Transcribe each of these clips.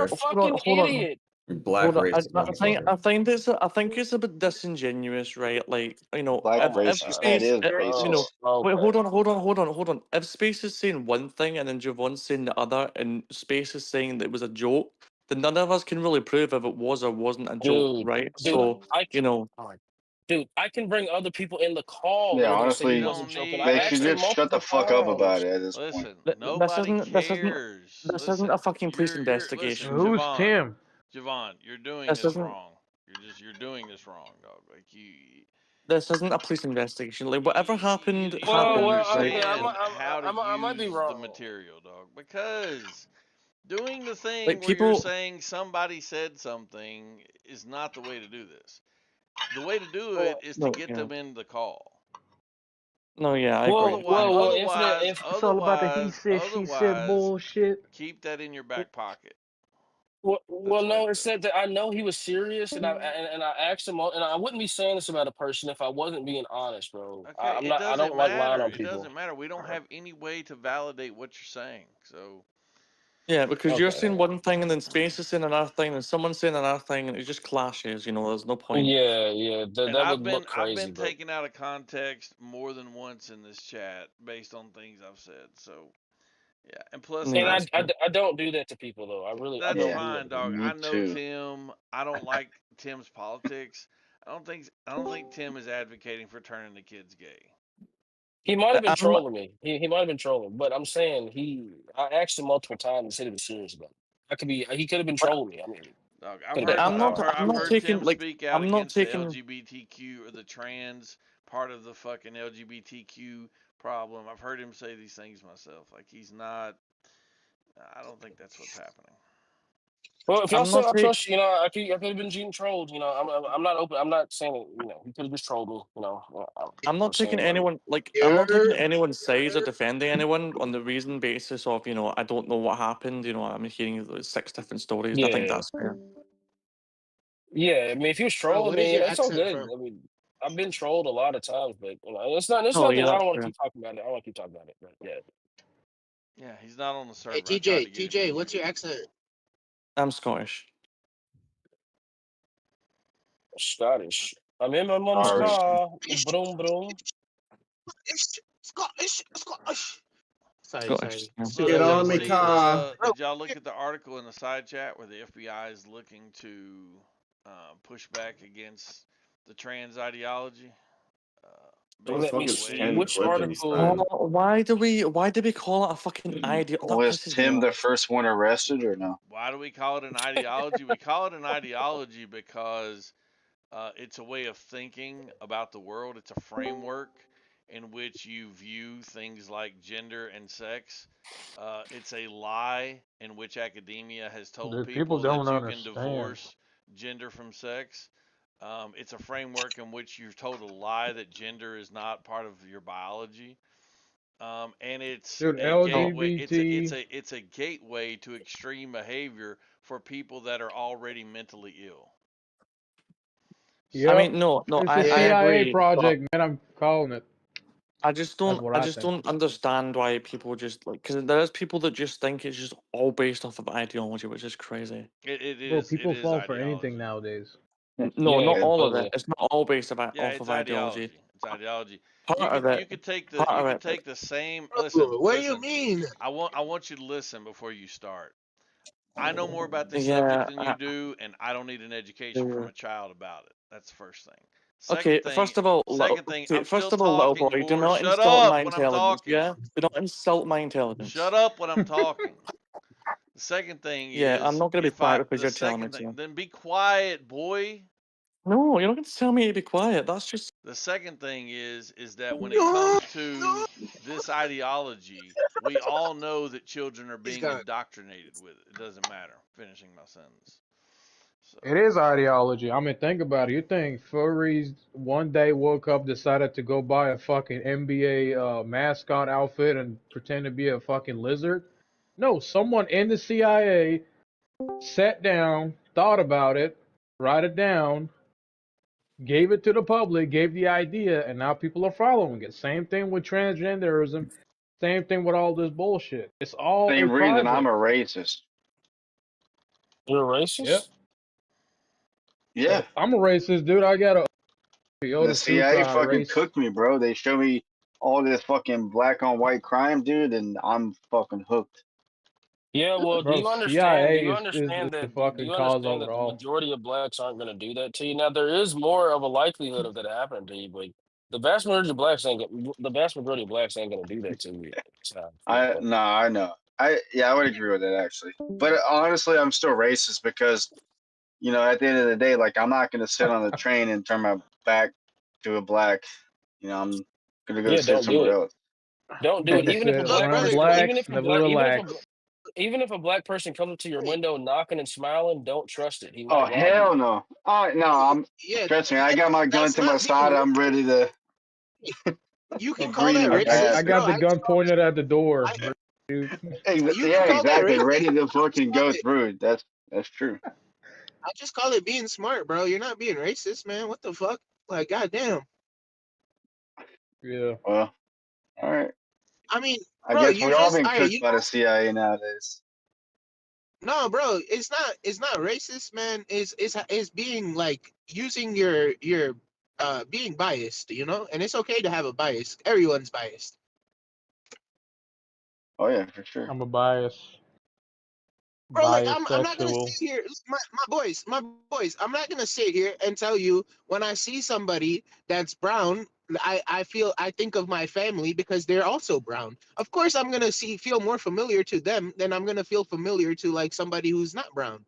a fucking idiot. Black Hold on. racist I think it's a bit disingenuous, right? Like, you know, Black if racist. That Space, is you know, racist. wait, Okay. hold on. If Space is saying one thing and then Javon's saying the other, and Space is saying that it was a joke, then none of us can really prove if it was or wasn't a joke, right? So, you know, Dude, I can bring other people in the call Yeah, and they're gonna say he honestly, wasn't joking. I they asked should him just shut the multiple fuck up about times. it at this point. Listen, this nobody isn't cares. this isn't a fucking police investigation. Listen, Who's Tim? Javon, you're doing This this isn't wrong. You're doing this wrong, dog. Like this isn't a police investigation. Like whatever happened you happened, Well, right? okay, how to I might be use the wrong. material, dog. Because doing the thing Like where you're people, saying somebody said something is not the way to do this. The way to do it is to no, get yeah. them in the call. No, yeah, I agree. Otherwise, It's all about the he said, she said bullshit. keep that in your back pocket. Well, no, it said that I know he was serious, and I asked him, and I wouldn't be saying this about a person if I wasn't being honest, bro. Okay, I don't like lying on It people. doesn't matter. We don't have any way to validate what you're saying. So Yeah, because you're Okay. saying one thing and then Space is saying another thing and someone's saying another thing and it just clashes. You know, there's no point. Yeah, and that would look crazy. I've been but taken out of context more than once in this chat based on things I've said. So yeah, and plus, Yeah, and I don't do that to people though. I really I that's don't do fine, that. dog. Me I know too. Tim. I don't like Tim's politics. I don't think Tim is advocating for turning the kids gay. He might have been I'm- trolling me. He might have been trolling, but I'm saying I asked him multiple times and said he was serious about it. He could have been trolling me. I mean, Dog, I'm not I've heard taking Tim like speak out I'm not against the taking. LGBTQ or the trans part of the fucking LGBTQ problem. I've heard him say these things myself. Like he's not. I don't think that's what's happening. well, if y'all I'm say not I take- trust you, I could have been getting trolled. I'm not open. I'm not saying that, he could have just trolled me. I'm not taking anyone like I'm not taking anyone's sides or defending anyone on the reason basis of I don't know what happened. I'm hearing 6 different stories. I think Yeah. that's fair. Yeah, I mean, if he was trolling what is me, your it's all accent good. from? I mean, I've been trolled a lot of times, but it's not. It's Oh, nothing. yeah, I don't want to fair. keep talking about it. I don't want to keep talking about it. But yeah. Yeah, he's not on the server. Hey, TJ, what's your accent? I'm Scottish. Scottish. I'm in my mom's Irish. car. Broom, broom. Scottish. Sorry. Scottish. Yeah. So Get did y'all on me see car. did y'all look at the article in the side chat where the FBI is looking to push back against the trans ideology? Let me see. Which article? Why do we call it a fucking idea? Was Tim the first one arrested or no? Why do we call it an ideology? We call it an ideology because it's a way of thinking about the world. It's a framework in which you view things like gender and sex. It's a lie in which academia has told people that you can divorce gender from sex. It's a framework in which you're told a lie that gender is not part of your biology. And it's Dude, a gateway. LGBT. It's a gateway to extreme behavior for people that are already mentally ill. Yep. I mean, no, It's I a CIA agree, project, man. I'm calling it. I just don't. what I I just think. don't understand why people just because there's people that just think it's just all based off of ideology, which is crazy. It Bro, is. people it is fall for ideology. anything nowadays. No, Yeah, not all of completely. it. It's not all based off It's of ideology. It's ideology. Part of it. You could take the. part You of could it- take the same. What do you mean? I want you to listen before you start. I know more about this Yeah, subject than you do, and I don't need an education from a child about it. That's the first thing. Okay, first of all, little boy, do not Shut insult up my when I'm intelligence. talking. Yeah, do not insult my intelligence. Shut up when I'm talking. The second thing is. Yeah, I'm not gonna be quiet because the you're telling me second thing, to. then be quiet, boy. No, you're not going to tell me to be quiet. That's just. The second thing is that when it comes to this ideology, we all know that children are being indoctrinated with it. It doesn't matter. Finishing my sentence. So. It is ideology. I mean, think about it. You think furries one day woke up, decided to go buy a fucking NBA mascot outfit and pretend to be a fucking lizard? No, someone in the CIA sat down, thought about it, write it down, gave it to the public, gave the idea, and now people are following it. Same thing with transgenderism. Same thing with all this bullshit. It's all Same a reason project. I'm a racist. You're a racist? Yep. Yeah. I'm a racist, dude. I got a The CIA fucking cooked me, bro. They show me all this fucking black on white crime, dude, and I'm fucking hooked. Yeah, well, do Bro, you understand? Do CIA you is understand the that? Do fucking you cause understand that the overall. majority of blacks aren't going to do that to you? Now, there is more of a likelihood of that happening to you, but the vast majority of blacks ain't. The vast majority of blacks ain't going to do that to you. So, I know. I would agree with that actually. But honestly, I'm still racist because at the end of the day, like I'm not gonna sit on the train and turn my back to a black. I'm gonna go yeah, sit don't do somewhere it. else. Don't do it. Even if a Look, black brother, person, Blacks never relax. even if a black person comes up to your window knocking and smiling, don't trust it. He Oh might rob hell you. no! No, yeah, trust me. I got my gun that's to my not side. being. I'm ready to You can call greet that him I racist, bad. got bro. the gun pointed at the door. I, Dude. you Yeah, can call that exactly. racist. Ready to I just fucking call go it. through. That's true. I just call it being smart, bro. You're not being racist, man. What the fuck? Like, goddamn. Yeah. Well, all right. I mean, I bro, guess you we all just been all right. cooked by the CIA nowadays. No, bro, it's not. It's not racist, man. It's being like using your being biased, and it's okay to have a bias. Everyone's biased. Oh yeah, for sure. I'm a bias. Bro, like I'm not gonna Bisexual. sit here, my boys. I'm not gonna sit here and tell you when I see somebody that's brown, I think of my family because they're also brown. Of course, I'm gonna feel more familiar to them than I'm gonna feel familiar to like somebody who's not brown.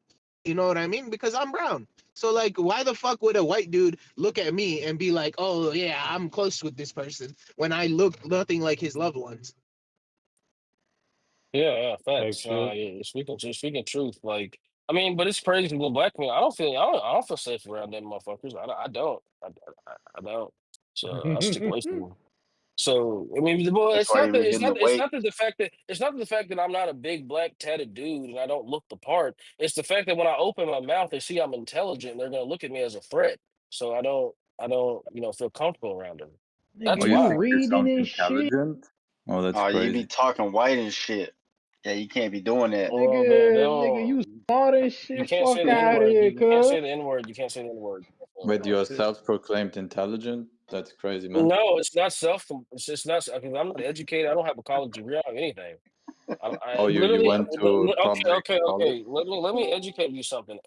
You know what I mean? Because I'm brown. So like, why the fuck would a white dude look at me and be like, "Oh yeah, I'm close with this person," when I look nothing like his loved ones? Yeah, facts. Sexual. Yeah, speaking truth. Like, I mean, but it's crazy with black people. I don't feel safe around them motherfuckers. I don't. I don't. So I stick away from them. So I mean, well, That's it's why not you be that it's hitting the not it's weight. not that the fact that it's not the fact that I'm not a big black tatted dude and I don't look the part. It's the fact that when I open my mouth, they see I'm intelligent. And they're gonna look at me as a threat. So I don't feel comfortable around them. Nigga, That's Oh, you you why. think you're reading sound and shit? intelligent? Oh, that's Oh, you be crazy. talking white and shit. Yeah, you can't be doing that. Well, Nigga, you smart as you shit. can't say Fuck the N out of word. here, You can't cuz. say the N word. You can't say the N word. Wait, you're self-proclaimed intelligent? That's crazy, man. No, it's not self. It's just not because I'm not educated. I don't have a college degree. I don't have anything. I Oh, you literally went to public college? okay. Let me educate you something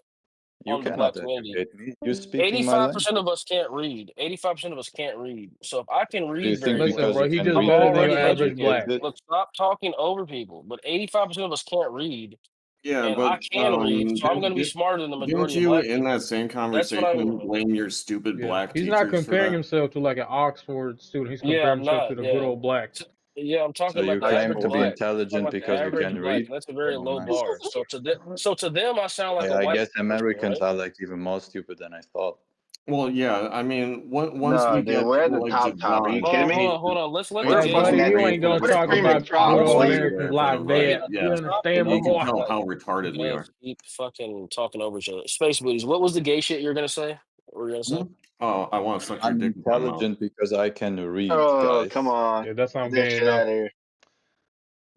You on the black cannot community. educate me. You're speaking my 85% of language. us can't read. 85% of us can't read. So if I can Do you read think very Listen, because well, bro, you he can just I'm read, better you're than not your already average black. educated. educated? Look, stop talking over people. But 85% of us can't read, Yeah, and but I can read, so I'm going to be didn't smarter than the didn't majority of you black in people. that same That's what I'm. conversation blame your stupid Yeah. black He's not teachers for comparing that? himself to like an Oxford student. He's Yeah, comparing I'm himself not. to the good Yeah. old blacks. Yeah, I'm So talking about you the claim average to be black. I'm talking intelligent about the because you average can black, read? and that's a very Oh, low nice. bar. So to them, I sound like a I white guess person, Americans right? are like even more stupid than I thought. Well, yeah, I mean, once No, we dude, get we're to at the like top. Are you Javon, kidding me? Hold on. Let's let the We're Hey, team fucking buddy, speak. at you the ain't gonna we're talk cream of the about crop, good I'm old sorry boy. for American that, but black. like, They, yeah, you Stop understand, my you can boy? tell talking. how You retarded we guys are. keep fucking talking over each other. Space booties. What was the gay shit you're gonna say? What were you gonna say? Oh, I want to suck your I'm dick with my mouth. intelligent because I can read, Oh, come guys. on. Yeah, that's Get not that gay shit enough. out of here.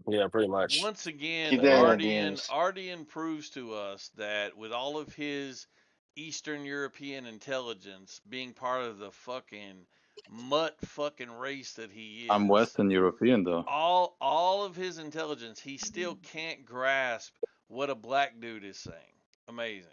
Yeah, pretty much. Once again, Keep that in the Ardian DMs. Ardian proves to us that with all of his Eastern European intelligence being part of the fucking mutt fucking race that he I'm is, Western European, though. all of his intelligence, he still can't grasp what a black dude is saying. Amazing.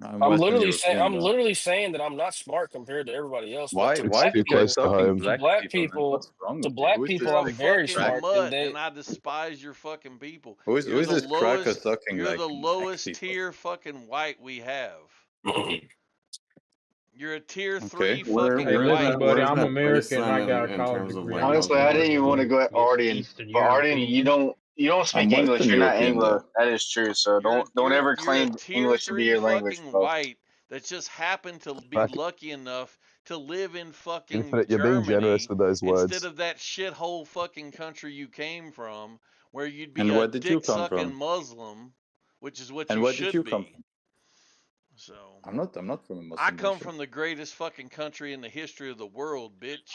I'm Western European, I'm though. literally saying that I'm not smart compared to everybody else, but Why? to Why black do you guys people, sucking to black black people, man? people, What's wrong to with you? black Who is this people, You're a I'm big very fucking crack? smart, and mutt, they and I despise your fucking people. Who is this cracker sucking You're like the black lowest people? tier fucking white we have. You're a tier Okay. 3 Where fucking Hey, where's listen, that white. buddy, where's I'm that place American and then I got a in college terms of degree. like I'm not Honestly, I smart didn't as even you, want to go at Miss Arden. Eastern But Arden, you European. don't speak I'm English. Western You're not European, Anglo. though. That is true. So don't ever You're a claim tier English to be 3 your language, fucking bro. white that just happened to be Crack lucky enough to live in fucking Infinite, you're being generous Germany with those instead words. of that shithole fucking country you came from, where you'd be And a where did you dick come sucking from? Muslim, which is what And you where did should you come be. from? So I'm not from a I Muslim come nation. from the greatest fucking country in the history of the world, bitch.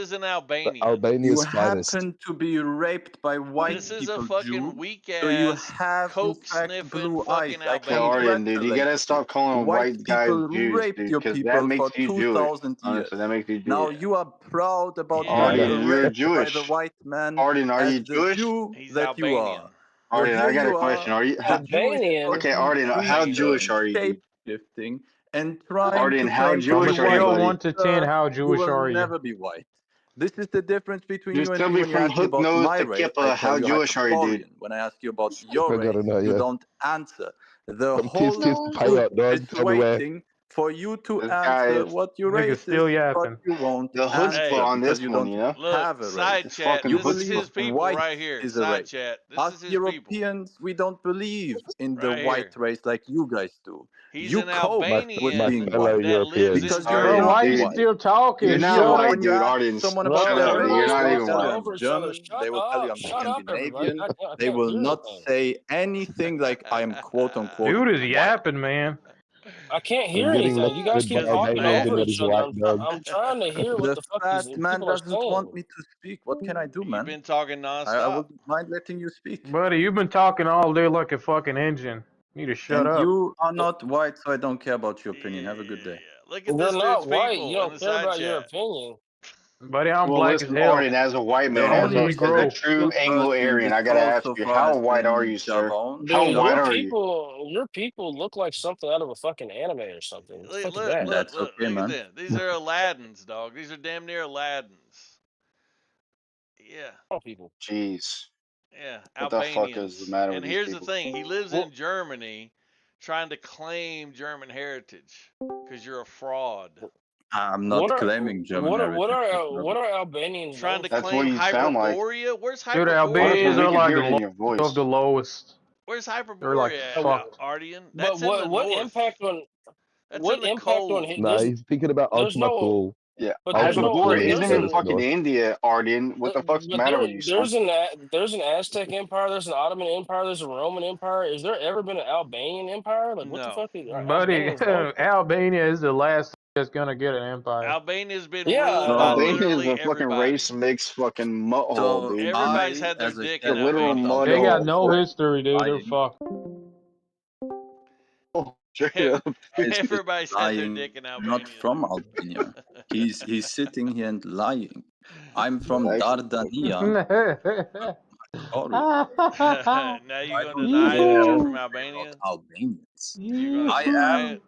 is an Albanian. Albanian You finest. happen to be raped by white This is a people, fucking Jew. weak So you ass, have, in coke fact, sniffing blue fucking eyes. I Hey, Arden, dude, you congratulate gotta you. stop calling White white guys people Jews, raped dude, your because people that for makes you Jewish. 2,000 years. Honestly, that makes you Now Jewish. you are proud about Yeah, being Arden, you're raped by the Jewish. white man Arden, are as you the Jewish? Jew He's that you Albanian. are. So Arden, here I got you a question. are, Are you the Jewish Albanian. okay? person Arden, how doing Jewish are you, dude? shape-shifting and trying Arden, to how claim to On be a Jewish are you, scale white. of buddy? 1 to 10, how You Jewish will are you? never be white. This is the difference between Just you and tell me me when you from ask me hook about nose my to race. I Kippa, tell how you Jewish are you, dude? Hyperborean. When I ask you about your I gotta race, know, you yeah. don't answer. The From whole kiss to No. pirate, group dog. is Tell me where. waiting for you to This guy answer is what your Nigga race still is, but yapping. you won't the answer Hey, chutzpah on because this you one, don't you know? look, have a side race. It's chat. fucking You This is believe his chutzpah. people white right here. is a Side race. chat. This Us is his people Europeans, we don't believe in the right white here. race like you guys do. He's You an cope My with my being Albanian fellow white that lives Europeans. in because you're Bro, Audience, not why you Germany. dude. white. still talking? You're When not you Shut white, when up. you dude. ask Audience, someone about shut their up, Bro, dude. race, You're let's not they will even talk tell you white. I'm over each other. German, Shut they will tell you up. I'm Shut up, everybody. Scandinavian. I They can't will hear not anything. say anything like I am quote unquote Dude is white. yapping, man. I can't I'm hear getting anything. You guys lectured keep by Because he's talking Albanians mad. and over that each is other. white, dog. I'm trying to hear what The the fuck these fat man people are doesn't want saying. me to speak. What can I do, You've man? been talking I nonstop. wouldn't mind letting you speak. Buddy, you've been talking all day like a fucking engine. You need to shut And up. you are not white, so I don't care about your opinion. Have a good day. Look at They're this dude's not white. You people in don't the care side about your chat. opinion. Buddy, I'm Well, black as listen, hell. Arden, as a white man, As The we as a grow. true Anglo-Aryan, is I gotta ask also you, how white are passing you, sir? Javon. How Dude, white are you? your people look like something out of a fucking anime or something. What the fuck is that? That's okay, Look man. at this. These are Aladdins, dog. These are damn near Aladdins. Yeah. All people. Jeez. Yeah, What the fuck is the Albanians. matter with And these here's the people? thing: he lives in Germany, trying to claim German heritage because you're a fraud. I'm not claiming German heritage. What are Albanians Trying to That's claim what you sound like. Hyperborea? Where's Dude, Hyperborea? Albanians We are can like hear the it in your lowest of the voice. lowest. Where's They're like Hyperborea at, fucked. Ardian? But That's in the what north. impact on That's what in the impact on cold. Nah, he's thinking about there's Ultima no Thule. Yeah, but there's Ultima no Thule Hyperborea is isn't in there's furthest a fucking north. India, Arden. What the fuck's the but matter with you, son? there's an Aztec empire, there's an Ottoman empire, there's a Roman empire. Is there ever been an Albanian empire? Like what the No. fuck are Buddy, Albanians known for? Albania is the last that's gonna get an empire. Albania's been Yeah, ruled by Albania is literally a fucking everybody. race mix fucking mutt hole, So dude. Everybody's I, had their as a dick The in Czech, literal not Albania. mud They got hole. no history, dude. They're lying. fucked. Straight up. Is Everybody's had their lying, dick in not Albania. from Albania. He's sitting here and lying. I'm from Actually, Dardania. Sorry. Now you're I gonna don't deny give that a you're shit from about Albania? Albanians. You're gonna deny it?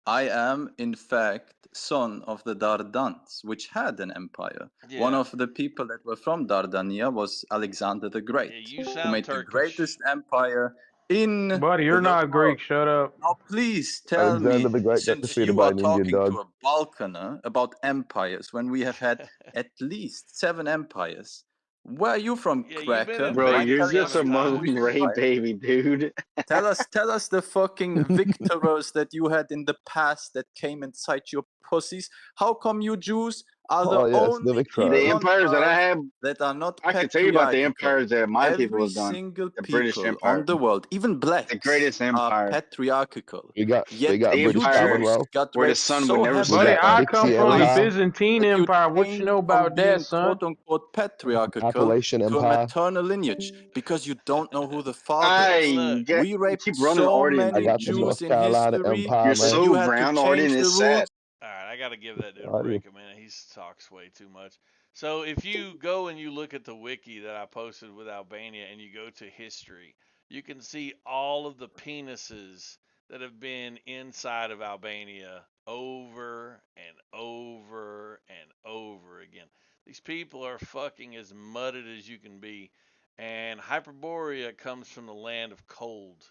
I am in fact son of the Dardans, which had an empire. Yeah. One of the people that were from Dardania was Alexander the Great, You who sound made Turkish. the greatest empire in Buddy, you're the not world. Greek. Shut up. Now, please tell me, Alexander the Great got since defeated you by are an Indian talking dog. to a Balkaner about empires, when we have had at least 7 empires, where are you from, Yeah, you've been Cracker? in bro, Mind you're telling just us a Muslim who's rape empire? baby, dude. Tell us the fucking victors that you had in the past that came inside your pussies. How come you Jews are the Oh yes, the only Victor. The people on empires that I earth have, that are not I can tell you about the patriarchal? empires that my people Every have done. single The British people Empire, on the world, even blacks, the greatest are empire, patriarchal. We got Yet the British you empire Jews Commonwealth. got where the raped sun so would never heavily Buddy, set. by I the come Dixie from the Catholics Empire. Byzantine that you Empire. What you changed know from about being that, son? quote unquote patriarchal Appalachian to a Empire. maternal lineage because you don't know who the father Hey, is. look. We You raped keep running so Arden, I many got dude. the Jews North in Carolina history Empire, You're that man. you so had to brown, change Arden. the It's rules. sad. All right, I gotta give that dude a Are you? break a minute. He talks way too much. So if you go and you look at the wiki that I posted with Albania and you go to history, you can see all of the penises that have been inside of Albania over and over and over again. These people are fucking as mudded as you can be. And Hyperborea comes from the land of cold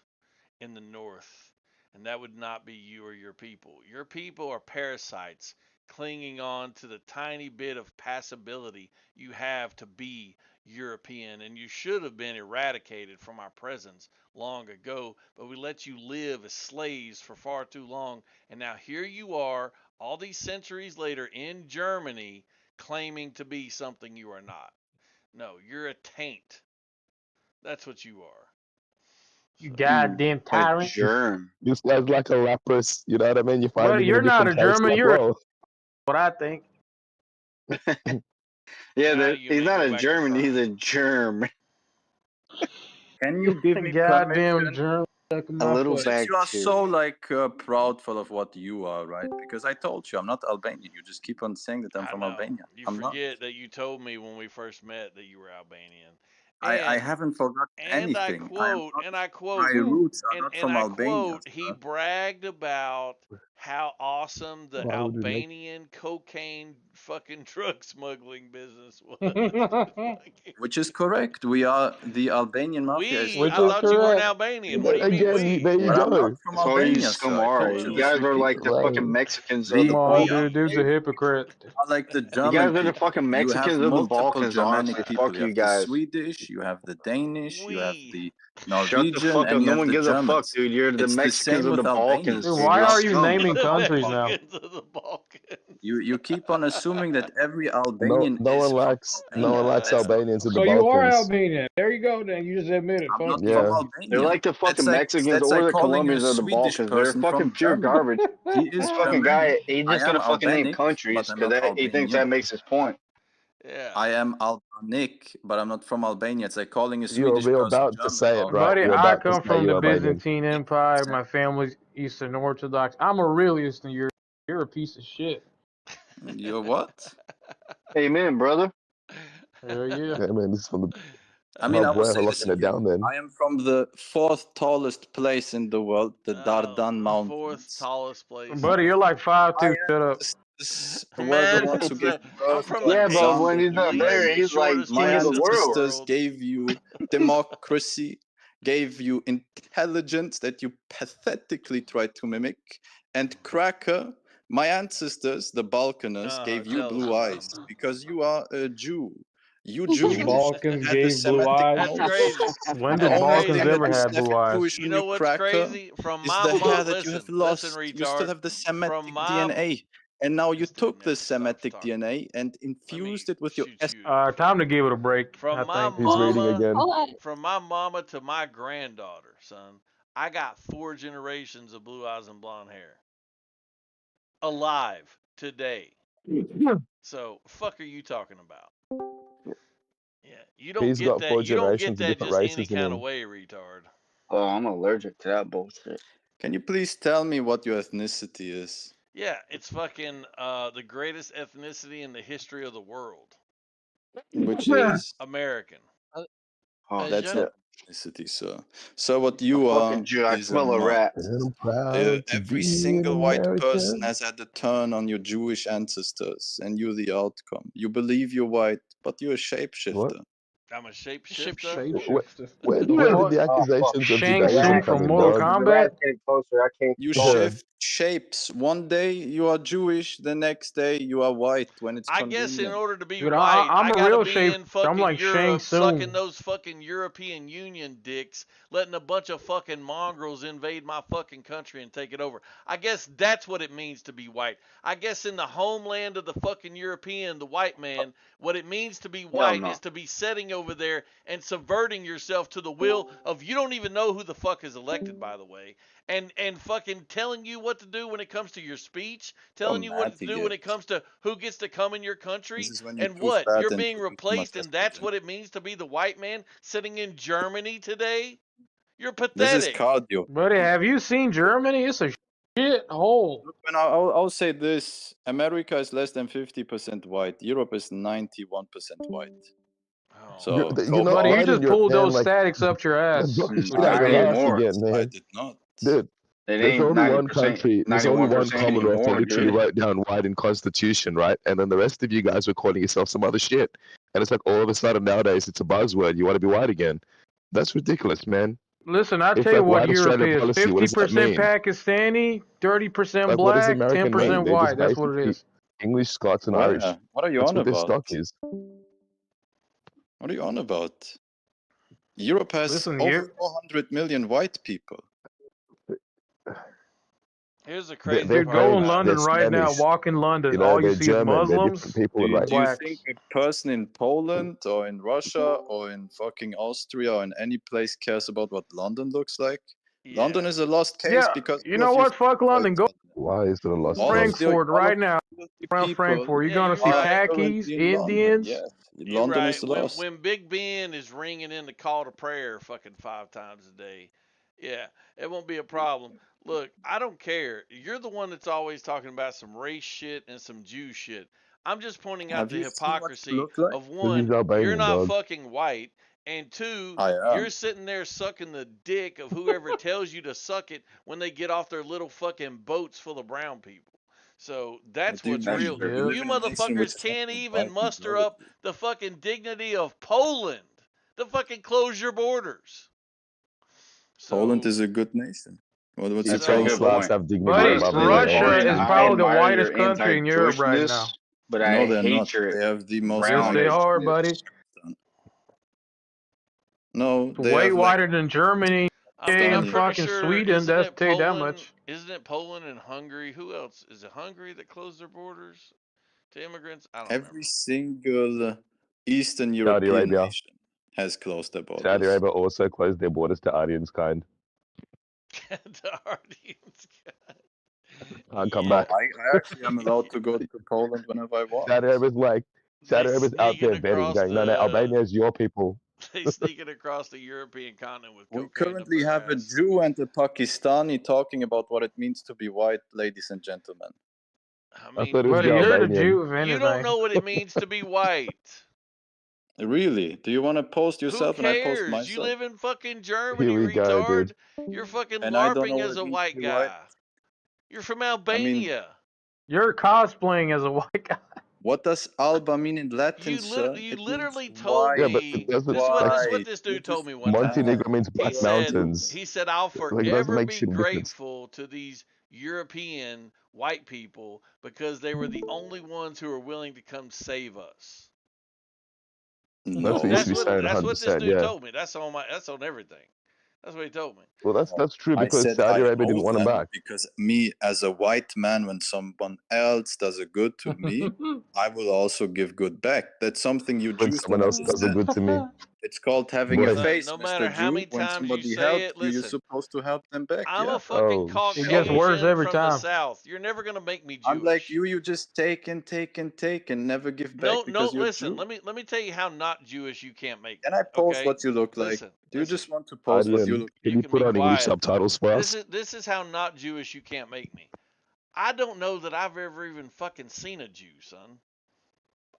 in the north. And that would not be you or your people. Your people are parasites clinging on to the tiny bit of passability you have to be European, and you should have been eradicated from our presence long ago, but we let you live as slaves for far too long, and now here you are, all these centuries later in Germany, claiming to be something you are not. No, you're a taint. That's what you are. You goddamn A tyrant. germ. You sound like a leprous. You know what I mean? You find Buddy, him in you're not a different place German. like You're whoa. what I think. Yeah, Now you he's may not go a back to German. He's crying. a germ. Can you give me Goddamn permission? German. Suck A my little foot. Since back you are too. so proudful of what you are, right? Because I told you I'm not Albanian. You just keep on saying that I'm I from know. Albania. You I'm not. forget that you told me when we first met that you were Albanian. I haven't forgotten And anything. I quote, My roots are not and from I Albania, quote, he sir. bragged about how awesome the Why would we make Albanian cocaine fucking drug smuggling business was. Which is correct. We are the Albanian mafia. Is I Which is thought you were an correct. Albanian. What do you mean Again, we? there you But I'm not go. from That's all you Albania, scum sir. I are. told you You this guys are repeatedly. like the fucking Right. Mexicans of the We Come on, we are Balkans. dude. Dude's a hypocrite. like the You German guys are the people. fucking You have Mexicans of the multiple Balkans, Germanic honestly. people. Fuck You you have the guys. Swedish, you have the Danish, you have We. the Shut the Norwegian, fuck up. and you No have one the gives a fuck, Germans. dude. You're the It's the Mexicans same of with the Balkans, Dude, Albanians. dude. why You're are you scum. naming The countries now? Mexicans of the Balkans. You keep on assuming that every No, Albanian no is one from likes Albania. Albanians in the So you are Balkans. Albanian. There you go. Then you just admit it. I'm Fuck not you. from Yeah. Albania. They're like the fucking Mexicans that's or like the calling a Colombians of the Swedish Balkans. They're person fucking from pure Germany. garbage. He is This fucking Germanic. guy, he's I just am gonna fucking name Albanic, countries but I'm because not he thinks that Albanian. makes his point. Yeah. I am Albanic, but I'm not from Albania. It's like calling a We're Swedish person about to German. say it, Or, right? Buddy, We're I about to come say from you're the Albanian. Byzantine Empire. My family's Eastern Orthodox. I'm a real Eastern European. You're a piece of shit. You're what? Amen, brother. Hell yeah. Yeah, man, this is from the. I mean, I will we're say this locking it down then. I am from the 4th tallest place in the world, the Dardan The Mountains. fourth tallest place. Buddy, you're like 5'2". Shut up. This Man, were the ones who gave I'm birth from to Yeah, the but when he's least not there, he's like shortest my king of place the in the world. ancestors world. gave you democracy, gave you intelligence that you pathetically tried to mimic, and Cracker, my ancestors, the Balkans, gave you tell us blue about eyes because you are a Jew. You The Jews Balkans had the gave blue Semitic eyes. That's nose. crazy. When The did That's only Balkans thing crazy. that ever have blue eyes? distinguishes You know you, what's Cracker, crazy? From is my the hair mom, that you have listen, lost. retard. You still have the Semitic From my DNA. And now you This dude took never the stops Semitic talking. DNA and infused it with your shoot you. Time to give it a break. I From my think. He's reading mama, again. from my mama to my granddaughter, son, I got 4 generations of blue eyes and blonde hair. Alive today. So, fuck are you talking about? Yeah, you don't He's get got that. 4 You don't get generations of that different just any races in kind of him. way, retard. Oh, I'm allergic to that bullshit. Can you please tell me what your ethnicity is? Yeah, it's fucking the greatest ethnicity in the history of the world. Which is American. Oh, that's shit. not ethnicity, sir. So what you are Fucking Jew. I is smell a mod. rat. And I'm proud to Every be single an white person American. has had a turn on your Jewish ancestors, and you're the outcome. You believe you're white, but you're a shapeshifter. What? I'm a shapeshifter. Shapeshifter. Where The did fuck? the accusations of Shang Judaism Tsung come from in, Mortal dog? Kombat? Closer. I can't. You Yeah. shift shapes. One day you are Jewish, the next day you are white when it's I convenient. guess in order to be Dude, white, I'm I a gotta real be shape. in fucking I'm like Shang Europe, Tsung. sucking those fucking European Union dicks, letting a bunch of fucking mongrels invade my fucking country and take it over. I guess that's what it means to be white. I guess in the homeland of the fucking European, the white man, what it means to be white no. is to be sitting over there and subverting yourself to the will of you don't even know who the fuck is elected, by the way. And fucking telling you what to do when it comes to your speech, telling you what to do when it comes to who gets to come in your country, This is when you and prove what that you're and being prove replaced, much and that's estrogen. what it means to be the white man sitting in Germany today. You're This is pathetic. cardio. Buddy, have you seen Germany? It's a shit hole. And I'll say this: America is less than 50% white. Europe is 91% white. Oh. So You know, Buddy, you white just in Europe, pulled man, those like, statics up your ass. bro, You shit out I your need ass more. again, I man. did not. Dude, It there's ain't only one 90%. country, there's only one 91% Commonwealth anymore, that literally dude. wrote down white in Constitution, right? And then the rest of you guys were calling yourself some other shit. And it's like all of a sudden nowadays it's a buzzword. You want to be white again. That's ridiculous, man. Listen, I'll It's tell you like what white Europe Australia is. policy. What does that 50% mean? Pakistani, 30% Like, what does black, American 10% mean? They're just white. That's what it basically is. English, Scots, and Irish. What are you That's on what their about? stock is. What are you on about? Europe has Listen, over 400 million white people. Here's the They're, crazy they're Dude, part go in French, about London they're right now. Spanish, Walk in London. you know, All you they're see is German. They're different Muslims people Do with and you blacks. think a person in Poland or in Russia or in fucking Austria or in any place cares about what London looks like? Yeah. London is a lost case Yeah, because you all know of you what? Fuck London. Go Why is it a lost all cause? of the Frankfurt right now. Around people Frankfurt. You're Yeah, gonna you're see right. Pakis, currently in London. Indians. Yes, You're London right. is lost. When Big Ben is ringing in the call to prayer fucking 5 times a day, yeah, it won't be a problem. Look, I don't care. You're the one that's always talking about some race shit and some Jew shit. I'm just pointing out Have the you seen what you hypocrisy look like? of Because he's one, you're Albanian, not dog. fucking white, And two, I you're am. sitting there sucking the dick of whoever tells you to suck it when they get off their little fucking boats full of brown people. So that's Dude, what's we, real. we Yep. live You in a nation with motherfuckers can't fucking even white muster up majority. the fucking dignity of Poland to fucking close your borders. Poland So is a good nation. What's That's your a So- good problem? Slavs point. have dignity Buddy, above Honestly, any Russia nation. is I probably the admire your whitest country in Europe right now. anti-Jewishness, but No, I they're hate not. your They have the most Yes, they brownish. are, buddy. No, It's they way have like whiter than Germany I mean, I'm and Stunning. pretty fucking sure. Sweden. Isn't That's it tell you that Poland? much. Isn't it Poland and Hungary? Who else? Is it Hungary that closed their borders to immigrants? I don't every remember. single Eastern Saudi European Arabia. nation has closed their Saudi borders. Arabia also closed their borders to Aryan's kind. The Ardians. Can't come No, back. I actually am allowed to go to Poland whenever I want. Saudi Arabia's like, Saudi They Arabia's out sneaking there betting, across going, no, the- Albania is your people. They sneaking across the European continent with We cocaine. currently up their have a ass. Jew and a Pakistani talking about what it means to be white, ladies and gentlemen. I I mean, thought it was Buddy, the you're the Albanian. Jew, if you anything. don't know what it means to be white. Really? Do you want to post Who yourself and I post cares? myself? You live in fucking Germany, Here we go, retard. dude. You're fucking And I don't know LARPing what as it a means to white be guy. white. You're from Albania. You're cosplaying as a white guy. What does Alba mean in Latin, You sir? you It literally means told white. Yeah, but me. doesn't This is what white. this You dude told just me one time. Montenegro means He Black said, Mountains. he said, I'll Like, it doesn't forever make be shit difference. grateful to these European white people because they were the only ones who were willing to come save us. That's No. what you should be saying That's what this 100%, dude yeah. told me. That's on everything. That's what he told me. Well, that's true I because said Saudi I Arabia didn't owe want him them back. because me, as a white man, when someone else does a good to me, I will also give good back. That's something you When Jews someone don't else does a understand. good to me. It's called having Boy. a face, No Mr. matter how Jew. many When times you somebody say helps it, you, you're listen. supposed to help them back. I'm Yeah. a fucking Oh, Caucasian It gets worse every from the time. South. You're never gonna make me Jewish. I'm like you just take and take and take and never give back No, because you're listen. Jew. Let me tell you how not Jewish you can't make Can me. I post Okay? what you look like? Listen, Do you listen. just want to post what you Aryan, look can You you can put be on English quiet. subtitles for us? This is how not Jewish you can't make me. I don't know that I've ever even fucking seen a Jew, son.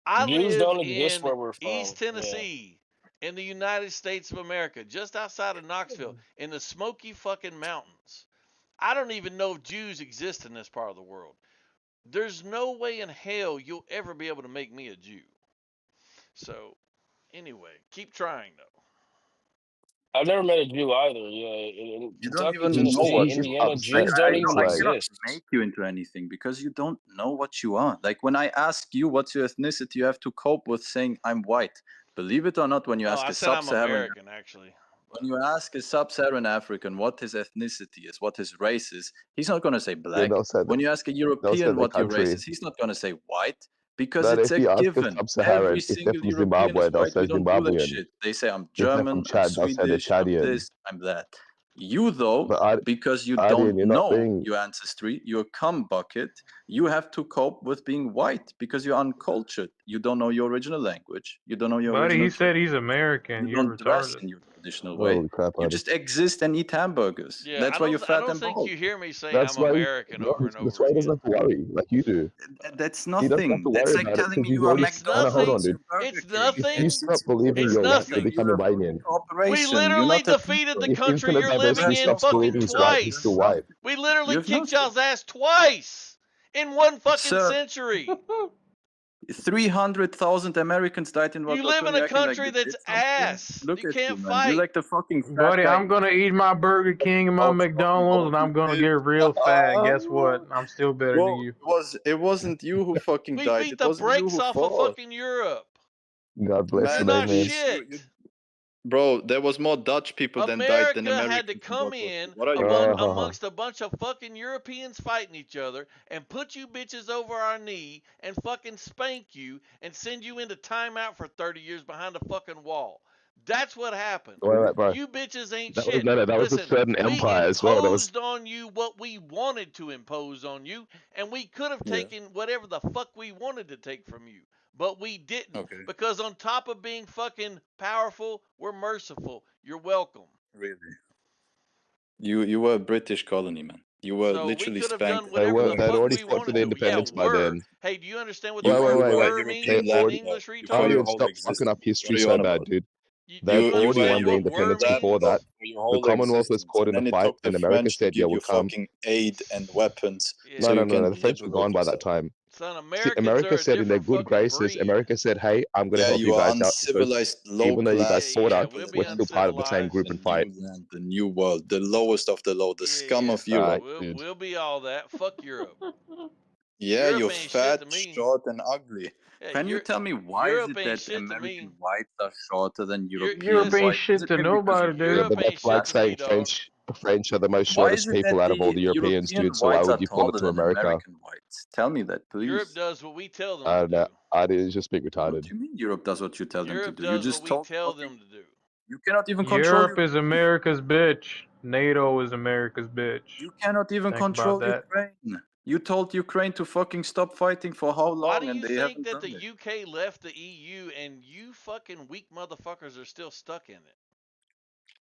I Jews live don't exist in where we're from. East Tennessee, in the United States of America, just outside of Knoxville, in the Smoky fucking Mountains. I don't even know if Jews exist in this part of the world. There's no way in hell you'll ever be able to make me a Jew. So, anyway, keep trying though. I've never met a Jew either. Yeah, in You don't Kentucky, even know Tennessee, what you Indiana, are. Jews I don't even cannot exist. make you into anything because you don't know what you are. Like when I ask you what's your ethnicity, you have to cope with saying I'm white. Believe it or not, when you No, ask I a said I'm sub-Saharan, American, actually. when you ask a sub-Saharan African what his ethnicity is, what his race is, he's not going to say Yeah, black. they'll say When you ask a they'll say European the what your race country. is, he's not going to say white because But it's if a you ask a given. sub-Saharan Every if they're single from European Zimbabwe, is they'll white. say We don't do that Zimbabwean. shit. They say I'm If they're German, from I'm Chad, they'll say they're Swedish, I'm Chadian. this, I'm that. You though, But because you Aryan, don't you're not know being. your ancestry, your cum bucket, you have to cope with being white because you're uncultured. You don't know your original language. You don't know your Buddy, original he said food. he's American. You You're don't dress retarded. in your traditional way. Holy crap, You Aryan. just exist and eat hamburgers. Yeah, That's why you're I fat don't and think bald. you hear me say That's I'm why. American No, over and that's over why he doesn't again. have to worry like you do. That's He doesn't have nothing. to That's worry like about it telling me because he's you are already. It's No, no, hold on, nothing. McDonald's dude. or Burger It's King. If you nothing. stop believing It's you're white, you nothing. become You're a Albanian. We corporation. You're literally not a defeated people. the If country Infinite you're Diversity living in stops fucking believing he's white, he's still twice. white. We You literally have kicked nothing. y'all's ass twice in one fucking Sir, century. 300,000 Americans died in World You War live II. in and a you're acting like country they that's did something. ass. Look You at can't you, man. You're fight. like the fucking fat Buddy, guy. I'm gonna eat my Burger King and my Out fucking McDonald's, and I'm gonna overrated. get real fat. And guess what? I'm still better than Well, you. it wasn't you who fucking We died. beat It the wasn't you brakes who off of fought. fucking Europe. God bless You're the Man, not name, man. shit. Bro, there was more Dutch people than died than America had to Americans in come World War II. in What are you on? amongst a bunch of fucking Europeans fighting each other and put you bitches over our knee and fucking spank you and send you into timeout for 30 years behind a fucking wall. That's what happened. Wait, bro. You bitches ain't That was shit. that was a Listen, certain we empire as well. That was imposed on you what we wanted to impose on you, and we could have Yeah. taken whatever the fuck we wanted to take from you. But we didn't. Okay. Because on top of being fucking powerful, we're merciful. You're welcome. Really? You were a British colony, man. You were So we literally could have spanked. done whatever the they'd fuck already we fought for wanted their to. independence Yeah, by were. then. Hey, do you understand what You the Wait, word wait, wait, were European means Hey, in land. English, What are retard? you Aryan, stop holding, fucking sister? up history What are you so on bad, about? dude. They've You already were won the you independence that before that. for your The whole Commonwealth was existence, caught and in a then it fight, took the and America French to said, "Yeah, give we'll you come." fucking aid and weapons Yeah, so you No. can The French were liberate gone by that yourself. time. son, See, Americans America are a said in their different good fucking graces, breed. America said, "Hey, I'm going to Yeah, help you you are guys out because uncivilized, low even though you guys class. fought Yeah, us, we'll be we're still part of the same uncivilized. group The and new fight." land, the new world, the lowest of the low, the scum of All Europe. right, dude. We'll be all that. Fuck Europe. Yeah, Europe you're ain't shit to fat, me. short, and ugly. Yeah, Can you tell me why is Europe it ain't that shit to American me. whites are shorter than Europe European ain't whites? Is shit it to maybe because nobody, of dude. Yeah, Europe but ain't that's shit like to saying me, dog. French are the most Why shortest is it people that out of all the the Europeans, European dude. So why whites would are you pull it taller to than America? American whites? Tell me that, Europe please. does what we tell them I to don't know. do. I did just speak What retarded. do you mean Europe does what you tell them to Europe do? You does what just we told tell fucking... them to do. You cannot even control Europe is Ukraine. America's bitch. NATO is America's bitch. You cannot even Think about control that. Ukraine. You told Ukraine to fucking stop fighting for how Why long do and you they think haven't that done the it. UK left the EU and you fucking weak motherfuckers are still stuck in it?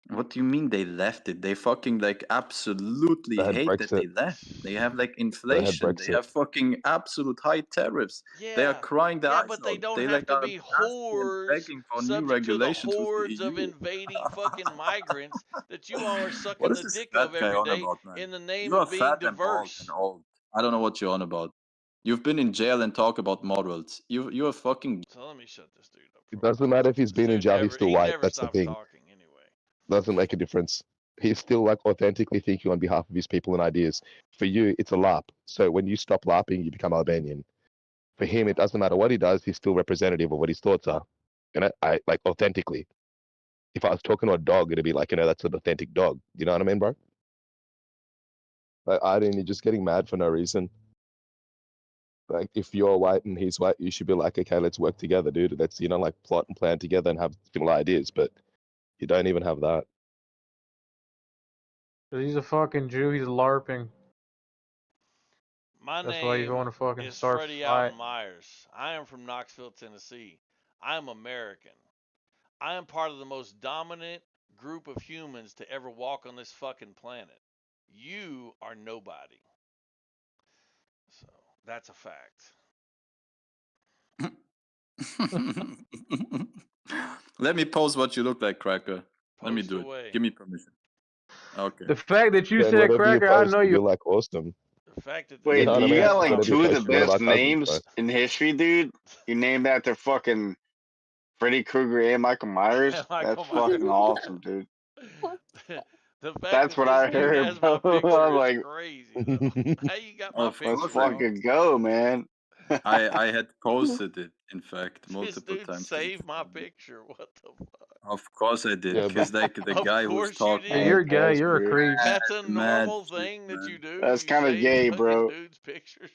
What do you mean they left it? They fucking like absolutely They had hate that they Brexit. left. They have like They had inflation. They Brexit. have fucking absolute high tariffs. They are Yeah, crying their yeah, eyes but they out. don't They have like to are be asking and whores begging for new subject to the regulations with the hordes of EU. invading fucking migrants that you all are What sucking is the this dick fat of guy every on day about, man? in the name You are of being fat and bald and diverse. old. I don't know what you're on about. You've been in jail and talk about morals. You are fucking... So let me shut this dude up. It doesn't matter if he's been in jail, he's still He white. never That's the stops thing. talking anyway. Doesn't make a difference. He's still like authentically thinking on behalf of his people and ideas. For you, it's a LARP. So when you stop LARPing, you become Albanian. For him, it doesn't matter what he does, he's still representative of what his thoughts are. And I like authentically. If I was talking to a dog, it'd be like, that's an authentic dog. You know what I mean, bro? Like, you're just getting mad for no reason. Like, if you're white and he's white, you should be like, okay, let's work together, dude. Let's, like, plot and plan together and have similar ideas. But you don't even have that. He's a fucking Jew. He's LARPing. My That's why you name want to fucking is start Freddie fight. Alton Myers. I am from Knoxville, Tennessee. I am American. I am part of the most dominant group of humans to ever walk on this fucking planet. You are nobody. So that's a fact. Let me pose what you look like, Cracker. Let me Post do away. it. Give me permission. Okay. The fact that you Then said whatever you Cracker, I post, know you. you're like awesome. The fact that Wait, know what do I you mean? got like Whatever you two of the post, you're one of best our cousins, names bro. in history, dude? You named after fucking Freddy Krueger and Michael Myers? Michael That's Myers. fucking awesome, dude. The fact That's that what this I dude heard, has my bro. picture I'm is like, crazy, though. How you got my Of picture, let's course, bro? fucking go, man. I had posted it, in fact, This multiple dude times. saved my picture. What the fuck? Of course I did, Yeah, because like the Of guy who's course you talking Hey, did. you're gay. You're a dude. creep. That's a mad normal shit, thing that man. you do. That's You kind of save gay, fucking bro. dudes' pictures.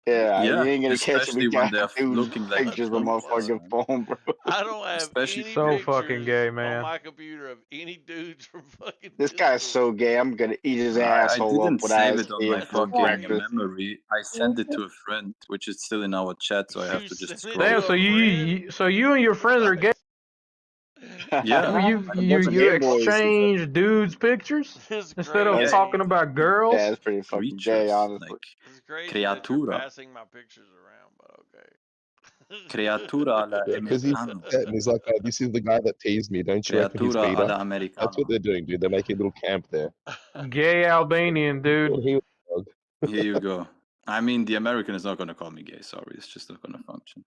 Yeah, you Yeah, ain't gonna catch me especially when got they're dudes' looking like What pictures on the my fuck? idiots, fucking man. phone, bro. I don't have Especially any So fucking pictures gay, on man. my computer of any dudes from fucking This guy's Discord. so gay. I'm gonna eat his I asshole up didn't when save I it on see him my That's for fucking breakfast. memory. I sent it to a friend, which is still in our chat, so I have You to just sent it scroll Damn. to So a through. so you and your friends are gay. Yeah, A bunch of You gay boys. exchange dudes' pictures This is instead of yes, talking crazy. about girls. Yeah, it's pretty fucking gay, creatures, honestly. like It's crazy that you're creatura. passing my pictures around, but okay. Creatura alla Yeah, because he's americano. upset and he's like, oh, this is the guy that teased me. Don't you reckon he's Creatura Peter? alla That's americano. what they're doing, dude. They're making a little camp there. Gay Albanian dude. He was a dog. Here you go. I mean, the American is not going to call me gay. Sorry, it's just not going to function.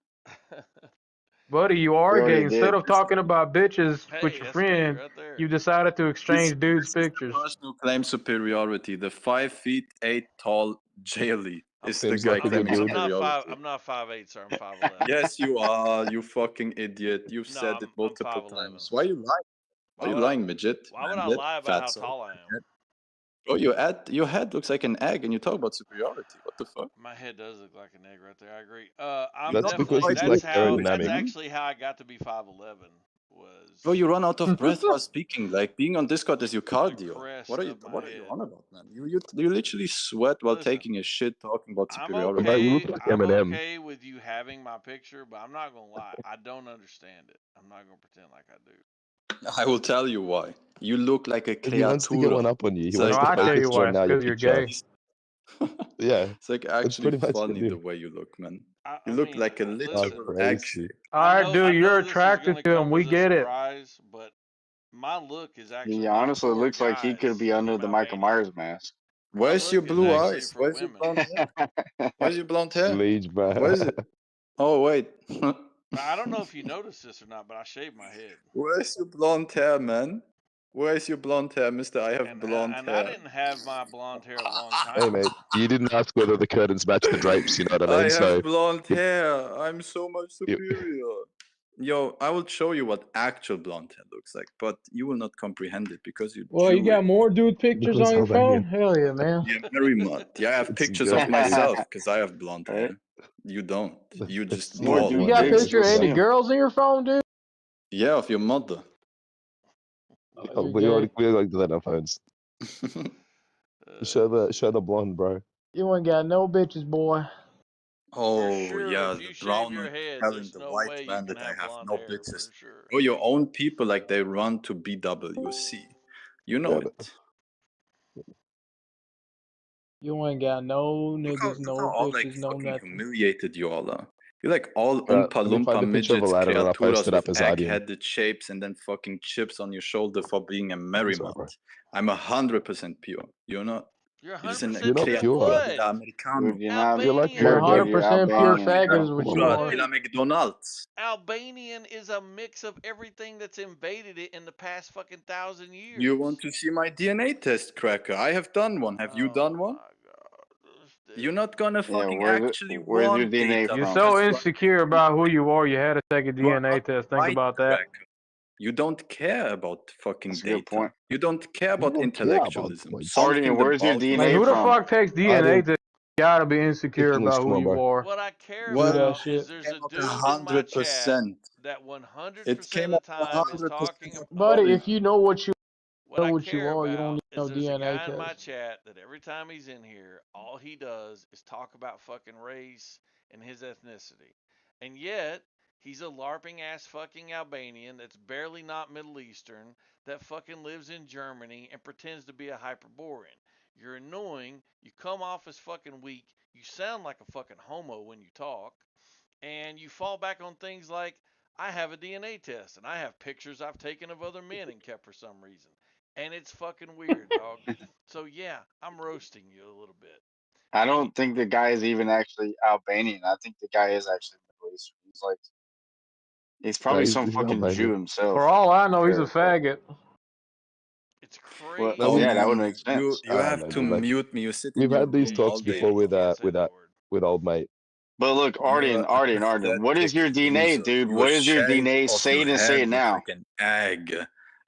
Buddy, you We are gay. already Instead did. of talking about bitches with Hey, your that's me friend, right there. you decided to exchange dudes' This is the pictures. person who claims superiority. The 5'8" tall Jaily is the Seems guy like a good claiming dude. superiority. I'm not 5'8", sir. I'm 5'11". Yes, you are. You fucking idiot. You've No, said it I'm multiple 5'11". times. Why are you lying? Why are you would I? lying, midget? Why would I Manlet, lie about how fatso, tall I am? crackhead? Bro, your head looks like an egg, and you talk about superiority. What the fuck? My head does look like an egg right there. I agree. I'm You That's don't look because definitely. it's like like That's aerodynamic. actually how I got to be 5'11". Bro, you Was run out of breath while speaking. Like being on Discord is your the cardio. crest What are you? of my What are you head. on about, man? You literally sweat while Listen, taking a shit, talking about I'm superiority. But you okay. look like I'm Eminem. okay with you having my picture, but I'm not gonna lie. I don't understand it. I'm not gonna pretend like I do. I will tell you why. You look like a If he wants to get one creatura. up on you, he It's wants No, like to I tell focus you you why. on It's now your because you're picture. gay. Yeah, It's like that's actually pretty much funny it, the dude. way you look, man. I You look mean, like a That's literal egg shape. crazy. Alright, I dude, you're know this is attracted gonna to him. come We as a get it. surprise, but my look is actually He not honestly for looks like he could guys be under from the Michael Albania. Myers mask. My Where's your look is blue actually eyes? for Where's your women. blonde hair? Where's your blonde hair? Leech, bro. Where is it? Oh wait. Now, I don't know if you noticed this or not, but I shaved my head. Where's your blonde hair, man? Where's your blonde hair, mister? I have blonde And hair. I didn't have my blonde hair a long time Hey, ago. mate, you didn't ask whether the curtains match the drapes, you know what I I mean? have So, blonde hair. I'm so much you, superior. Yo, I will show you what actual blonde hair looks like, but you will not comprehend it because you're Well, you got Jewish. more dude pictures Nicholas on your phone? Albanian. Hell yeah, man. Yeah, very much. Yeah, I have It's pictures of good. myself because I have blonde Right? hair. You don't. You That's just More bald. dude You got a pics, picture you'll of see any him. girls in your phone, dude? Yeah, of your mother. Oh, We you're already gay. like that on our phones. Show the blonde, bro. You ain't got no bitches, boy. For Oh sure, yeah, if the you shave brown your one head, telling there's the no white way you man can that I have have blonde no hair, bitches. for sure. Oh, your own people like they run to BWC. You know Yeah, it. but You ain't got no niggas, Look no how all like bitches, no fucking nothing. humiliated you all are. You're like all let Oompa me find Loompa a picture of midgets, Aladdin and I'll post creaturas it up with as Ardian. egg-headed shapes and then fucking chips on your shoulder for being a Sorry, merriment. bro. I'm 100% pure. You're not. You're You're just an 100% You're not pure pure. what? criatura americano. Dude, you're not. You're like Albanian. You're my Dude, bro. 100% pure Albanian, faggot bro. is what Come you on, Bro, bro. are. de la McDonald's. Albanian is a mix of everything that's invaded it in the past fucking 1,000 years. You want to see my DNA test, Cracker? I have done one. Have you done one? My God. You're not gonna Yeah, fucking where's actually your want DNA data You're from? so because you are insecure about who you are, you had to take a DNA not test. Think white, about that. Cracker. You don't care about fucking That's a good data. point. You don't care You about don't care about intellectualism. points. Something Ardian, the where's your Balkans Like, DNA who the from? fuck takes DNA Ardian, test? You gotta be insecure Nicholas, about come who on, you bro. are. What I care Do that about shit. is there's came a out dude in my chat 100%. that It 100% came of the out time is 100% talking. Buddy, according. if you know what you What I know what you care are, you don't about need is no there's a DNA guy in my test. chat that every time he's in here, all he does is talk about fucking race and his ethnicity. And yet, he's a LARPing ass fucking Albanian that's barely not Middle Eastern that fucking lives in Germany and pretends to be a Hyperborean. You're annoying. You come off as fucking weak. You sound like a fucking homo when you talk. And you fall back on things like, I have a DNA test and I have pictures I've taken of other men and kept for some reason. And it's fucking weird, dog. So yeah, I'm roasting you a little bit. I don't think the guy is even actually Albanian. I think the guy is actually Middle Eastern. He's probably he's some fucking Albanian. Jew himself. For all I know, he's a Sure. faggot. It's Well, crazy. No, yeah, that would man, make sense. you I don't have know, to dude. Like, mute me. You sit in we've your had these room talks all day. before You can't say the word. with old mate. But look, You're Ardian, a what is pathetic your DNA, loser. dude? Your What is your shape DNA? of Say your it and say head it looks now. like an egg.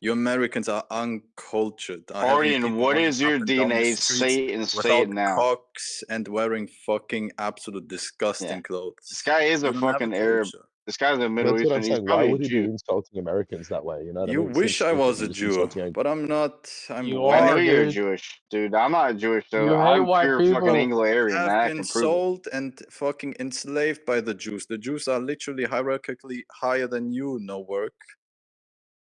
You Americans are uncultured. Having Ardian, people what running is your up and down the DNA? streets Say it and say without it now. cocks and wearing fucking absolute disgusting Yeah. clothes. This guy is You a don't have a fucking Arab. culture. This guy's a Middle That's what I'm Eastern. He's saying. Why probably a would he be Jew. insulting Americans that way? You know what You I mean? It wish seems I stupid. was You're a just Jew, insulting. but I'm not. I'm You I white. know are, you're dude. Jewish, dude. I'm not Jewish, though. You hate I'm white pure fucking people. Anglo-Aryan. Have That I been can prove it. sold and fucking enslaved by the Jews. The Jews are literally hierarchically higher than you, no work.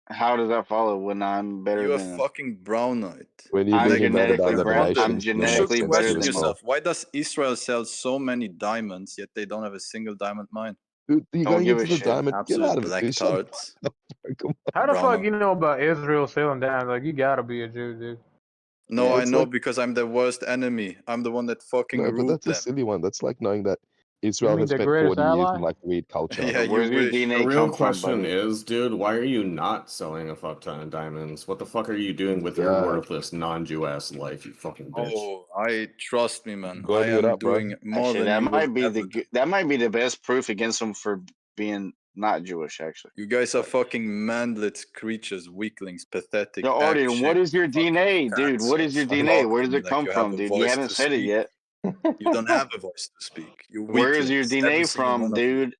How does that follow when I'm better You're than them? fucking brown-eyed. When you've I'm been Like, invaded genetically by other brown. I'm nations, then you it should makes genetically sense better to question than them. respond. yourself. Why does Israel sell so many diamonds, yet they don't have a single diamond mine? Dude, you're Don't going give a into the shit. diamond. Get Absolute out of black it. Shut tards. up. Come on. How the fuck Brown-eyed. you know about Israel selling down? Like, you gotta be a Jew, dude. No, Yeah, I it's know like because I'm the worst enemy. I'm the one that fucking no, but ruled that's a them. silly one. That's like knowing that You Israel mean has the spent greatest 40 years ally? in like weird culture. Yeah, But you where's your wish. The DNA real come from, question buddy? is, dude, why are you not selling a fuck ton of diamonds? What the fuck are you doing with your God, worthless non-Jew ass life, you fucking bitch? Oh, trust me, man. I burning it am up, bro. doing more Actually, than that you will might be ever do. that might be the best proof against him for being not Jewish. Actually, You guys are but fucking manless creatures, weaklings, pathetic, yo, Ardian, what egg-shaped is your fucking DNA, dude? What is cancers. your DNA? Talk Where to does me it like come you have from, a dude? You voice haven't to said it speak. yet. You don't have a voice to speak. You Where is your weaklings, every DNA single one from, of you. dude?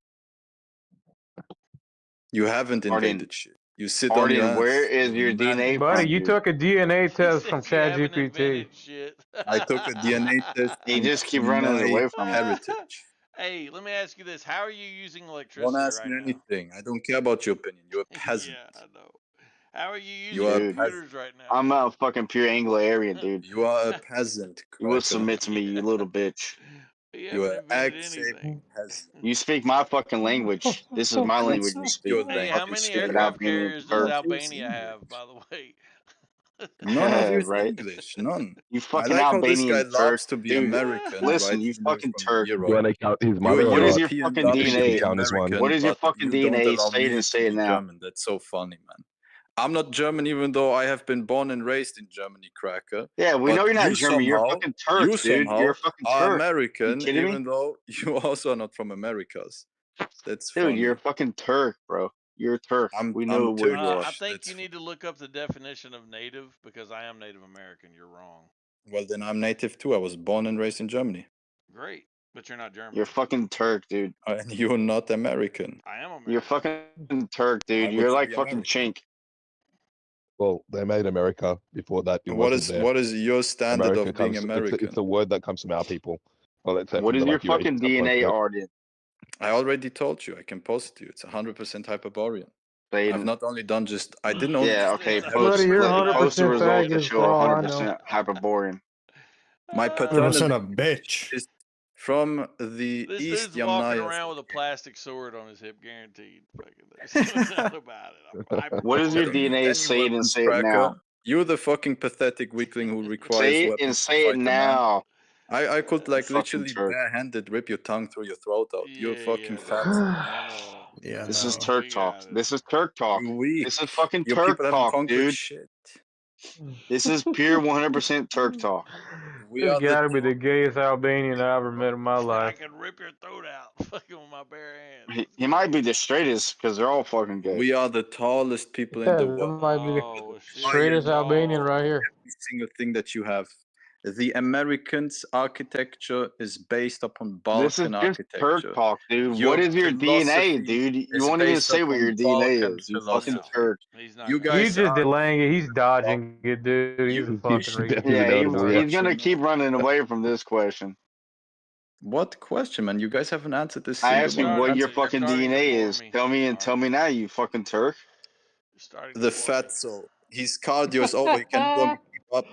You haven't Ardian, invaded shit. You sit on your Ardian, where ass. is You're your a man. DNA Buddy, from, you dude? took a DNA He test said from you haven't ChatGPT. invented shit. I took a DNA test He and just it's keep running my away from it. heritage. Hey, let me ask you this. How are you using Don't electricity ask right me now? anything. I don't care about your opinion. You're a peasant. Yeah, I know. How are you You using are Dude, computers right now? I'm a fucking pure Anglo-Aryan, dude. You are a peasant, You will Cracker. submit to me, you little bitch. You You haven't are invented egg-shaped anything. peasant. You speak my fucking language. This is my I don't language you speak speak. your Hey, how language, many Stupid nigga. aircraft Albanian carriers does turd. Albania have, by the way? None of you is Right? English. None. You I fucking like how this guy Albanian Turk. loves to be Dude, American, listen, right? you Even though he's fucking from Turk. You Europe. want to count his You mother What or is not? your European fucking love I think to you be DNA? can count as one. American, What is your but fucking you don't DNA? allow Say it me and to say it be now. German. That's so funny, man. I'm not German, even though I have been born and raised in Germany, Cracker. Yeah, we But know you're not you German. You're a somehow, fucking Turk, dude. You're a fucking are Turk. You American, kidding me? even though you also are not from Americas. That's Dude, you're a funny. fucking Turk, bro. You're a Turk. We know I'm what you are. I Turkish. think you need to look up the definition of native because I am Native American. You're wrong. Well, then I'm native too. I was born and raised in Germany. Great, but you're not German. You're fucking Turk, dude. And you're not American. I am American. You're fucking Turk, How dude. would You're you like be fucking American? Chink. Well, they made America. Before that, it What wasn't is there. what is your standard America of being comes. American? It's a word that comes from our people. Well, except What from is the your like you fucking DNA, Arden? I already told you. I can post it to you. It's 100% Hyperborean. Say I've it. not only done just. I didn't only. Yeah, just okay. have Post, it. Buddy, you're post the 100% results that faggot show for all I know. 100% Hyperborean. My 100% paternal a bitch. is from the This East dude's walking Yamnaya. around with a plastic sword on his hip, guaranteed. Fucking, there's no doubt about it. What is I your don't need DNA? any Say it and weapons, say it now. Cracker. You're the fucking pathetic weakling who requires Say it and weapons to say it fight a man. now. I could like Fucking literally Turk. barehanded rip your tongue through your throat out. You're fucking fat. I know. Yeah, This is no. Turk We talk. got it. This is Turk talk. You're weak. This is fucking Your Turk people haven't talk, conquered dude. shit. This is pure 100% Turk talk. We You are the gotta be the gayest Albanian I ever met in my I life. can rip your throat out fucking with my bare hands. He might be the straightest because they're all fucking gay. we are the tallest people in Yeah, the that world. might be the Oh, shit. straightest Albanian right here. Every single thing that you have. The Americans' architecture is based upon This is Balkan just Turk architecture. talk, dude. Your what is your DNA, philosophy dude? You is won't even based say what your upon DNA Balkan is. You fucking philosophy. Turk. He's not You gonna He guys just are delaying it. He's dodging it, dude. He's a You- fucking should retard. definitely Yeah, be able to do that. he's gonna keep running away from this question. What question, man? You guys haven't answered this I single asked you one. what That's your You're fucking starting to DNA bore is. me, Tell me and tell me now, you fucking Turk. You're starting the to bore me. fatso. His cardio is over. He can no longer keep up.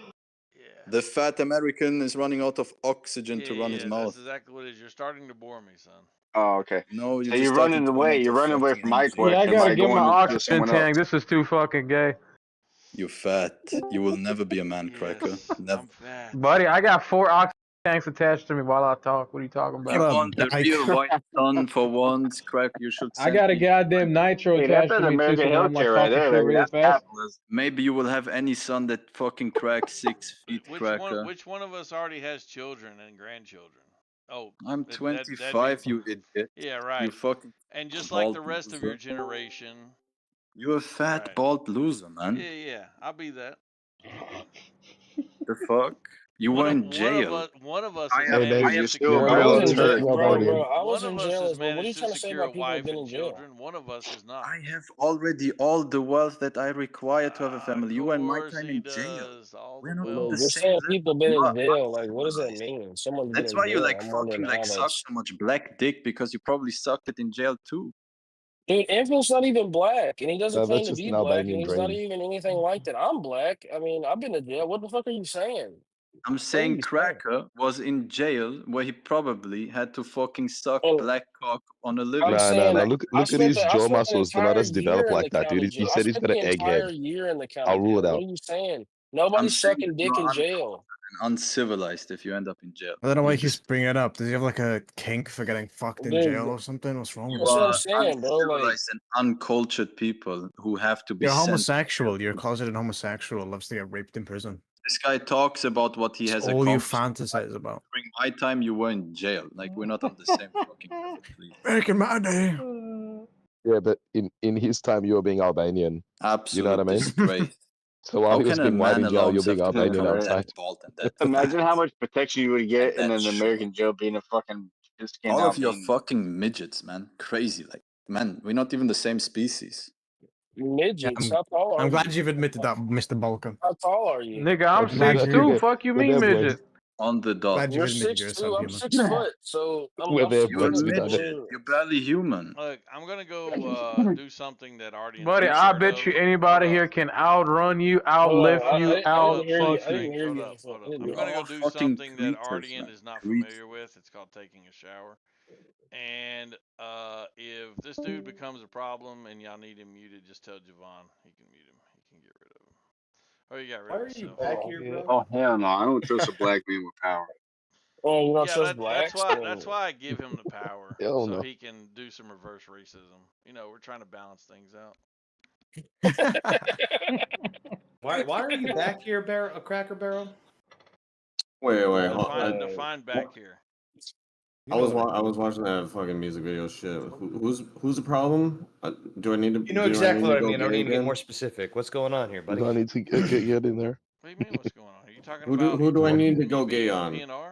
The fat American is running out of oxygen to run his mouth. That's exactly what it is. You're starting to bore me, son. Oh, okay. No, you're So just you're starting running to run away. out You're of running away fucking from my energy. Yeah, I question gotta by get my going to oxygen someone else. tank. This is too fucking gay. You fat. You will never be a man, Cracker. Never. I'm fat. Buddy, I got 4 oxygen tanks attached to me while I talk. What are you talking about? You want the real white sun for once, Cracker? You should. I got a goddamn nitro Hey, that's attached to an me too, so American when I'm like healthcare right talking there, shit baby. really That's fast. capitalism. Maybe you will have any son that fucking cracks 6 feet, Cracker. Which one of us already has children and grandchildren? Oh, I'm that'd 25, be- you idiot. Yeah, right. You fucking And just like the bald rest of your loser. generation. You're a fat Right. bald loser, man. Yeah, I'll be that. The fuck? You were in jail. One of us I has have- managed I to have secure. a I was in Turk. jail, bro. I was One in of us jail has as well. What are you managed trying to to say secure a about people who've wife been and in jail? children. One of us is not. I have already all the wealth that I require to have a family. You were in my time in jail. We're not on the You're same saying level. people been You in are jail. Like, what does that uncivilized. mean? Someone's been That's in why you jail. like I'm fucking wondering like how suck that's. so much black dick because you probably sucked it in jail too. Dude, Infield's not even black, and he doesn't No, claim that's to just be an black, and Albanian he's not dream. even anything like that. I'm black. I mean, I've been to jail. What the fuck are you saying? I'm saying Please, Cracker was in jail where he probably had to fucking suck Oh. black cock on a I'm living. saying No. Look at his I jaw spent an muscles. They're not entire as developed year in like the that, county dude. He jail. I said he's spent got the an entire egghead. year in the county I'll rule jail. it What out. are you saying? I'm Nobody's saying sucking dick you're in jail. uncivilized if you end up in jail. I don't know why You he keeps just bringing it up. Does he have like a kink for getting fucked in Dude, jail or something? What's wrong with That's him? what I'm saying, bro. Like, uncivilized and uncultured people who have to be You're sent. homosexual. You're closeted homosexual. Loves to get raped in prison. This guy talks about what he That's has all you accomplished. fantasize about. During my time, you were in jail. Like we're not on the same fucking level, please. Back in my day. Yeah, but in his time, you were being Albanian. Absolute You know what I mean? disgrace. So while How he was can a being white man in jail, allow you're being himself to Albanian become outside. that bald and that? Imagine how much protection you would get in that an short? American jail being a fucking skin All of you are Albanian. fucking midgets, man. Crazy, like man. We're not even the same species. midgets. How tall are I'm you? glad you've admitted that, Mr. Balkan. How tall are you? Nigga, I'm Glad 6'2". you- Fuck you But mean they're midget? On the dot. Glad you You're admitted you're a 6'2", I'm subhuman. 6 foot, so We're I'm there, still Brooks. We gonna done it. go. You're barely human. Look, I'm gonna go do something that Ardian's Buddy, not I heard bet of. you Hold anybody up. here can outrun you, Hold outlift on, you, I didn't out hear you. I fucking. didn't hear Hold you. up, hold I up. didn't I'm hear gonna you. go all do fucking something that creatures, Ardian man. is not Creatures. familiar with. It's called taking a shower. And if this dude becomes a problem and y'all need him muted, just tell Javon he can mute him. He can get rid of him. Oh, you got rid Why of are you himself. back Oh, here, yeah. bro? Oh hell no! I don't trust a black man with power. Oh, you don't Yeah, trust that's blacks? why I give him the power Hell so no. he can do some reverse racism. You know, we're trying to balance things out. Why are you back here, Barrel? A Cracker Barrel? Wait, hold on. Define back here. I was watching that fucking music video. Shit, who's the problem? Do I need to? You know exactly what I mean. I don't need to get more specific. What's going on here, buddy? Do I need to get in there? What do you mean? What's going on? Are you talking Who about? do I need to go me being gay on on? PNR?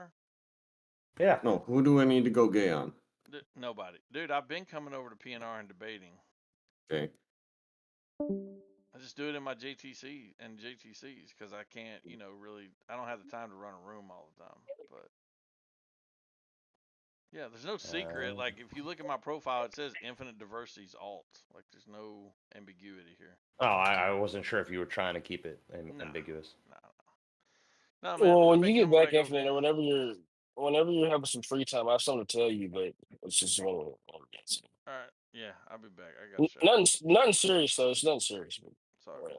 Yeah. No, who do I need to go gay on? Nobody, dude. I've been coming over to PNR and debating. Okay. I just do it in my JTC and JTCs because I can't, really. I don't have the time to run a room all the time. But yeah, there's no secret. Like if you look at my profile, it says Infinite Diversity's alt. Like there's no ambiguity here. Oh, I wasn't sure if you were trying to keep it ambiguous. No, man. Well, when I've you been get coming back over Infinite, or whenever you're having some free time, I have something to tell you, but it's just one. All right. Yeah, I'll be back. I got Nothing serious though. It's nothing serious. But, sorry.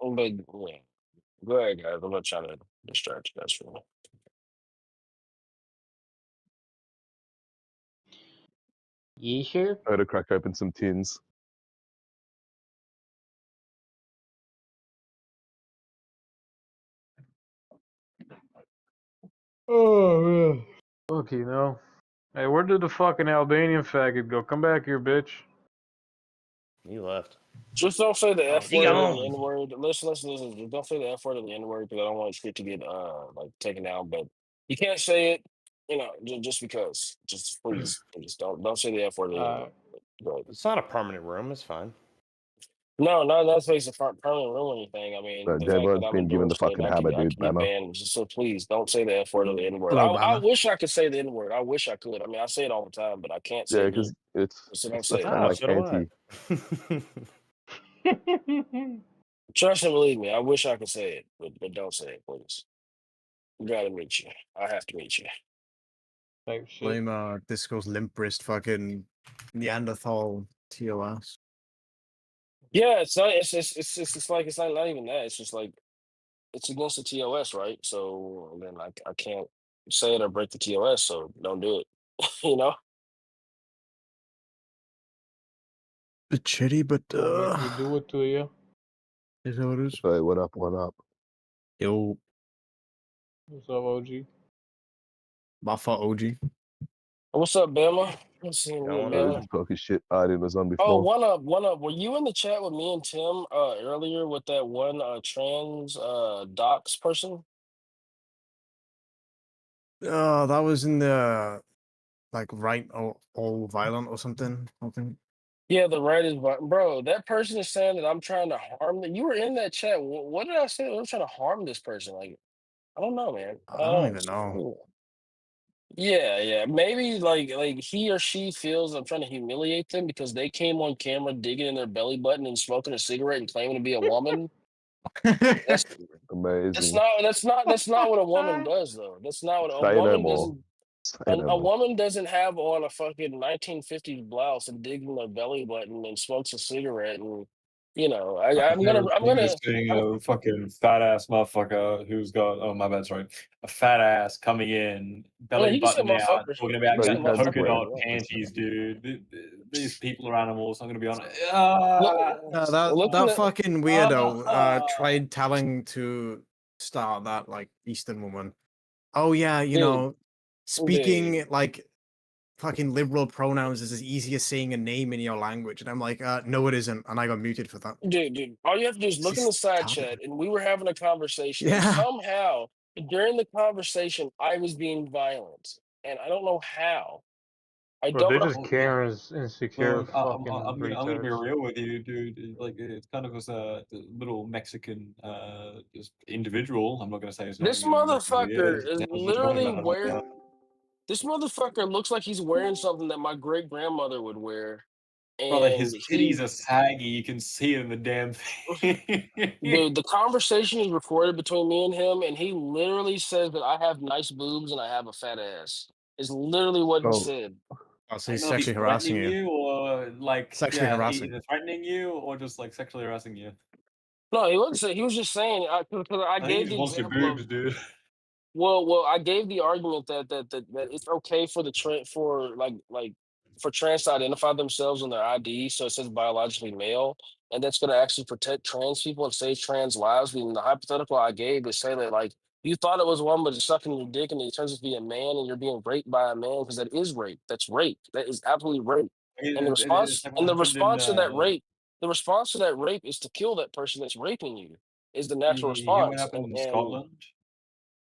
But yeah, go ahead, guys. I'm not trying to distract you guys from me. You sure? I had to crack open some tins. Oh man. Look, Hey, where did the fucking Albanian faggot go? Come back here, bitch. He left. Just don't say the F he word got or home. the N word. Listen. Just don't say the F word or the N word because I don't want shit to get taken down. But you can't say it, just because. Just please, don't say the F word or the N word. It's not a permanent room. It's fine. No, that's makes a permanent room or anything. I mean, the fact Deadwood's that I'm been given the endorsing it, fucking I hammer, could dude. get Bama. banned. So please don't say the F word or the N word. Hello, I Bama. wish I could say the N word. I wish I could. I mean, I say it all the time, but I can't say Yeah, it. because So don't that's say kind of it. like anti. Trust and believe me, I wish I could say it, but don't say it, please. I gotta meet you. I have to meet you. Blame Disco's limp wrist fucking Neanderthal TOS. Yeah, it's not. It's like it's not even that. It's just like it's against the TOS, right? So then I can't say it or break the TOS. So don't do it. you know. Bit shitty, but If we do it to you. Is that what it is? So what up? What up? Yo, What's up, OG? Buffer OG. What's up, Bama? Let's see, Just talking shit. I was on before. Oh, one up. Were you in the chat with me and Tim earlier with that one trans docs person? That was in the right all violent or something. Yeah, the right is bro. That person is saying that I'm trying to harm them. You were in that chat. What did I say? I'm trying to harm this person. Like, I don't know, man. I don't even know. Yeah. Maybe like he or she feels I'm trying to humiliate them because they came on camera digging in their belly button and smoking a cigarette and claiming to be a woman. That's amazing. That's not what a woman does though. That's not what Say a no woman more. doesn't. Say no A more. woman doesn't have on a fucking 1950s blouse and digs in their belly button and smokes a cigarette and I'm gonna seeing a fucking fat ass motherfucker who's got my bad, sorry, a fat ass coming in, belly you can say button out, motherfucker. talking about You can getting say polka dot motherfucker. panties, dude. These people are animals. I'm gonna be honest. That fucking weirdo tried telling to start that Eastern woman. Oh yeah, speaking fucking liberal pronouns is as easy as saying a name in your language, and I'm like, no, it isn't, and I got muted for that. Dude, all you have to do is look in the side chat, and we were having a conversation. And Yeah. somehow, during the conversation, I was being violent, and I don't know how. I Bro, don't they're know. just Karen's insecure Look, fucking I'm gonna be retards. real with you, dude. Like it's kind of as a little Mexican just individual. I'm not gonna say his name. This You don't know who he motherfucker is. is I was just talking literally about it like wearing. that. This motherfucker looks like he's wearing something that my great grandmother would wear, Brother, and his titties are saggy. You can see it in the damn thing. the conversation is recorded between me and him, and he literally says that I have nice boobs and I have a fat ass. It's literally what he Oh, said. Oh, so I he's don't know if he's sexually harassing threatening you. you or like Sexually harassing. either threatening you or just like sexually harassing you. No, he wasn't saying. He was just saying. Because I I think he gave just the wants your example of. boobs, dude. Well, I gave the argument that it's okay for the for trans to identify themselves on their ID, so it says biologically male, and that's going to actually protect trans people and save trans lives. I mean, the hypothetical I gave is say that like you thought it was one, but it's sucking your dick, and it turns out to be a man, and you're being raped by a man because that is rape. That's rape. That is absolutely rape. And the It's response like and what the happened in response to that rape, the response to that rape is to kill that person that's raping you. Is the natural you hear what response, happened in and Scotland?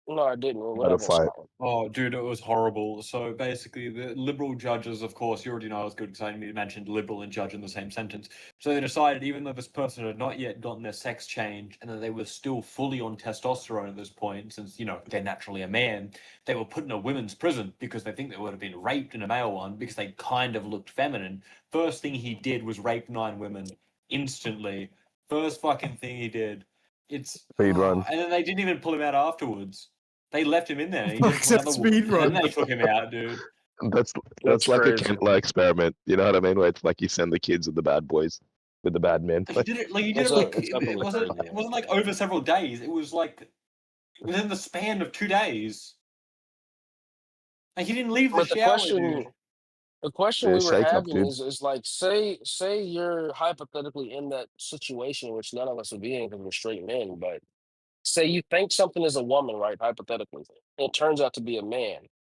no, I didn't. What Had a happened in fight. Scotland? Oh, dude, it was horrible. So basically, the liberal judges, of course, you already know I was good because I mentioned liberal and judge in the same sentence. So they decided, even though this person had not yet gotten their sex change and that they were still fully on testosterone at this point, since, they're naturally a man, they were put in a women's prison because they think they would have been raped in a male one because they kind of looked feminine. First thing he did was rape 9 women instantly. First fucking thing he did. Speed run. And then they didn't even pull him out afterwards. They left him in there. He Fuck did it for that another speed woman, and then run. they took him out, dude. That's That's like a crazy. Kentler experiment. You know what I mean? Where it's like you send the kids with the bad boys, with the bad men. He did it it wasn't like over several days. It was like within the span of 2 days. Like he didn't leave the But shower, dude. the question Yeah, we were shake up, having dude. is like, say you're hypothetically in that situation, which none of us would be in because we're straight men, but say you think something is a woman, right? Hypothetically, and it turns out to be a man,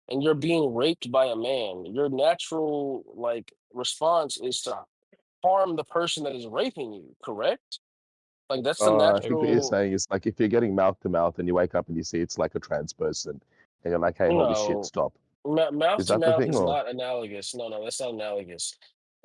and you're being raped by a man. Your natural response is to harm the person that is raping you, correct? Like that's the I think what you're natural. saying is like if you're getting mouth to mouth and you wake up and you see it's like a trans person, and you're like, "Hey, holy shit, No, stop!" mouth Is to that the mouth thing, is or not analogous. No, that's not analogous.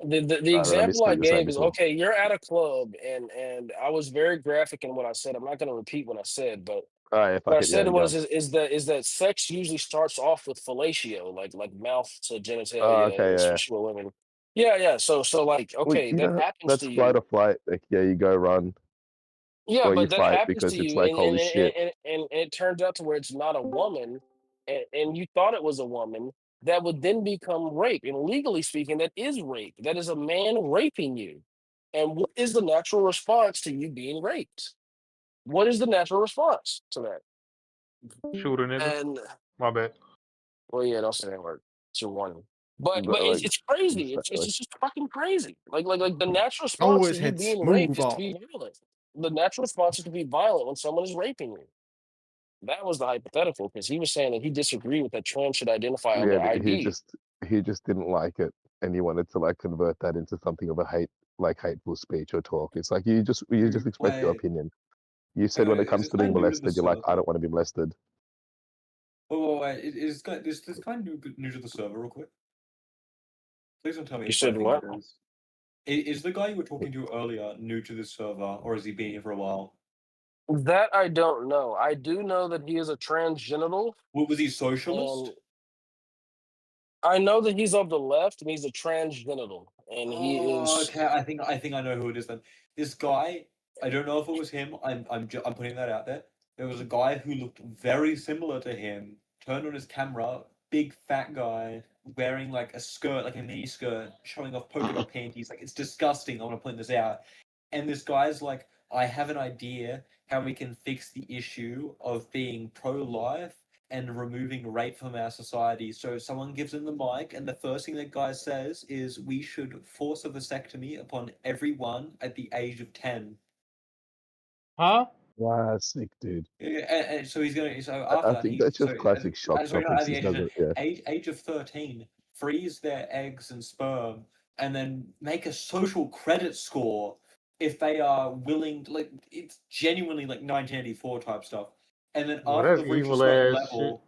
The I don't know? I missed example what I you were saying gave is before. okay. You're at a club, and I was very graphic in what I said. I'm not going to repeat what I said, but All right, what I fuck it. Yeah, said go. was is that sex usually starts off with fellatio, like mouth to Oh, genitalia, okay, yeah. especially with women. Yeah. So like, Well, okay, you that know, happens that's to flight you. or flight. Like, yeah, you go run Yeah, or you but that fight happens to because it's you, like, holy shit. and it turns out to where it's not a woman, and you thought it was a woman. That would then become rape, and legally speaking, that is rape. That is a man raping you. And what is the natural response to you being raped? What is the natural response to that? Shoot a nigga. And My bad. well, yeah, don't say that word. It's your warning. But But like, it's crazy. it's It's like, just fucking crazy. Like the natural response to Always you hits. being raped Move is to on. be violent. The natural response is to be violent when someone is raping you. That was the hypothetical because he was saying that he disagreed with that trans should identify on yeah, their but ID. he just didn't like it, and he wanted to like convert that into something of a hateful speech or talk. It's like you just express your Wait, opinion. You said when it is comes this to guy being new to the molested, you're like, I server? don't want to be molested. Wait. Is this guy new to the server, real quick? Please don't tell me You if I said think what? it is. Is the guy you were talking to earlier new to the server, or has he been here for a while? That I don't know. I do know that he is a transgenital. Was he socialist? And I know that he's of the left and he's a transgenital. And he Oh, is. okay. I think I know who it is then. This guy, I don't know if it was him. I'm putting that out there. There was a guy who looked very similar to him. Turned on his camera, big fat guy wearing like a skirt, like a mini skirt, showing off polka dot panties. Like it's disgusting. I want to point this out. And this guy's like, I have an idea how we can fix the issue of being pro-life and removing rape from our society. So someone gives him the mic, and the first thing that guy says is, we should force a vasectomy upon everyone at the age of 10. Huh? Wow, sick, dude. And so he's going to, so after I that, think that's just classic shock sorry, not at the topics. age of 10, age of 13, freeze their eggs and sperm, and then make a social credit score if they are willing to, like, it's genuinely like 1984 type stuff. And then Well, after that's they've reached a evil certain ass shit. level,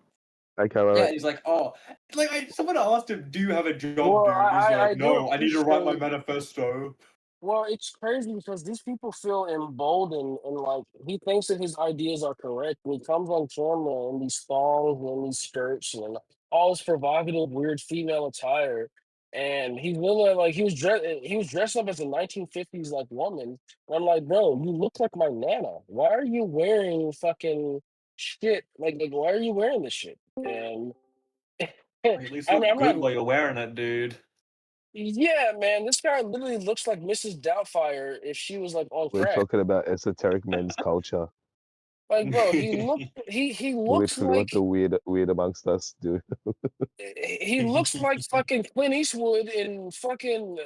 Okay, wait, Yeah, wait. he's like, oh, like someone asked him, "Do you have a job, Well, dude?" He's I like, do "No, I need to write my appreciate. manifesto." Well, it's crazy because these people feel emboldened and like he thinks that his ideas are correct. And he comes on camera in these thongs and in these skirts and all this provocative, weird female attire. And he's literally like he was dressed up as a 1950s like woman. And I'm like, bro, you look like my nana. Why are you wearing fucking shit? Like why are you wearing this shit? And At least I look mean, I'm good not. while you're wearing it, dude. Yeah, man, this guy literally looks like Mrs. Doubtfire if she was like on We're crack. talking about esoteric men's culture. Like, bro, he looks Literally, what like the weird amongst us do. he looks like fucking Clint Eastwood in fucking.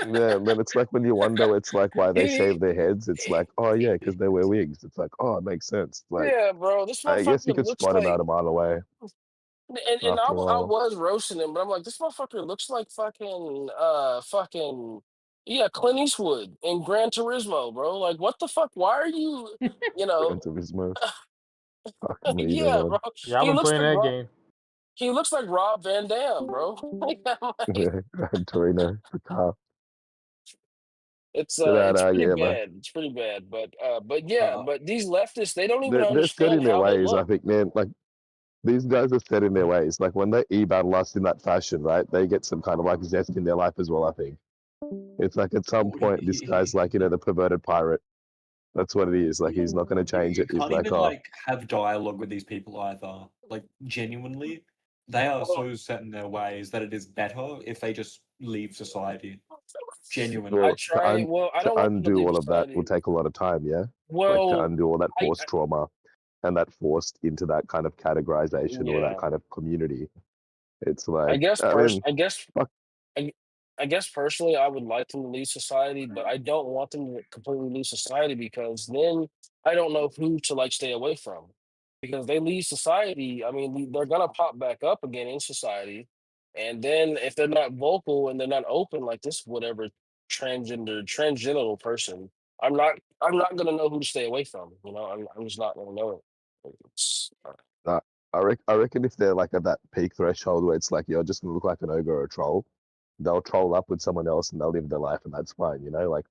Yeah, and then it's like when you wonder, it's like why they he, shave their heads. It's like, oh yeah, because they wear wigs. It's like, oh, it makes sense. Like, yeah, bro, this I guess you motherfucker could looks spot him like. out a mile away And after a I while. was roasting him, but I'm like, this motherfucker looks like fucking yeah, Clint Eastwood in Gran Turismo, bro. Like, what the fuck? Why are you, you know? Gran Turismo. Fuck me, Yeah, man. bro. Yeah, I've He been looks playing like that Rob. game. He looks like Rob Van Dam, bro. Like, I'm like, Yeah, Gran Torino, the car. it's No, pretty yeah, man. bad. It's pretty bad. But yeah, but these leftists, they don't even They're set understand in their how they ways, I look. think, man. Like, these guys are set in their ways. Like, when they e-battle us in that fashion, right, they get some kind of, like, zest in their life as well, I think. It's like, at some point, this guy's like, the perverted pirate. That's what it is. Like, he's not going to change You it. He's can't like, even oh, like have dialogue with these people either. Like genuinely, they are so set in their ways that it is better if they just leave society. Genuinely. well, I to don't want them to undo leave all of that will society. take a lot of time, yeah? Like, to Well, undo all that I forced trauma and that forced into that kind of categorization or that yeah. kind of community. It's I like, guess I pers- mean, I guess fuck, I guess personally, I would like them to leave society, but I don't want them to completely leave society because then I don't know who to like stay away from. Because they leave society, I mean, they're gonna pop back up again in society, and then if they're not vocal and they're not open like this, whatever transgenital person, I'm not gonna know who to stay away from. You know, I'm just not gonna know it. nah, I reckon if they're like at that peak threshold where it's like you're just gonna look like an ogre or a troll, they'll troll up with someone else and they'll live their life and that's fine, you know? Like,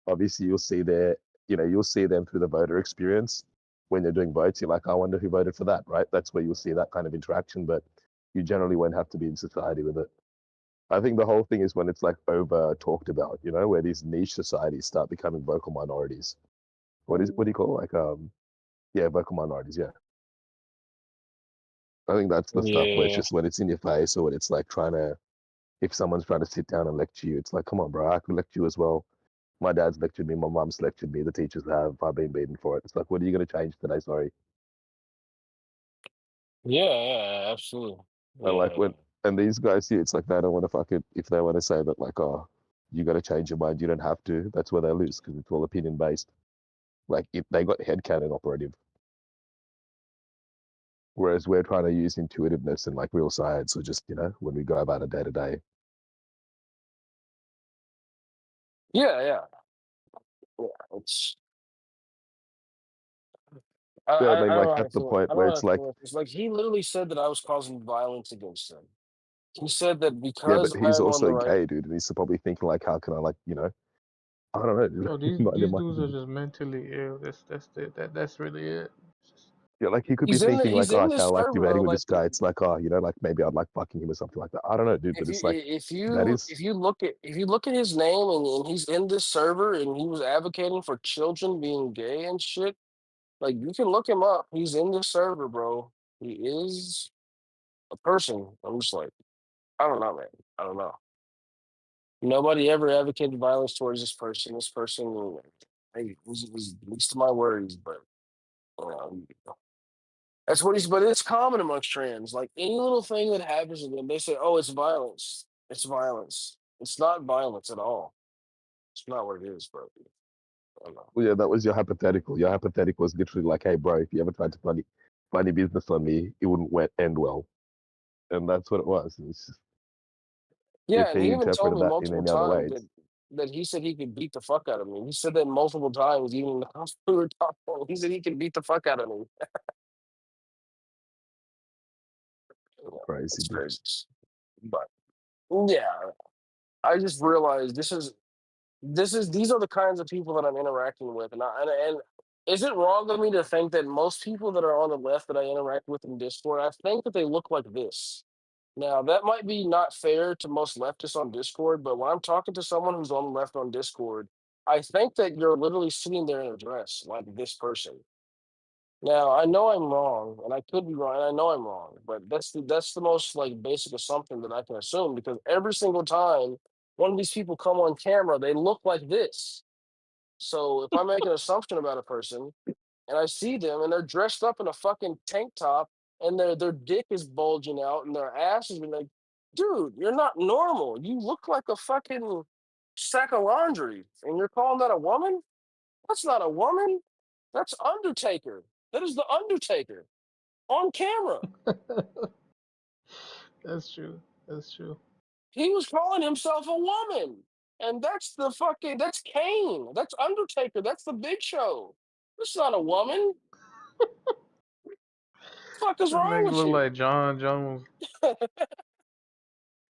obviously you'll see them through the voter experience when they're doing votes. You're like, I wonder who voted for that, right? That's where you'll see that kind of interaction, but you generally won't have to be in society with it. I think the whole thing is when it's like over talked about, you know, where these niche societies start becoming vocal minorities. What do you call it? Like yeah, vocal minorities, yeah. I think that's the stuff where it's Yeah. just when it's in your face or when it's like if someone's trying to sit down and lecture you, it's like, come on, bro, I could lecture you as well. My dad's lectured me, my mum's lectured me, the teachers have, I've been beaten for it. It's like, what are you going to change today? Sorry. Yeah, absolutely. And like Yeah. and these guys here, it's like they don't want to fuck it. If they want to say that, like, oh, you got to change your mind, you don't have to. That's where they lose because it's all opinion based. Like, if they got headcanon operative. Whereas we're trying to use intuitiveness and like real science, or just, when we go about it day to day. Yeah. It's Yeah, I mean, I don't like know how to at the feel. point I don't where know how it's to like, feel. It's like he literally said that I was causing violence against him. He said that yeah, but because he's I'm on the also right. gay, dude, and he's probably thinking like, how can I, like, I don't know, dude. No, these There these might dudes are be, just mentally ill. That's really it. yeah, like he could be thinking He's like, oh, in okay, I this like server though. debating with Like this guy. It's like, oh, like maybe I'd like fucking him or something like that. I don't know, dude, but it's like that is, if you look at his name and he's in this server and he was advocating for children being gay and shit. Like you can look him up. He's in this server, bro. He is a person. I'm just like, I don't know, man. I don't know. Nobody ever advocated violence towards this person. This person, hey, was least of my worries, but um, that's what he's. But it's common amongst trans. Like any little thing that happens to them, they say, "Oh, it's violence. It's violence." It's not violence at all. It's not what it is, bro. I don't know. well, yeah, that was your hypothetical. Your hypothetical was literally like, hey, bro, if you ever tried to funny business on me, it wouldn't end well, and that's what it was. It's just, if Yeah, and he he even told interpreted me that in multiple any other way, times that he said he could beat the fuck out of me. He said that multiple times, even in the house we were talking. He said he could beat the fuck out of me. Crazy. It's crazy. But yeah, I just realized these are the kinds of people that I'm interacting with, and is it wrong of me to think that most people that are on the left that I interact with in Discord, I think that they look like this. Now that might be not fair to most leftists on Discord, but when I'm talking to someone who's on the left on Discord, I think that you're literally sitting there in a dress like this person. Now I know I'm wrong, and I could be wrong, and I know I'm wrong, but that's the most like basic assumption that I can assume because every single time one of these people come on camera, they look like this. So if I make an assumption about a person and I see them and they're dressed up in a fucking tank top and their dick is bulging out and their ass is like, dude, you're not normal. You look like a fucking sack of laundry, and you're calling that a woman? That's not a woman. That's Undertaker. That is the Undertaker on camera. That's true. That's true. He was calling himself a woman. And that's Kane. That's Undertaker. That's the Big Show. That's not a woman. Fuck is That wrong nigga with look you? like John Jones.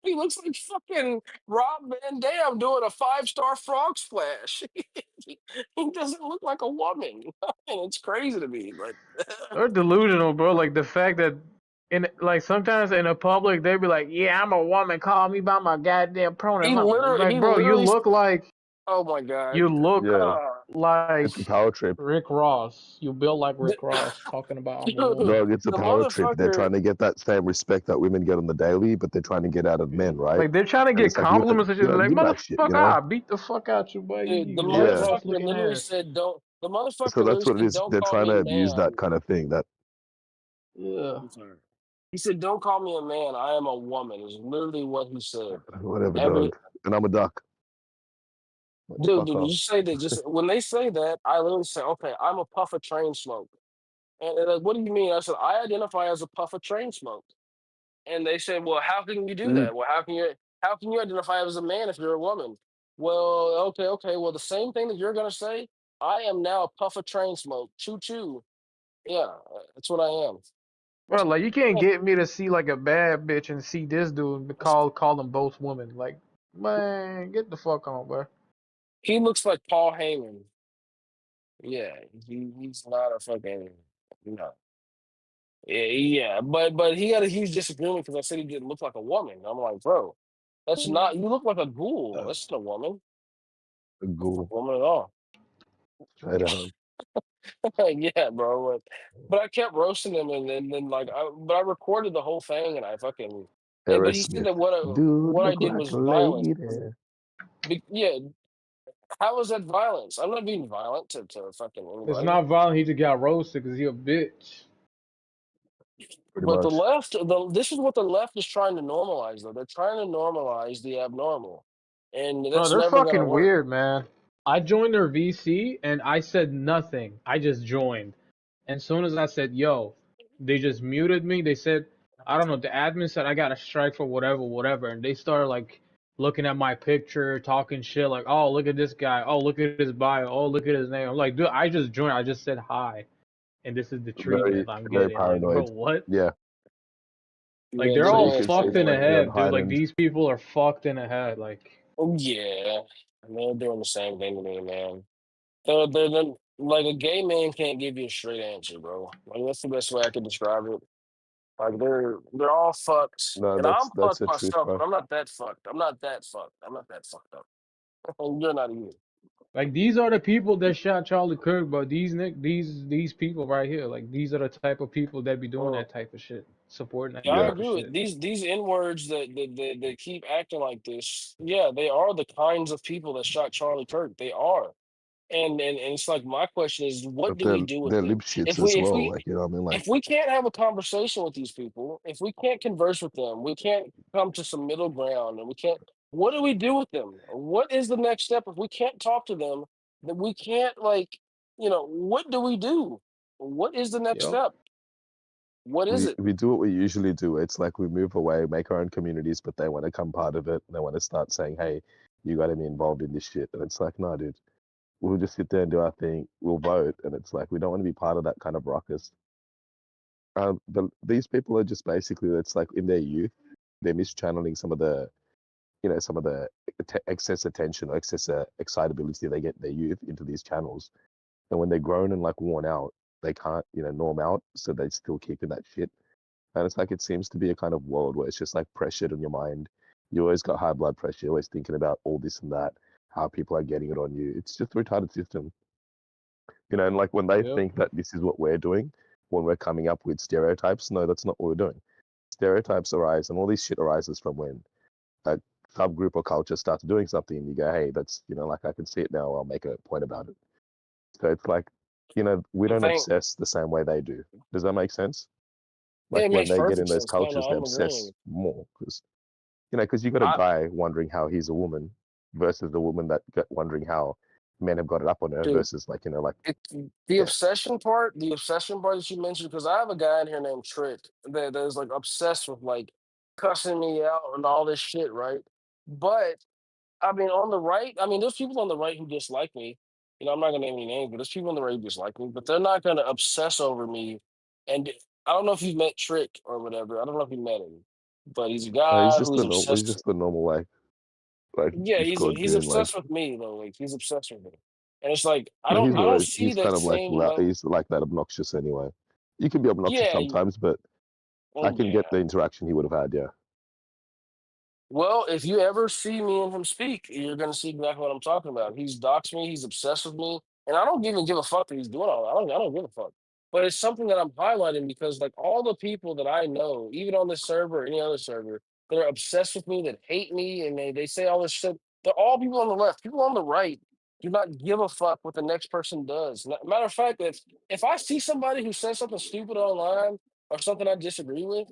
He looks like fucking Rob Van Dam doing a 5-star frog splash. he doesn't look like a woman. And it's crazy to me, but They're delusional, bro. Like the fact that sometimes in a public they be like, "Yeah, I'm a woman. Call me by my goddamn pronouns." Like, bro, you look like oh my god, you look like It's a power trip. Rick Ross. You built like Rick Ross, talking about I'm a woman. Dog, it's a power trip. They're trying to get that same respect that women get on the daily, but they're trying to get out of men, right? Like they're trying to And get it's like, compliments and shit. you don't Like, give that shit, motherfucker, you know? I beat the fuck out you, boy. dude, the You Rick Ross motherfucker looking literally ass. said, "Don't." The motherfucker So that's literally what it said, is. "Don't They're call trying me to a abuse man." that kind of thing. That Yeah. I'm sorry. He said, "Don't call me a man. I am a woman." Is literally what he said. whatever, Every dog. And I'm a duck. dude, Fuck dude, off. you say that just when they say that, I literally say, "Okay, I'm a puff of train smoke." And they're like, "What do you mean?" I said, "I identify as a puff of train smoke." And they said, "Well, how can you do that? Well, how can you identify as a man if you're a woman?" Well, okay. Well, the same thing that you're gonna say, I am now a puff of train smoke. Choo choo. Yeah, that's what I am. Bro, like you can't get me to see like a bad bitch and see this dude and call them both women. Like, man, get the fuck on, bro. He looks like Paul Heyman. Yeah, he's not a fucking no. Yeah, but he had a huge disagreement because I said he didn't look like a woman. I'm like, bro, that's not. You look like a ghoul. That's not a woman. A ghoul. A woman at all. Straight on. Yeah, bro. But I kept roasting him, and then but I recorded the whole thing, and I fucking. But he said Aerosmith. that Dude, what I look did like was a violent. lady. Yeah, how is that violence? I'm not being violent to fucking It's anybody. not violent. He just got roasted because he a bitch. Pretty But the much. left, this is what the left is trying to normalize, though. They're trying to normalize the abnormal, and Bro, that's they're never gonna fucking work. weird, man. I joined their VC and I said nothing. I just joined. And as soon as I said, yo, they just muted me. They said, I don't know, the admin said I got a strike for whatever. And they started like looking at my picture, talking shit like, oh, look at this guy. Oh, look at his bio. Oh, look at his name. I'm like, dude, I just joined. I just said hi. And this is the treatment I'm Very getting. Like, bro, paranoid. what? Yeah. Like, Yeah, they're So all you could say fucked in the like you're on head, dude. Like, Highland. these people are fucked in the head. Like, oh yeah, they're doing the same thing to me, man. They're like a gay man can't give you a straight answer, bro. Like that's the best way I could describe it. Like they're all fucked, No, and I'm that's fucked the truth, myself, but bro. I'm not that fucked. I'm not that fucked. I'm not that fucked up. You're not either. Like these are the people that shot Charlie Kirk, but these people right here, like these are the type of people that be doing that type of shit, supporting that Yeah, I type agree of with shit. these N words that keep acting like this. Yeah, they are the kinds of people that shot Charlie Kirk. They are, and it's like my question is, what But do we do with they're them? lip shits If as we if well. we Like, you know what I mean? Like, if we can't have a conversation with these people, if we can't converse with them, we can't come to some middle ground, and we can't. What do we do with them? What is the next step if we can't talk to them? Then we can't what do we do? What is the next Yep. step? What is it? we do what we usually do. It's like we move away, make our own communities, but they want to come part of it. And they want to start saying, hey, you got to be involved in this shit. And it's like, no, dude, we'll just sit there and do our thing. We'll vote. And it's like, we don't want to be part of that kind of ruckus. These people are just basically, it's like in their youth, they're mischanneling some of the, some of the excess attention or excess excitability they get in their youth into these channels. And when they're grown and like worn out, they can't, norm out, so they still keep in that shit. And it's like it seems to be a kind of world where it's just like pressured on your mind. You always got high blood pressure, you're always thinking about all this and that, how people are getting it on you. It's just a retarded system. And like when they think that this is what we're doing, when we're coming up with stereotypes, no, that's not what we're doing. Stereotypes arise, and all this shit arises from when a subgroup or culture starts doing something, and you go, hey, that's, like I can see it now, I'll make a point about it. So it's like, we don't obsess the same way they do. Does that make sense? Like when they get in those cultures, they obsess more because, because you got a guy wondering how he's a woman versus the woman that wondering how men have got it up on her versus like, the obsession part that you mentioned, because I have a guy in here named Trick that is like obsessed with like cussing me out and all this shit, right? But I mean, on the right, there's people on the right who dislike me. I'm not gonna name any names, but there's people on the right who dislike me, but they're not gonna obsess over me. And I don't know if you've met Trick or whatever. I don't know if you met him, but he's a guy who's obsessed. He's just the normal like yeah, he's obsessed with me though. Like he's obsessed with me, and it's like I don't see he's that kind of same like he's like that obnoxious anyway. You can be obnoxious sometimes, but I can get the interaction he would have had. Yeah. Well, if you ever see me and him speak, you're gonna see exactly what I'm talking about. He's doxed me. He's obsessed with me, and I don't even give a fuck that he's doing all that. I don't give a fuck. But it's something that I'm highlighting because, like, all the people that I know, even on this server or any other server, that are obsessed with me, that hate me, and they say all this shit. They're all people on the left. People on the right do not give a fuck what the next person does. Matter of fact, if I see somebody who says something stupid online or something I disagree with,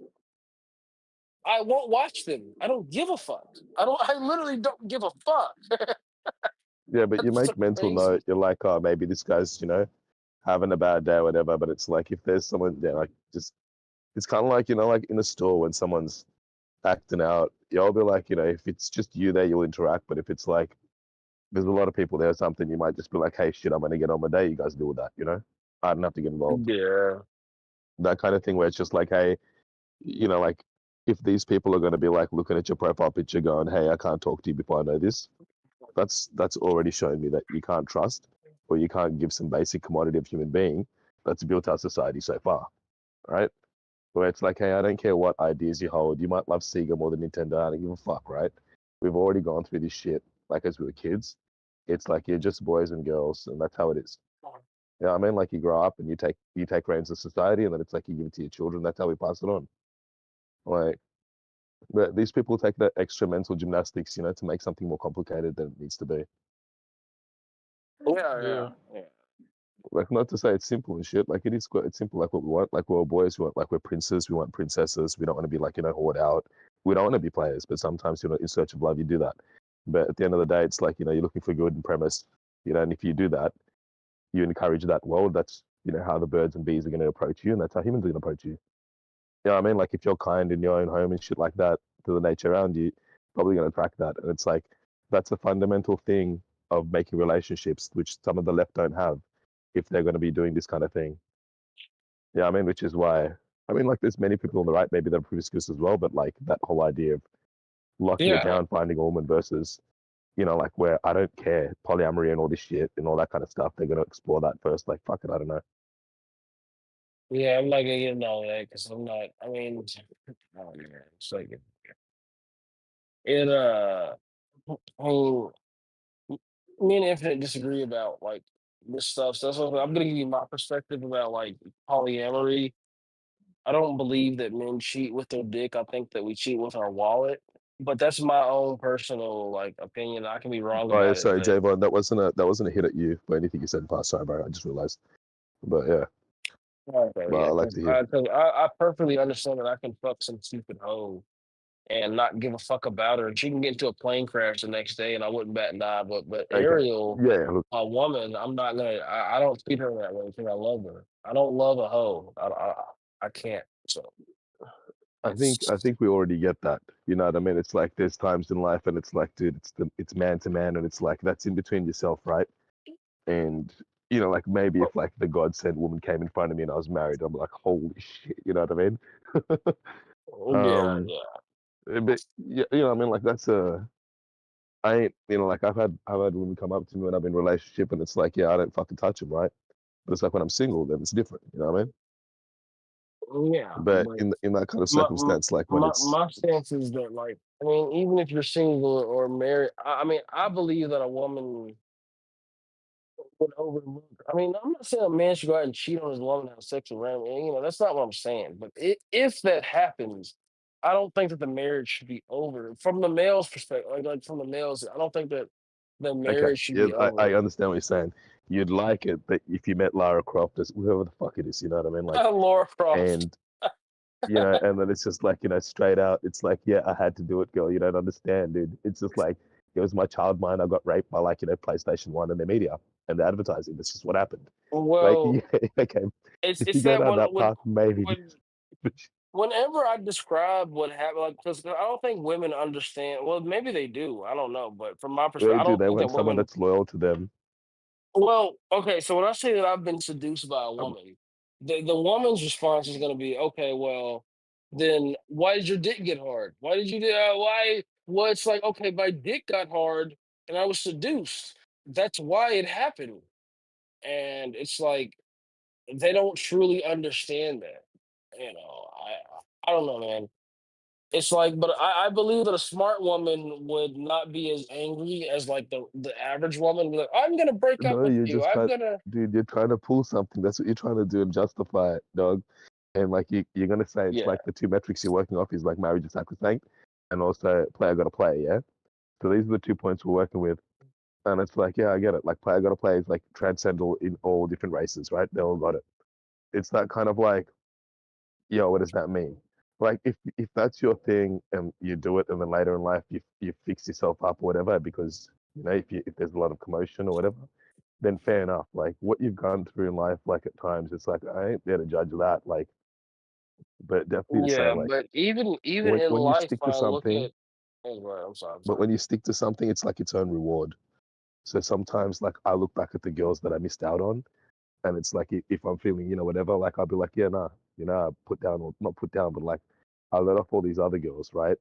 I won't watch them. I don't give a fuck. I literally don't give a fuck. Yeah, but you make mental note. You're like, oh, maybe this guy's, having a bad day or whatever. But it's like if there's someone there, like just, it's kind of like, like in a store when someone's acting out, you'll be like, if it's just you there, you'll interact. But if it's like there's a lot of people there or something, you might just be like, hey, shit, I'm gonna get on my day. You guys deal with that, I don't have to get involved. Yeah. That kind of thing where it's just like, hey, like if these people are going to be like looking at your profile picture going, hey, I can't talk to you before I know this, that's already showing me that you can't trust or you can't give some basic commodity of human being that's built our society so far, right? Where it's like, hey, I don't care what ideas you hold. You might love Sega more than Nintendo. I don't give a fuck, right? We've already gone through this shit like as we were kids. It's like you're just boys and girls, and that's how it is. Yeah, I mean, like you grow up and you take reins of society, and then it's like you give it to your children. That's how we pass it on. Like, but these people take that extra mental gymnastics, to make something more complicated than it needs to be. Yeah. Like, not to say it's simple and shit. Like, it's simple. Like what we want. Like we're boys. We want, like we're princes. We want princesses. We don't want to be like hoard out. We don't want to be players. But sometimes in search of love, you do that. But at the end of the day, it's like you're looking for good and premise. And if you do that, you encourage that world. That's how the birds and bees are going to approach you, and that's how humans are going to approach you. Yeah, I mean, like if you're kind in your own home and shit like that to the nature around you, probably going to attract that. And it's like that's a fundamental thing of making relationships, which some of the left don't have if they're going to be doing this kind of thing. Yeah, I mean, which is why, I mean, like there's many people on the right, maybe they're promiscuous as well, but like that whole idea of locking it down, finding a woman versus, like where I don't care, polyamory and all this shit and all that kind of stuff, they're going to explore that first. Like, fuck it, I don't know. Yeah, I'm not gonna get into all that because I'm not. I mean, oh man, it's like me and Infinite disagree about like this stuff. So I'm gonna give you my perspective about like polyamory. I don't believe that men cheat with their dick. I think that we cheat with our wallet. But that's my own personal like opinion. I can be wrong Oh, about yeah, it. sorry, but- Javon, that wasn't a hit at you for anything you said in the past. Sorry, bro. I just realized. But yeah. Okay, Well, yeah, I like to hear. I perfectly understand that I can fuck some stupid hoe and not give a fuck about her, and she can get into a plane crash the next day, and I wouldn't bat an eye. But Okay. Ariel, Yeah, look, a woman, I'm not gonna. I don't treat her that way because I love her. I don't love a hoe. I can't. So I think we already get that. You know what I mean? It's like there's times in life, and it's like, dude, it's man to man, and it's like that's in between yourself, right? And you know, like maybe if like the God sent woman came in front of me and I was married, I'm like, holy shit, you know what I mean? Yeah, But yeah, you know, what I mean, like I ain't, you know, like I've had women come up to me when I'm in a relationship and it's like, yeah, I don't fucking touch them, right? But it's like when I'm single, then it's different, you know what I mean? yeah. But But in that kind of my circumstance, like when it's my stance is that, like, I mean, even if you're single or married, I mean, I believe that a woman would overlook. I mean, I'm not saying a man should go out and cheat on his woman and have sex with random. You know, that's not what I'm saying. But if that happens, I don't think that the marriage should be over. From the male's perspective, like from the males, I don't think that the okay, marriage should yeah, be I over. understand what you're saying. You'd like it that if you met Lara Croft as whoever the fuck it is, you know what I mean? Like, Laura Croft. and you know, and then it's just like, you know, straight out, it's like, yeah, I had to do it, girl. You don't understand, dude. It's just like it was my child mind. I got raped by like, you know, PlayStation 1 and the media and the advertising. That's just what happened. Like, Well, yeah, okay. If you it's go that down that path, maybe. whenever I describe what happened, like, because I don't think women understand. Well, maybe they do. I don't know, but from my perspective, They I do. don't They think that want someone women. that's loyal to them. Well, okay, so when I say that I've been seduced by a Um, woman, the woman's response is going to be, okay, well, then why did your dick get hard? Why did you do? Why? Well, it's like, okay, my dick got hard and I was seduced. That's why it happened, and it's like they don't truly understand that. You know, I don't know, man. It's like, but I believe that a smart woman would not be as angry as like the average woman. Be like, I'm gonna break up no, with you're you. just I'm trying, gonna. dude. You're trying to pull something. That's what you're trying to do and justify it, dog. And like you're gonna say it's Yeah. like the two metrics you're working off is like marriage is sacrosanct, and also player got to play. Yeah. So these are the 2 points we're working with. And it's like, yeah, I get it. Like player gotta play is like transcendental in all different races, right? They all got it. It's that kind of like, yo, what does that mean? Like if that's your thing and you do it and then later in life you fix yourself up or whatever because you know if there's a lot of commotion or whatever, then fair enough. Like what you've gone through in life, like at times it's like I ain't there to judge that. Like, but definitely to say Yeah, like but even in when you life, stick when to I look something, at. Oh, right, I'm sorry. I'm but sorry. when you stick to something, it's like its own reward. So sometimes like I look back at the girls that I missed out on and it's like if I'm feeling, you know, whatever, like I'll be like, yeah, nah, you know, I put down or not put down, but like I let off all these other girls, right?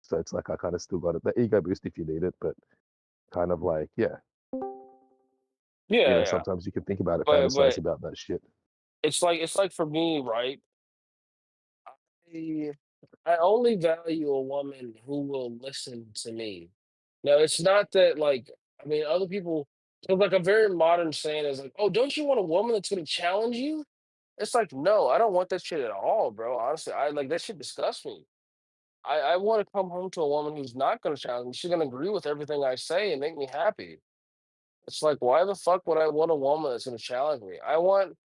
So it's like I kind of still got it, the ego boost if you need it, but kind of like, yeah, you Yeah, know, yeah. sometimes you can think about it, But fantasize about that shit. it's like for me, right? I I only value a woman who will listen to me. Now, it's not that like I mean, other people. So like a very modern saying is like, "Oh, don't you want a woman that's gonna challenge you?" It's like, no, I don't want that shit at all, bro. Honestly, I like that shit disgusts me. I want to come home to a woman who's not gonna challenge me. She's gonna agree with everything I say and make me happy. It's like, why the fuck would I want a woman that's gonna challenge me? I want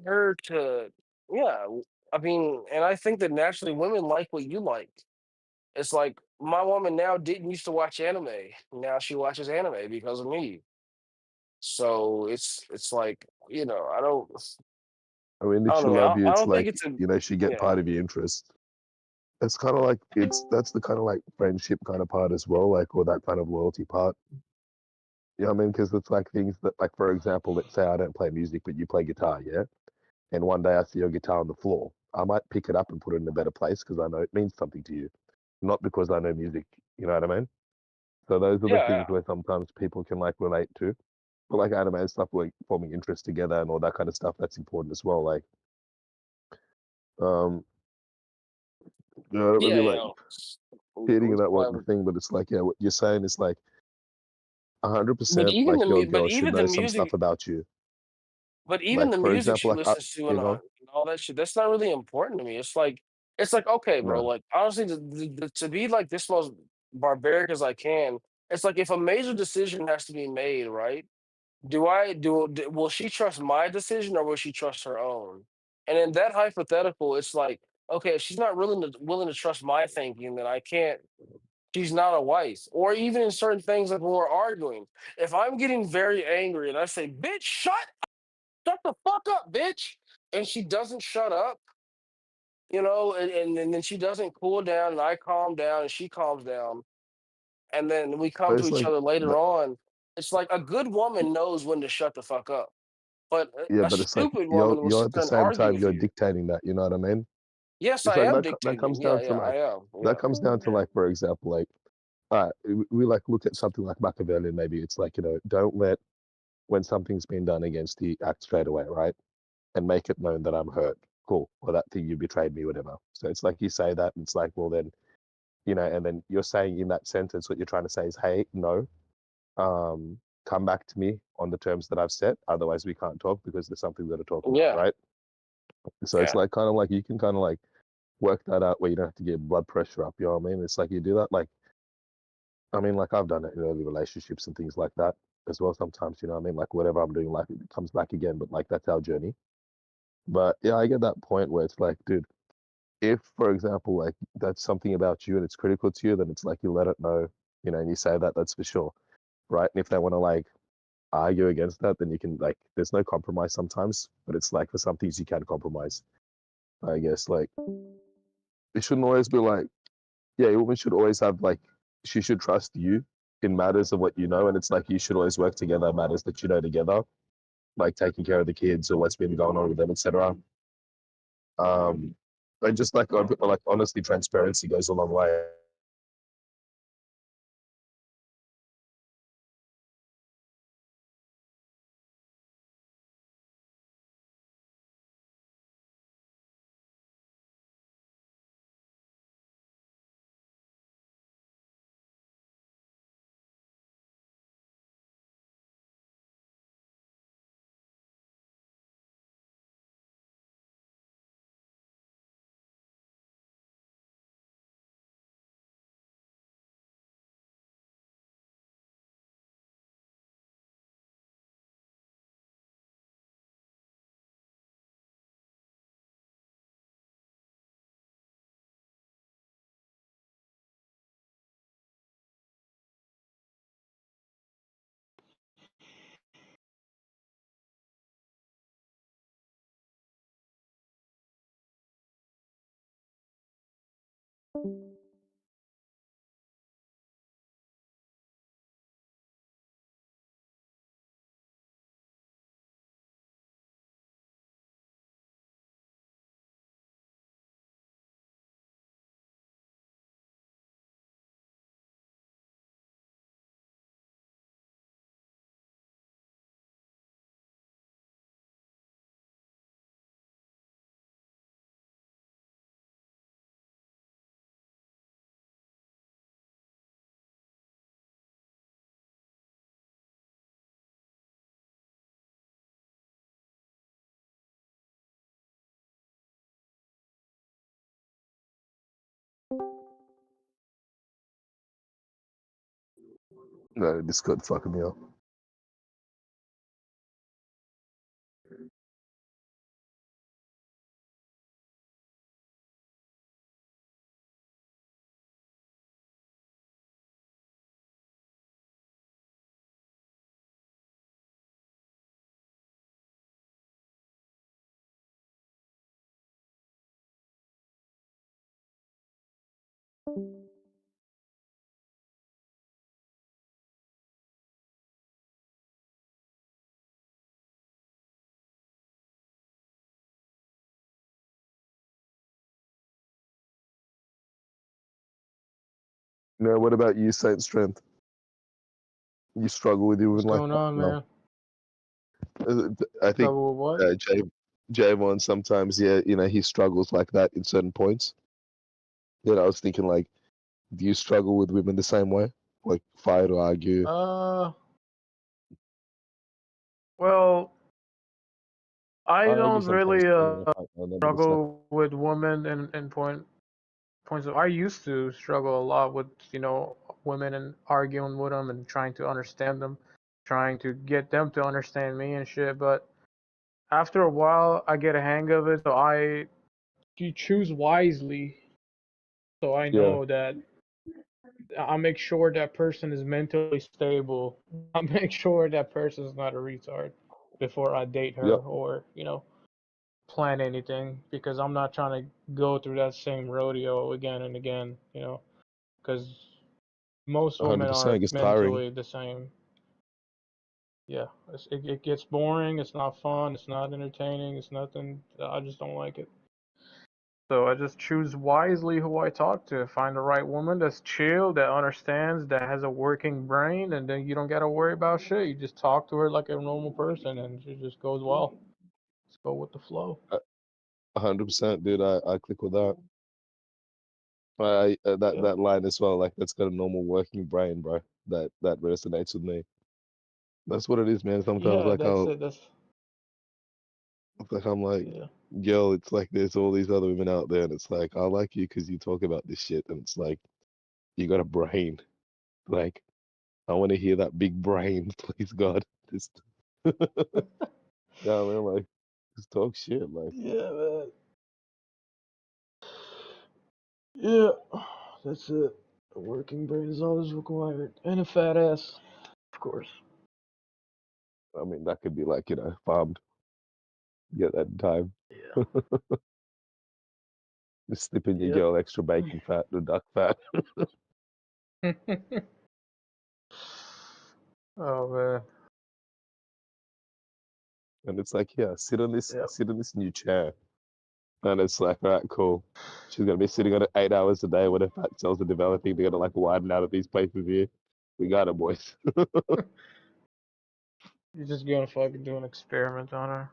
her to, yeah. I mean, and I think that naturally women like what you like. It's like my woman now didn't used to watch anime. Now she watches anime because of me. So it's like, you know, I mean, I if don't she know, man. love you, I it's don't think like, it's a you know, she get yeah. part of your interest. It's kind of like that's the kind of like friendship kind of part as well, like or that kind of loyalty part. You know what I mean? Because it's like things that, like for example, let's say I don't play music, but you play guitar, yeah. And one day I see your guitar on the floor, I might pick it up and put it in a better place because I know it means something to you, not because I know music. You know what I mean? So those are the Yeah, things where sometimes people can like relate to. But like anime and stuff, like forming interest together and all that kind of stuff, that's important as well. Like, um, you know, I don't yeah, really you like know. hitting Which that one one? thing, but it's like, yeah, what you're saying is like But 100% even like your but girl should even the know some stuff music about you. But even Like the for music example, she like listens to you know, and all that shit, that's not really important to me. It's like, okay, bro, no, like honestly, to be like this most barbaric as I can, it's like if a major decision has to be made, right? Will she trust my decision or will she trust her own? And in that hypothetical, it's like, okay, if she's not willing to trust my thinking, then I can't. She's not a wife. Or even in certain things like when we're arguing, if I'm getting very angry and I say, "Bitch, shut the fuck up, bitch," and she doesn't shut up, you know, and then she doesn't cool down, and I calm down, and she calms down, and then we come but to it's each like other later that, on. It's like a good woman knows when to shut the fuck up. But Yeah, a but it's like stupid woman will you're sit at the there and same argue time with you're you. dictating that. You know what I mean? Yes, It's I like am that comes dictating. down Yeah, to I like am. Yeah. that comes down to like, for example, like we like look at something like Machiavellian. Maybe it's like, don't let when something's been done against you, act straight away, right? And make it known that I'm hurt. Cool. Or that thing you betrayed me, whatever. So it's like you say that, and it's like, well then, and then you're saying in that sentence what you're trying to say is, hey, no, come back to me on the terms that I've set. Otherwise, we can't talk because there's something we got to talk about, Yeah. right? So it's like kind of like you can kind of like work that out where you don't have to get blood pressure up. You know what I mean? It's like you do that like, I mean, like I've done it in early relationships and things like that as well. Sometimes, you know what I mean? Like whatever I'm doing, like it comes back again, but like that's our journey. But yeah, I get that point where it's like, dude, if for example, like that's something about you and it's critical to you, then it's like you let it know, and you say that, that's for sure, right? And if they want to like argue against that, then you can like, there's no compromise sometimes, but it's like for some things you can compromise. I guess like it shouldn't always be like, yeah, a woman should always have like, she should trust you in matters of what you know, and it's like you should always work together matters that you know together, like taking care of the kids or what's been going on with them, etc. And just like honestly, transparency goes a long way. No, Discord fucking me up. No, what about you, Saint Strength? You struggle with you What's like going that? on, No. man? I think Trouble with what? Javon sometimes, yeah, he struggles like that in certain points. I was thinking like, do you struggle with women the same way? Like fight or argue? Well, I I argue don't sometimes really too, I know, but it's like, struggle with women in points of. I used to struggle a lot with women and arguing with them and trying to understand them, trying to get them to understand me and shit. But after a while, I get a hang of it. So you choose wisely. So I yeah, know that I make sure that person is mentally stable. I make sure that person is not a retard before I date her yep, or plan anything, because I'm not trying to go through that same rodeo again and again, because most women 100%. are It gets tiring. mentally the same. Yeah, it gets boring. It's not fun. It's not entertaining. It's nothing. I just don't like it. So I just choose wisely who I talk to. Find the right woman that's chill, that understands, that has a working brain, and then you don't gotta worry about shit. You just talk to her like a normal person, and it just goes well. Let's go with the flow. 100%, dude. I click with that. That line as well. Like that's got a normal working brain, bro. That resonates with me. That's what it is, man. Sometimes Yeah, like that's it. I'm like, girl, it's like there's all these other women out there, and it's like I like you because you talk about this shit, and it's like you got a brain. Like I want to hear that big brain, please God. Just yeah, man, like just talk shit, like Yeah, man. Yeah, that's it. A working brain is always required, and a fat ass, of course. I mean that could be like farmed. Get that in time. Yeah. Just slip in your Yep. girl extra bacon fat, the duck fat. Oh man. And it's like, yeah, sit on this new chair. And it's like, all right, cool. She's gonna be sitting on it 8 hours a day when her fat cells are developing. They're gonna like widen out of these places here. We got it, boys. You're just gonna fucking do an experiment on her.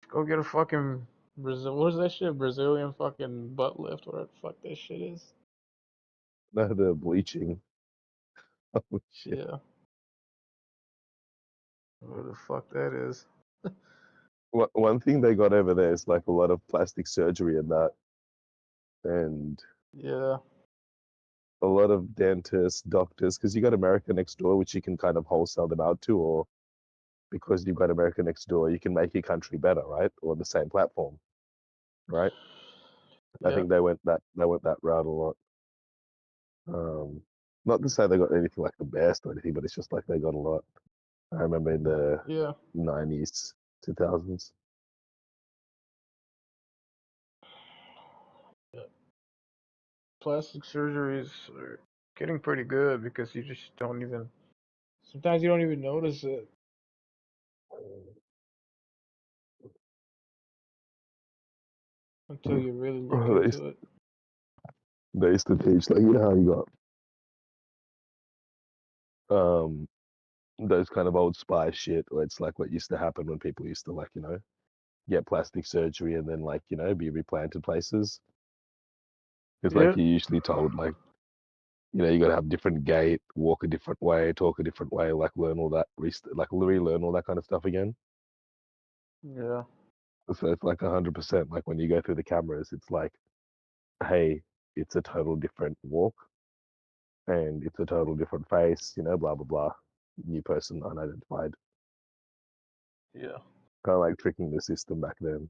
Go get a fucking what is that shit? Brazilian fucking butt lift, whatever the fuck that shit is. No, the bleaching. Oh shit. Yeah. What the fuck that is. One thing they got over there is like a lot of plastic surgery and that. And yeah, a lot of dentists, doctors, because you got America Next Door, which you can kind of wholesale them out to, or because you've got America Next Door, you can make your country better, right? Or the same platform, right? I think they went that route a lot. Not to say they got anything like the best or anything, but it's just like they got a lot. I remember in the 90s, 2000s. plastic surgeries are getting pretty good because you just don't even. Sometimes you don't even notice it. Until you really look into it. They used to teach, like, you know how you got those kind of old spy shit, where it's like what used to happen when people used to, like, get plastic surgery and then, like, be replanted places. Because, like, you're usually told, like, you got to have different gait, walk a different way, talk a different way, like, learn all that, like, relearn all that kind of stuff again. Yeah. So it's like 100%. Like when you go through the cameras, it's like, hey, it's a total different walk, and it's a total different face. Blah blah blah. New person unidentified. Yeah. Kind of like tricking the system back then.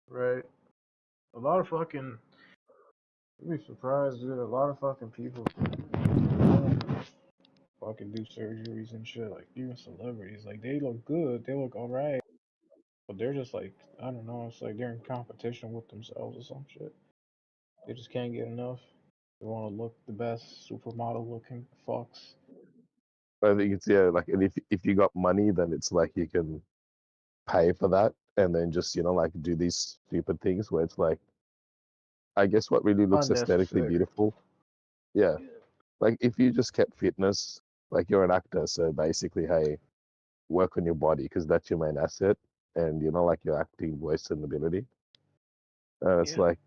Right. A lot of fucking. You'd be surprised, dude. A lot of fucking people fucking do surgeries and shit. Like even celebrities, like they look good, they look alright, but they're just like I don't know. It's like they're in competition with themselves or some shit. They just can't get enough. They want to look the best, supermodel looking fucks. I think it's like, and if you got money, then it's like you can pay for that, and then just like do these stupid things where it's like, I guess what really looks aesthetically beautiful. Yeah. Like if you just kept fitness, like you're an actor, so basically, hey, work on your body because that's your main asset, and like your acting voice and ability. It's like,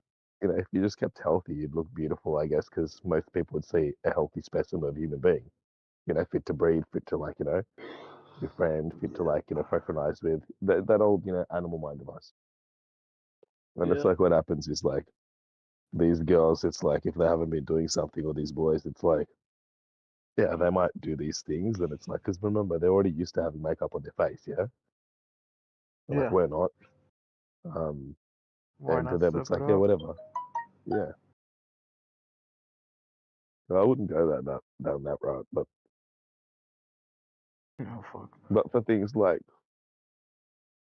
if you just kept healthy, you'd look beautiful, I guess, because most people would see a healthy specimen of a human being, fit to breed, fit to like, befriend, fit to like, fraternize with, that old, animal mind of us. And it's like what happens is like these girls, it's like if they haven't been doing something, or these boys, it's like, yeah, they might do these things, and it's like, because remember, they're already used to having makeup on their face, like we're not. Why And to not them, step it's it like, yeah, up? whatever. Yeah. So I wouldn't go down that route, but Oh fuck. but for things like,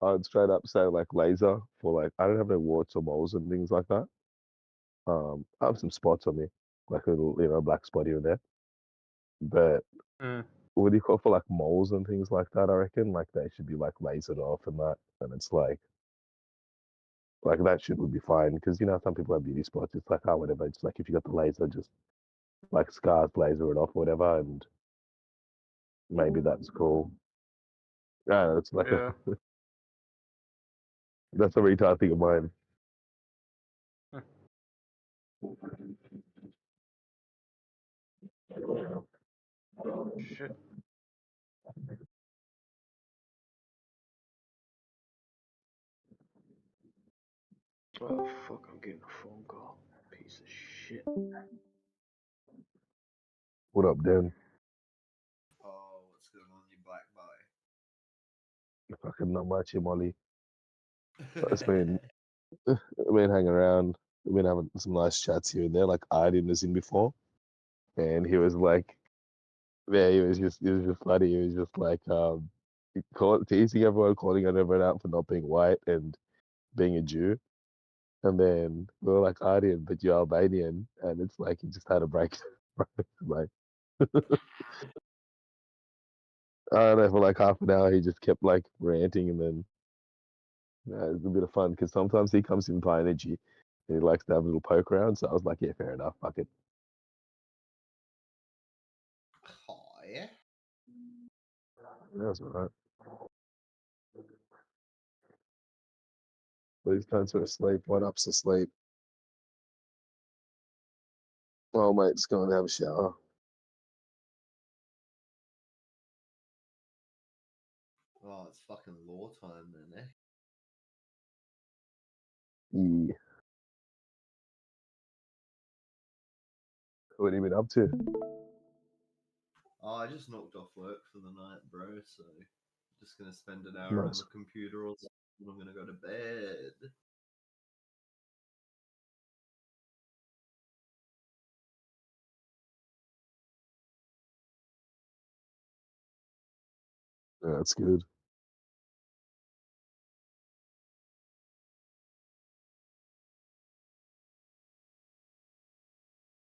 I'd straight up say like laser for like, I don't have no warts or moles and things like that. I have some spots on me, like a little black spot here and there. But what do you call for like moles and things like that? I reckon like they should be like lasered off and that, and it's like that shit would be fine because some people have beauty spots. It's like whatever. It's like if you got the laser, just like scars, laser it off or whatever, and maybe that's cool. Yeah, it's like Yeah. that's a retard thing of mine. Shit. Oh fuck! I'm getting a phone call. Piece of shit. What up, Dan? Oh, what's going on, you black boy? Fucking not much here, Molly. It's been hanging around. We've been having some nice chats here and there. Like Arden was in before, and he was like, yeah, he was just funny. He was just like teasing everyone, calling everyone out for not being white and being a Jew. And then we were like, Arden, but you're Albanian, and it's like he just had a break. Like I don't know, for like half an hour he just kept like ranting, and then it was a bit of fun because sometimes he comes in with high energy and he likes to have a little poke around. So I was like, yeah, fair enough, fuck it. Oh, yeah? That's alright. But these cunts are asleep. One up's asleep. Oh, mate's going to have a shower. Oh, it's fucking law time then, eh? Yeah. What have you been up to? Oh, I just knocked off work for the night, bro, so just gonna spend an hour on Nice. the computer or something, and I'm gonna go to bed. Yeah, that's good.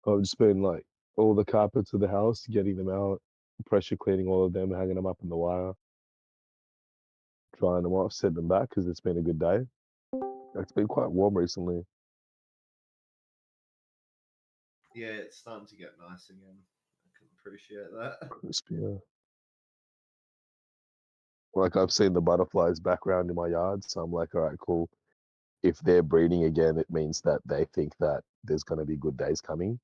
I've just been like all the carpets of the house, getting them out, pressure cleaning all of them, hanging them up in the wire, drying them off, setting them back because it's been a good day. It's been quite warm recently. Yeah, it's starting to get nice again. I can appreciate that. Crisp, yeah. Like I've seen the butterflies back around in my yard, so I'm like, all right, cool. If they're breeding again, it means that they think that there's going to be good days coming.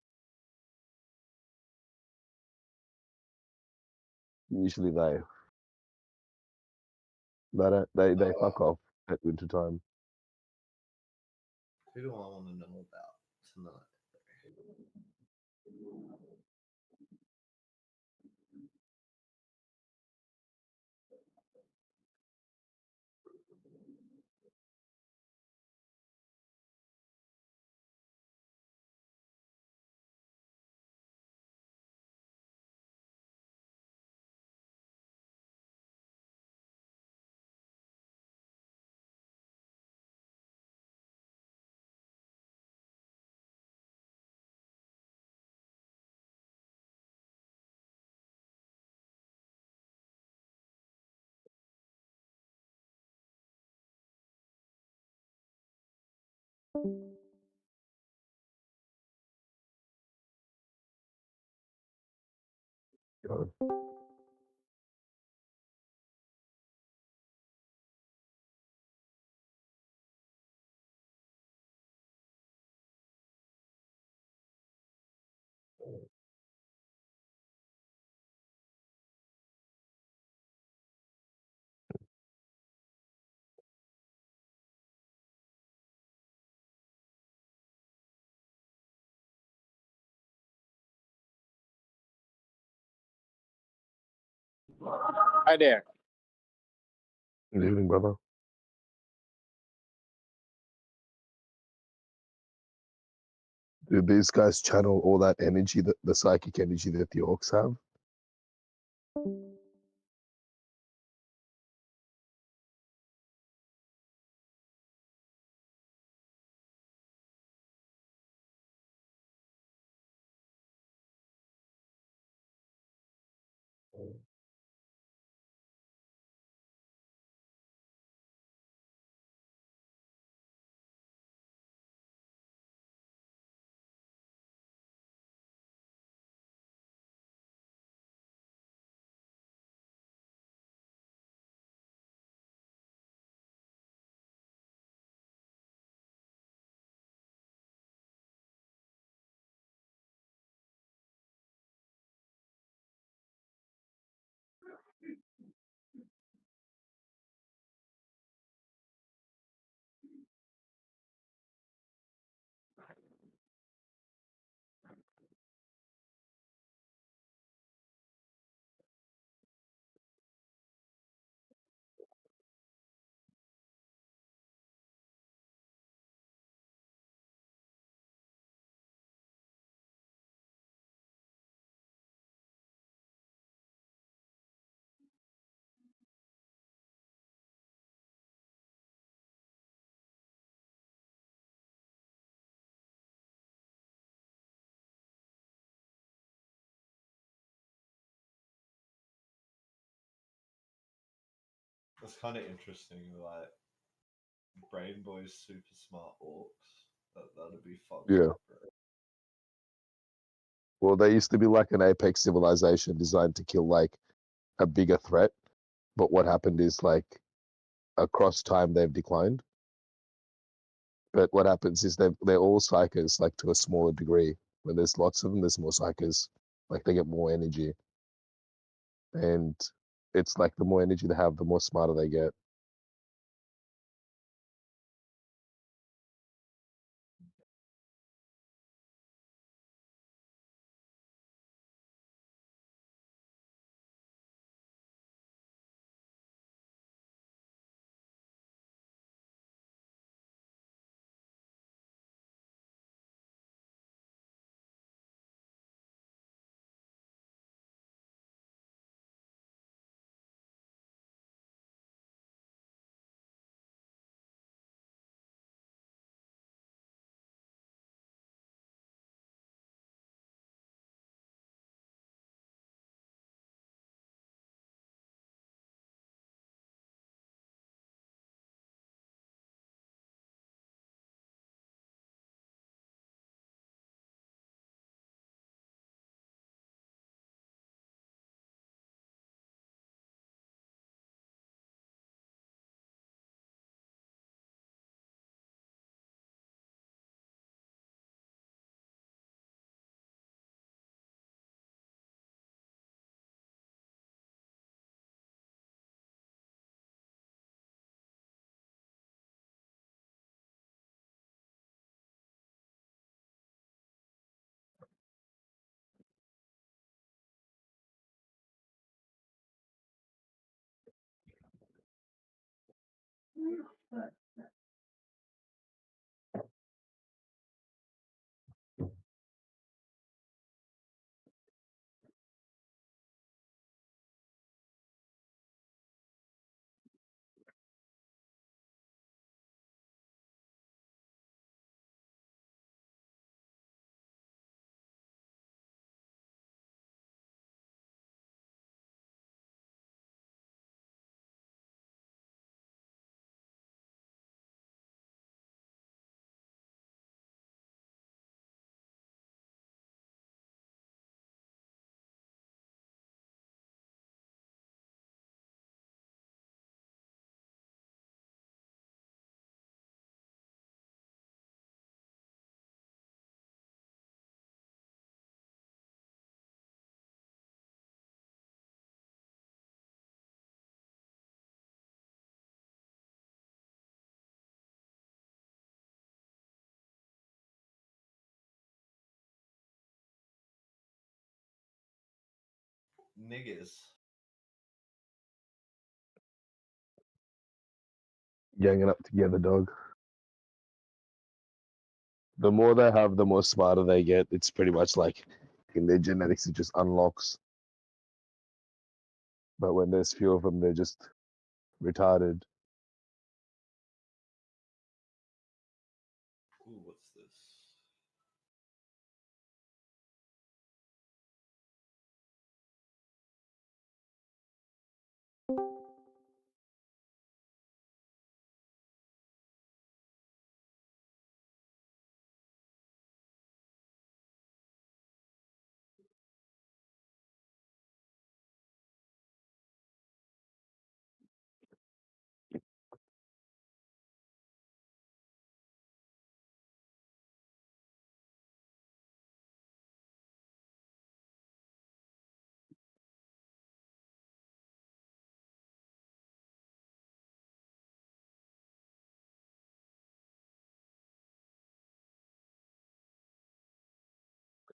Usually they fuck off at winter time. Who do I want to know about tonight? God. Hi there. Good evening, brother. Dude, these guys channel all that energy, the psychic energy that the orcs have. That's kind of interesting. Like Brain Boys, super smart orcs. That'd be fucked Yeah. up, bro. Well, they used to be like an apex civilization designed to kill like a bigger threat, but what happened is like across time they've declined. But what happens is they're all psychers, like to a smaller degree. When there's lots of them, there's more psychers. Like they get more energy, and it's like the more energy they have, the more smarter they get. Niggas. Ganging up together, dog. The more they have, the more smarter they get. It's pretty much like in their genetics, it just unlocks. But when there's few of them, they're just retarded. Ooh, what's this?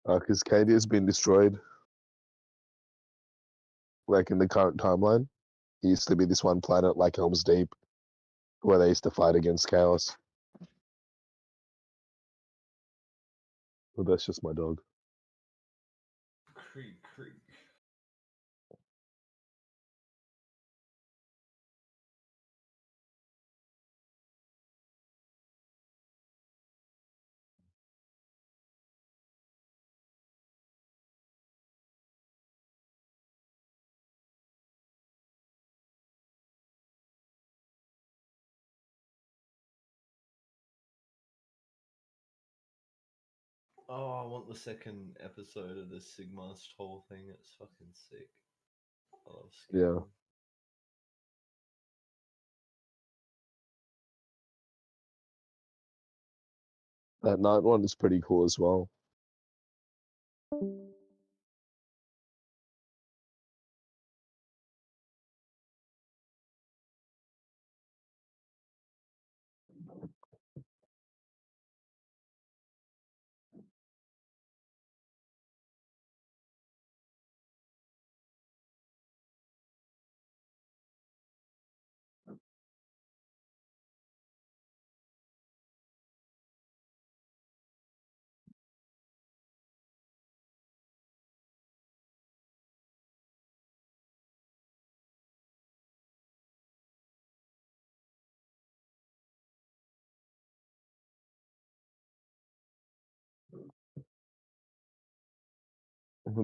Because Katie has been destroyed. Like in the current timeline, it used to be this one planet like Helm's Deep, where they used to fight against Chaos. But that's just my dog. Krieg, Krieg. Oh, I want the second episode of the Sigmar's Toll thing. It's fucking sick. I love Yeah. Sigma. That night one is pretty cool as well.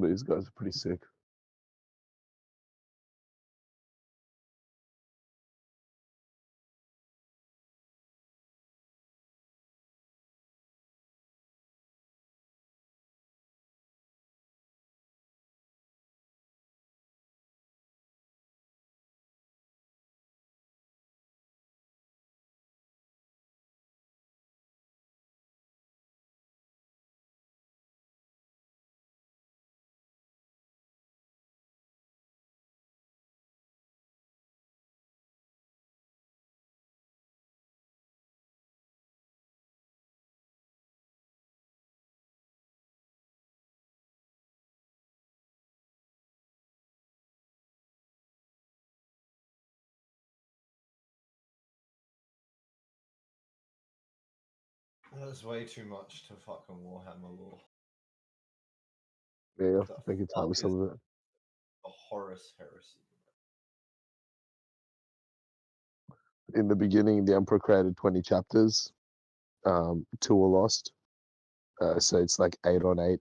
These guys are pretty sick. That's way too much to fucking Warhammer lore. Yeah, The I think it's fuck time is some of it. a Horus heresy? In the beginning, the Emperor created 20 chapters. 2 were lost. So it's like 8 on 8.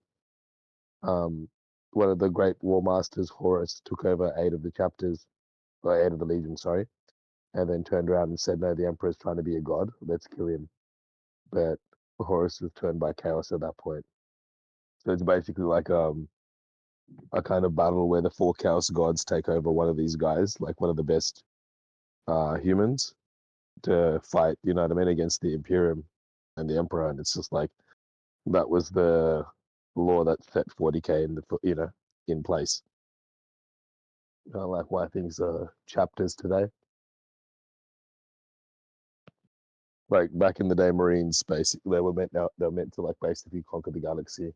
One of the great war masters, Horus, took over 8 of the chapters, or 8 of the legion, sorry, and then turned around and said, no, the Emperor's trying to be a god. Let's kill him. But Horus was turned by chaos at that point. So it's basically like a kind of battle where the 4 chaos gods take over one of these guys, like one of the best humans, to fight, you know what I mean, against the Imperium and the Emperor. And it's just like, that was the law that set 40k in the, you know, in place. Kind of like why things are chapters today. Like back in the day, Marines basically they were meant to like basically conquer the galaxy.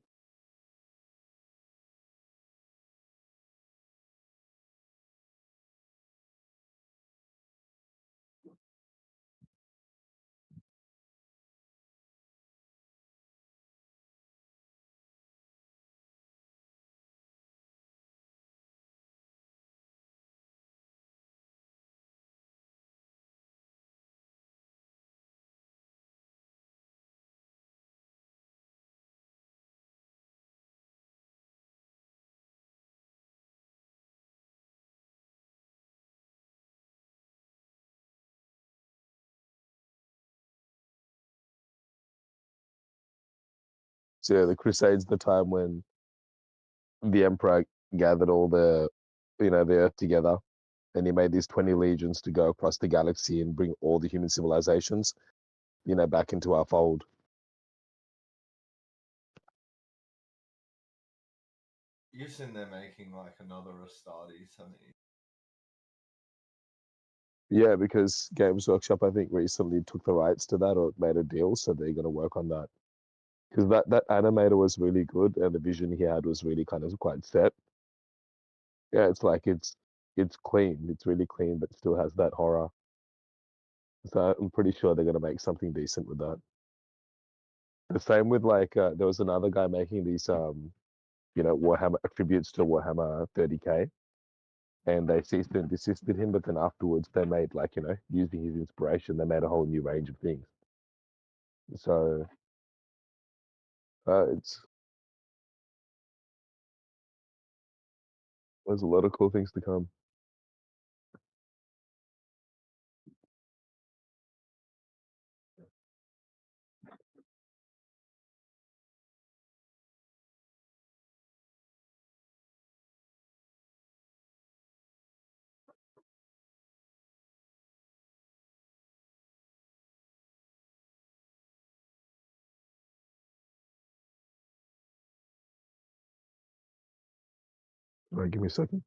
So yeah, the Crusades, the time when the Emperor gathered all the, you know, the Earth together, and he made these 20 legions to go across the galaxy and bring all the human civilizations, you know, back into our fold. You've seen they're making like another Astartes, haven't you? Yeah, because Games Workshop, I think, recently took the rights to that or made a deal, so they're going to work on that. Because that animator was really good, and the vision he had was really kind of quite set. Yeah, it's like it's clean, it's really clean, but still has that horror. So I'm pretty sure they're going to make something decent with that. The same with like there was another guy making these you know, Warhammer tributes to Warhammer 30k, and they ceased and desisted him. But then afterwards, they made like, you know, using his inspiration, they made a whole new range of things. So it's there's a lot of cool things to come. All right, give me a second.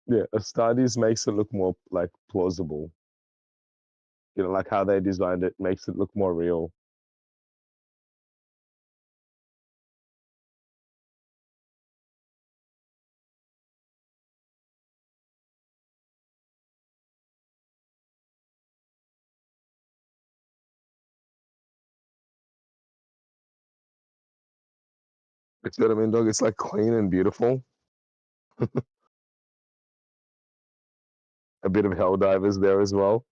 Yeah, Astartes makes it look more like plausible. You know, like how they designed it makes it look more real. It's what I mean, dog. It's like clean and beautiful. A bit of Helldivers there as well.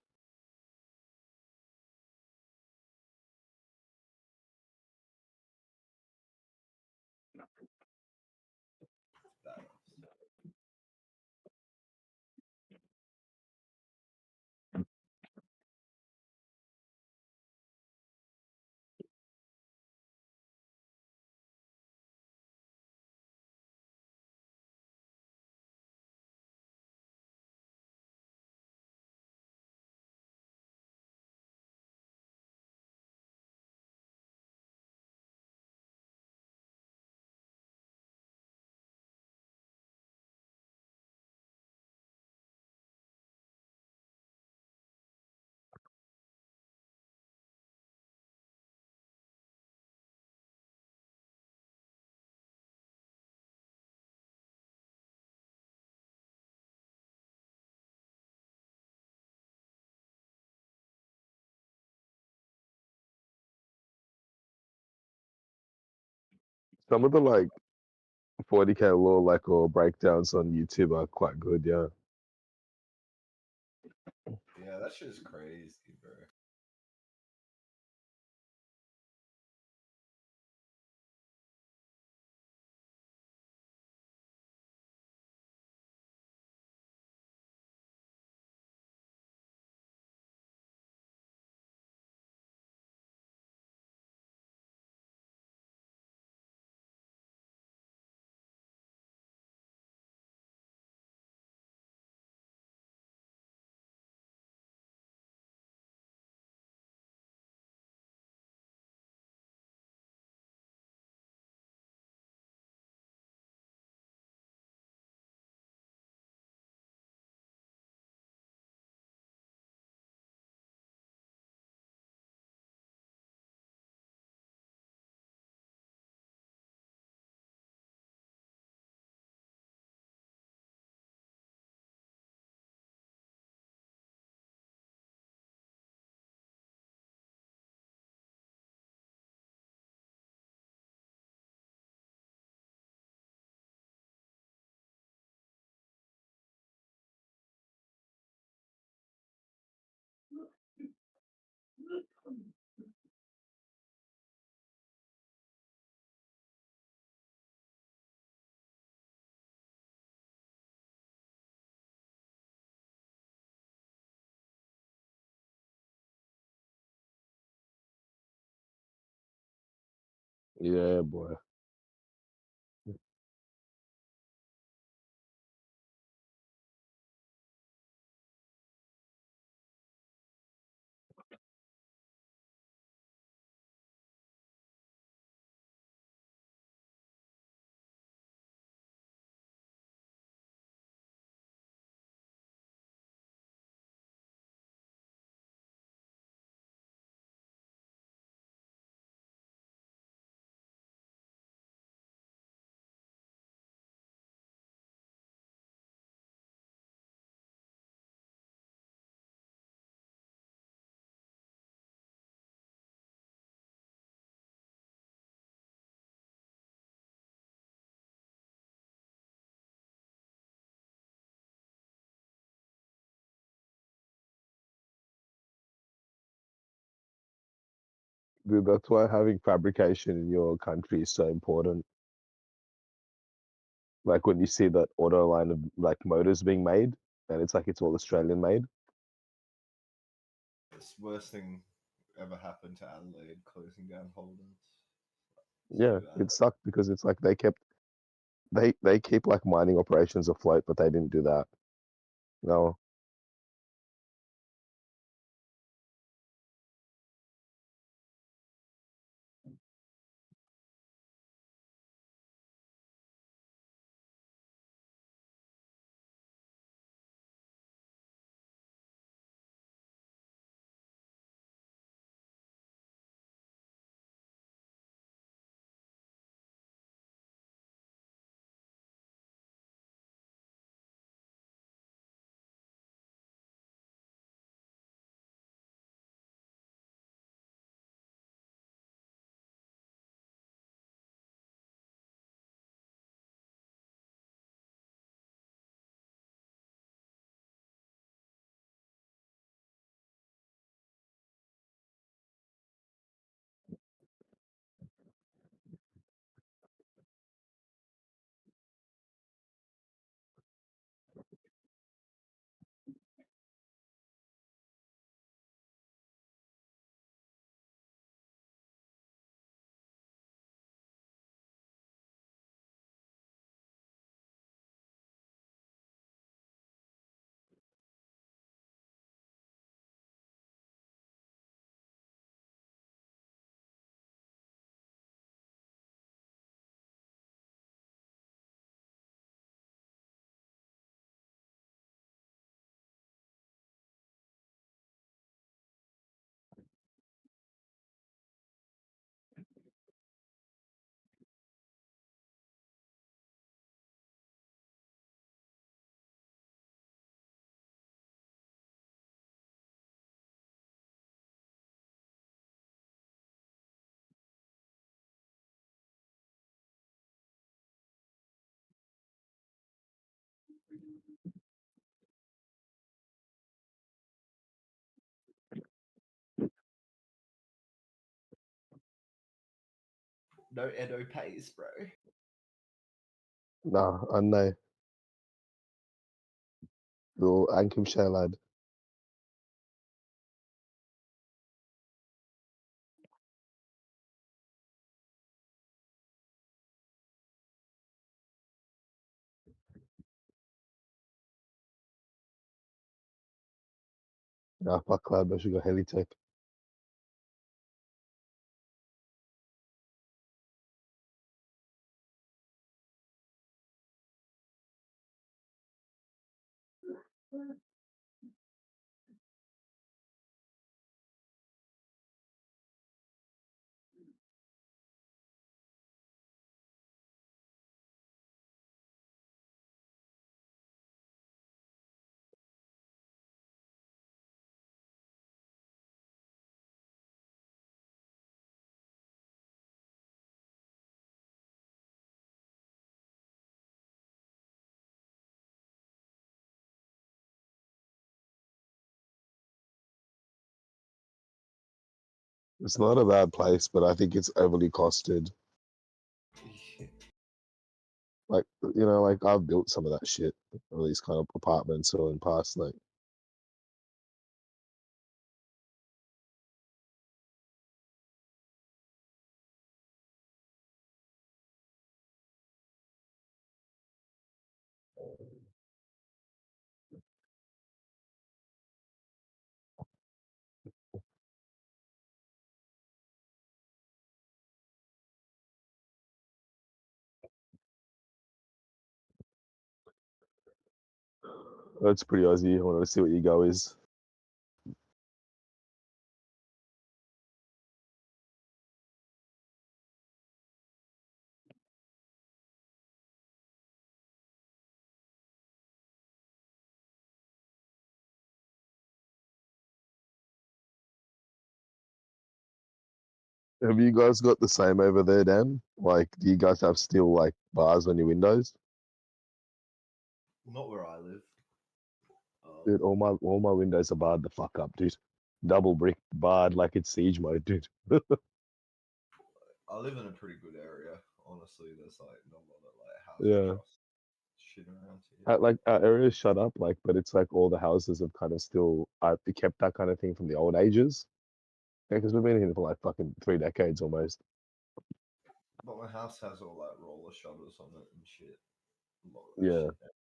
Some of the like 40K lore like or breakdowns on YouTube are quite good, yeah. Yeah, that shit's crazy, bro. Yeah, boy. Dude, that's why having fabrication in your country is so important. Like when you see that auto line of like motors being made, and it's like it's all Australian made. It's the worst thing ever happened to Adelaide, closing down Holden's. Yeah, it sucked because it's like they keep like mining operations afloat, but they didn't do that. No. No Edo pays, bro. Nah, I know. Little Ankhamshire lad. Nah, fuck lad, I should go heli tech. It's not a bad place, but I think it's overly costed. Like, you know, like I've built some of that shit, or these kind of apartments or in past, like. That's pretty Aussie. I wanted to see what your go is. Have you guys got the same over there, Dan? Like, do you guys have still like bars on your windows? Not where I live. Dude, all my windows are barred the fuck up, dude. Double brick barred like it's siege mode, dude. I live in a pretty good area, honestly. There's like not a lot of like housing Yeah. trusts. shit around here. Like our area's shut up, like, but it's like all the houses have kind of still kept that kind of thing from the old ages. Yeah, because we've been here for like fucking 3 decades almost. But my house has all that roller shutters on it and shit. A lot of that Yeah. shit.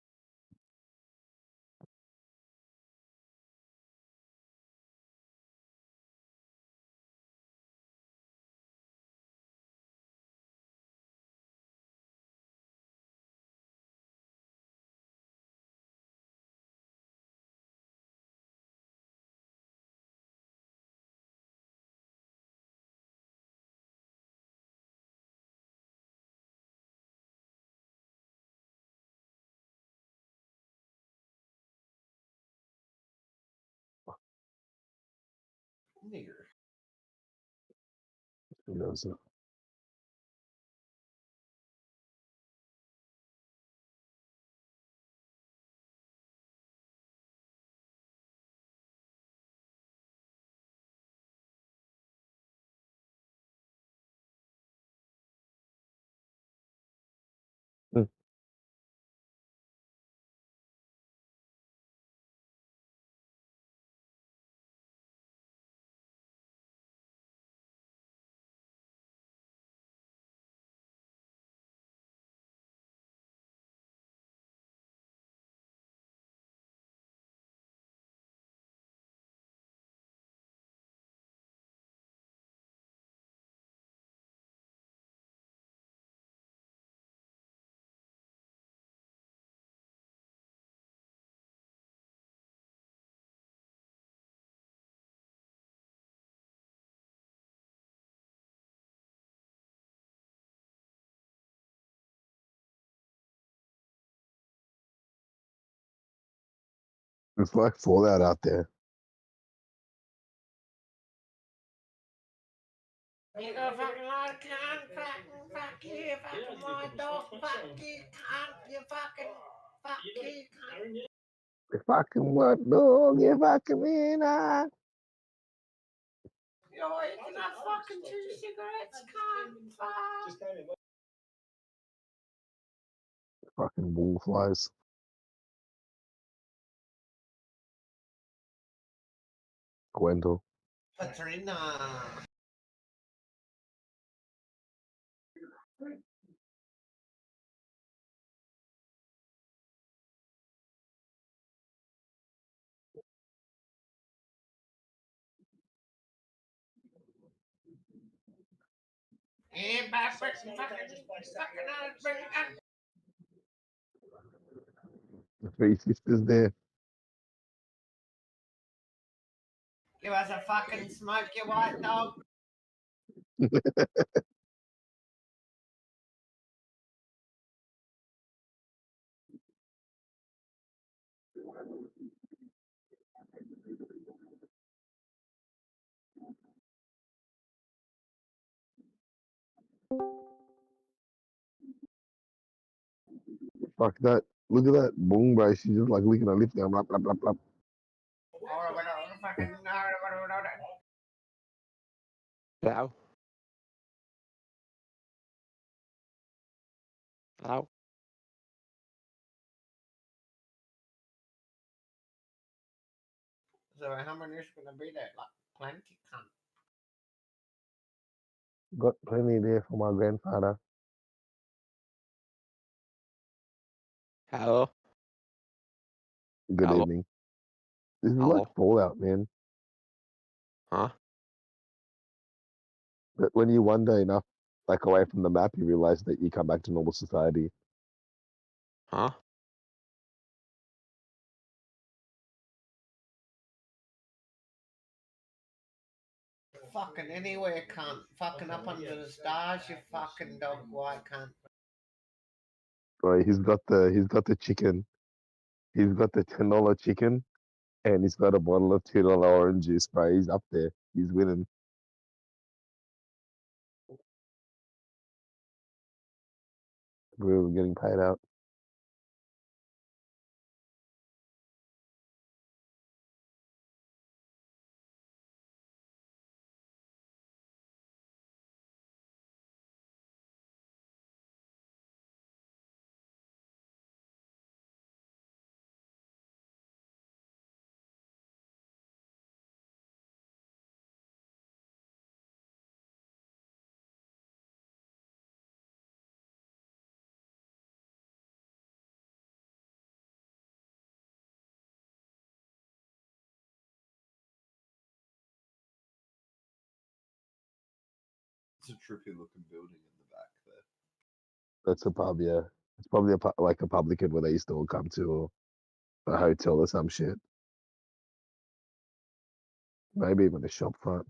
Nigger. Who knows? It's like Fallout out there. You go fucking lot of cunt, fuck you, fucking my dog, fuck you, cunt, you fucking, fuck you, cunt. If I can what dog, if I can in, Yo, you can have fucking 2 cigarettes, cunt, fuck. fucking bull flies. Gwendol. Patrina. Yeah, bad fucking bring it up. The 3 sisters there. Give us a fucking smoke, you white dog. Fuck that. Look at that boom, bro. She's just like licking her lips down. Blah, blah, blah, blah. Hello? Hello? So how many is gonna be there? Like plenty, cunt. Got plenty there for my grandfather. Hello? Good Hello? evening. This is Hello? like Fallout, man. Huh? But when you wander enough, like away from the map, you realize that you come back to normal society. Huh? Fucking anywhere, cunt. Fucking up under the stars, you fucking dog white cunt. Right? He's got the chicken. He's got the $10 chicken, and he's got a bottle of $2 orange juice, bro. He's up there. He's winning. We're getting paid out. It's a trippy looking building in the back there. That's a pub, yeah. It's probably like a publican where they used to all come to, or a hotel or some shit. Maybe even a shop front.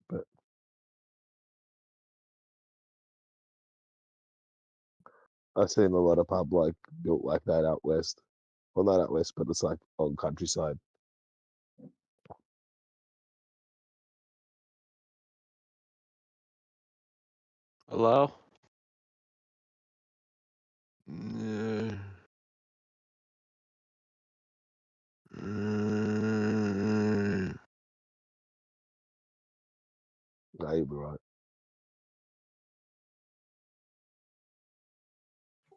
But I've seen a lot of pub like built like that out west. Well, not out west, but it's like on countryside. Hello? No, you'll be right.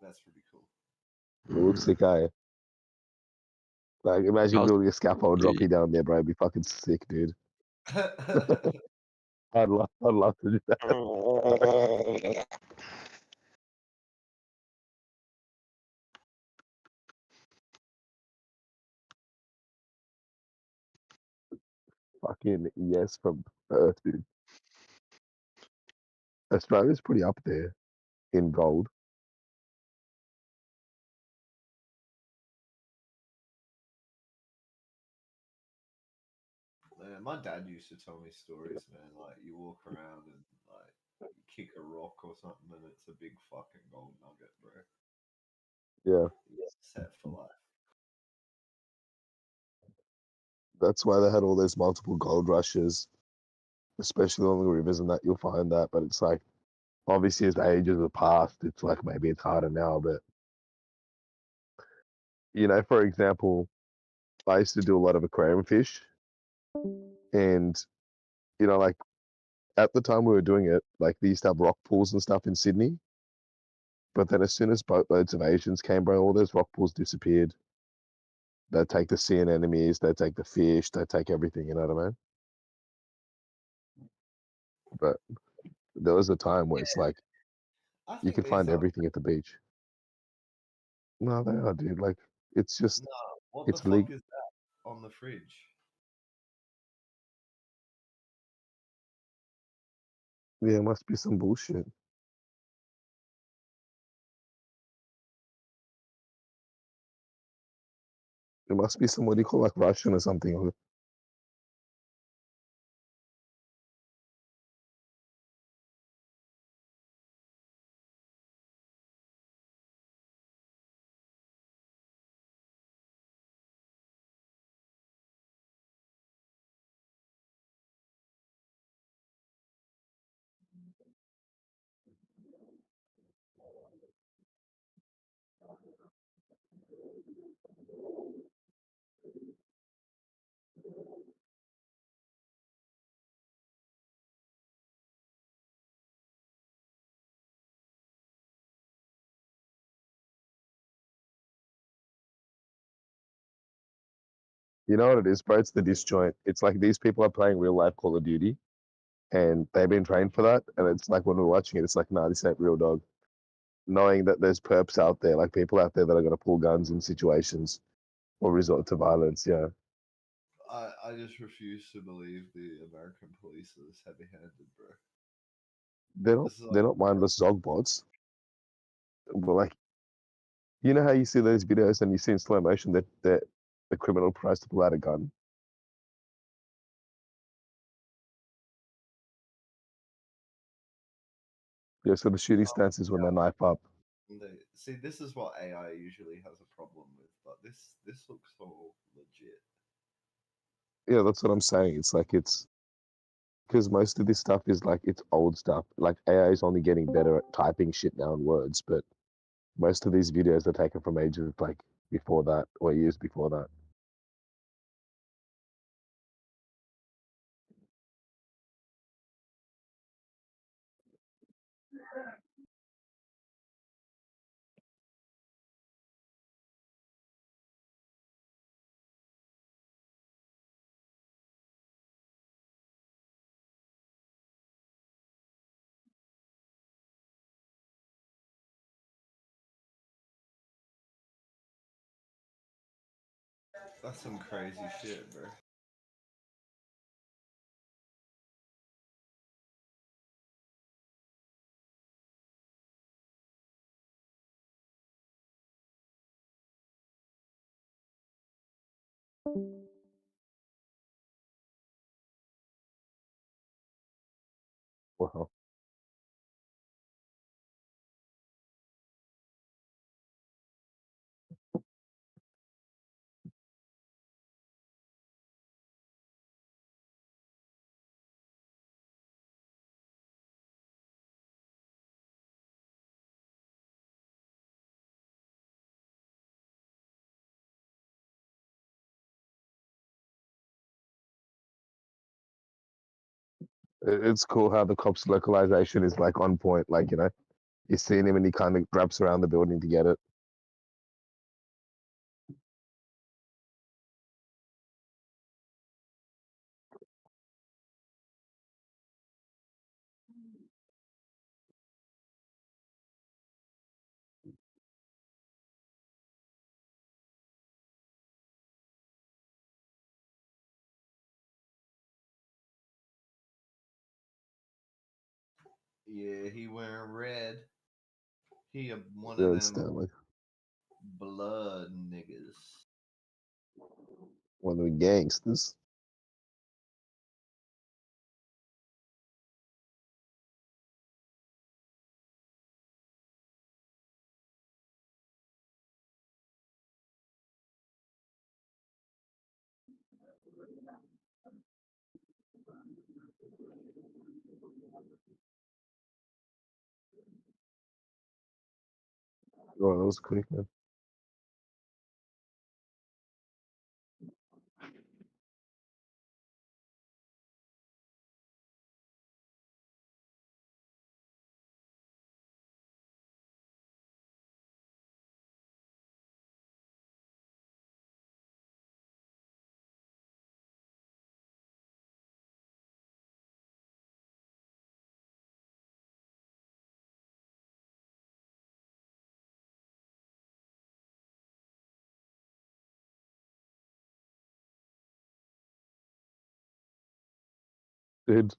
That's pretty cool. It looks sick, eh? Like, imagine building a scaffold, drop you down there, bro. It'd be fucking sick, dude. I'd love to do that. Fucking yes from Perth, dude. Australia's pretty up there in gold. Yeah, my dad used to tell me stories, man. Like you walk around and like you kick a rock or something, and it's a big fucking gold nugget, bro. Yeah. It's set for life. That's why they had all those multiple gold rushes, especially along the rivers and that. You'll find that, but it's like obviously as ages have passed, it's like maybe it's harder now. But you know, for example, I used to do a lot of aquarium fish, and you know, like at the time we were doing it, like they used to have rock pools and stuff in Sydney. But then as soon as boatloads of Asians came, bro, all those rock pools disappeared. They'd take the sea anemones, they'd take the fish, they'd take everything, you know what I mean? But there was a time where it's like I you think could these find are. everything at the beach. No, they are, dude. Like it's just No, what the it's fuck legal. is that on the fridge? Yeah, it must be some bullshit. It must be some what do you call like Russian or something. You know what it is, bro? It's the disjoint. It's like these people are playing real life Call of Duty, and they've been trained for that. And it's like when we're watching it, it's like, nah, this ain't real, dog. Knowing that there's perps out there, like people out there that are gonna pull guns in situations or resort to violence. Yeah, I just refuse to believe the American police are this heavy-handed, bro. This is they're like not mindless zog bots. But like, you know how you see those videos and you see in slow motion that the criminal tries to pull out a gun. Yeah, so the shooting stance is when they knife up. see, this is what AI usually has a problem with, but this looks so legit. Yeah, that's what I'm saying. It's like it's because most of this stuff is like it's old stuff. Like AI is only getting better at typing shit now in words, but most of these videos are taken from ages like before that or years before that. That's some crazy shit, bro. Wow. It's cool how the cops' localization is like on point. Like, you know, you're seeing him and he kind of grabs around the building to get it. Yeah, he wearing red. He one of Good them Stanley. blood niggas. One of the gangsters. Oh, that was quick, man. Dude.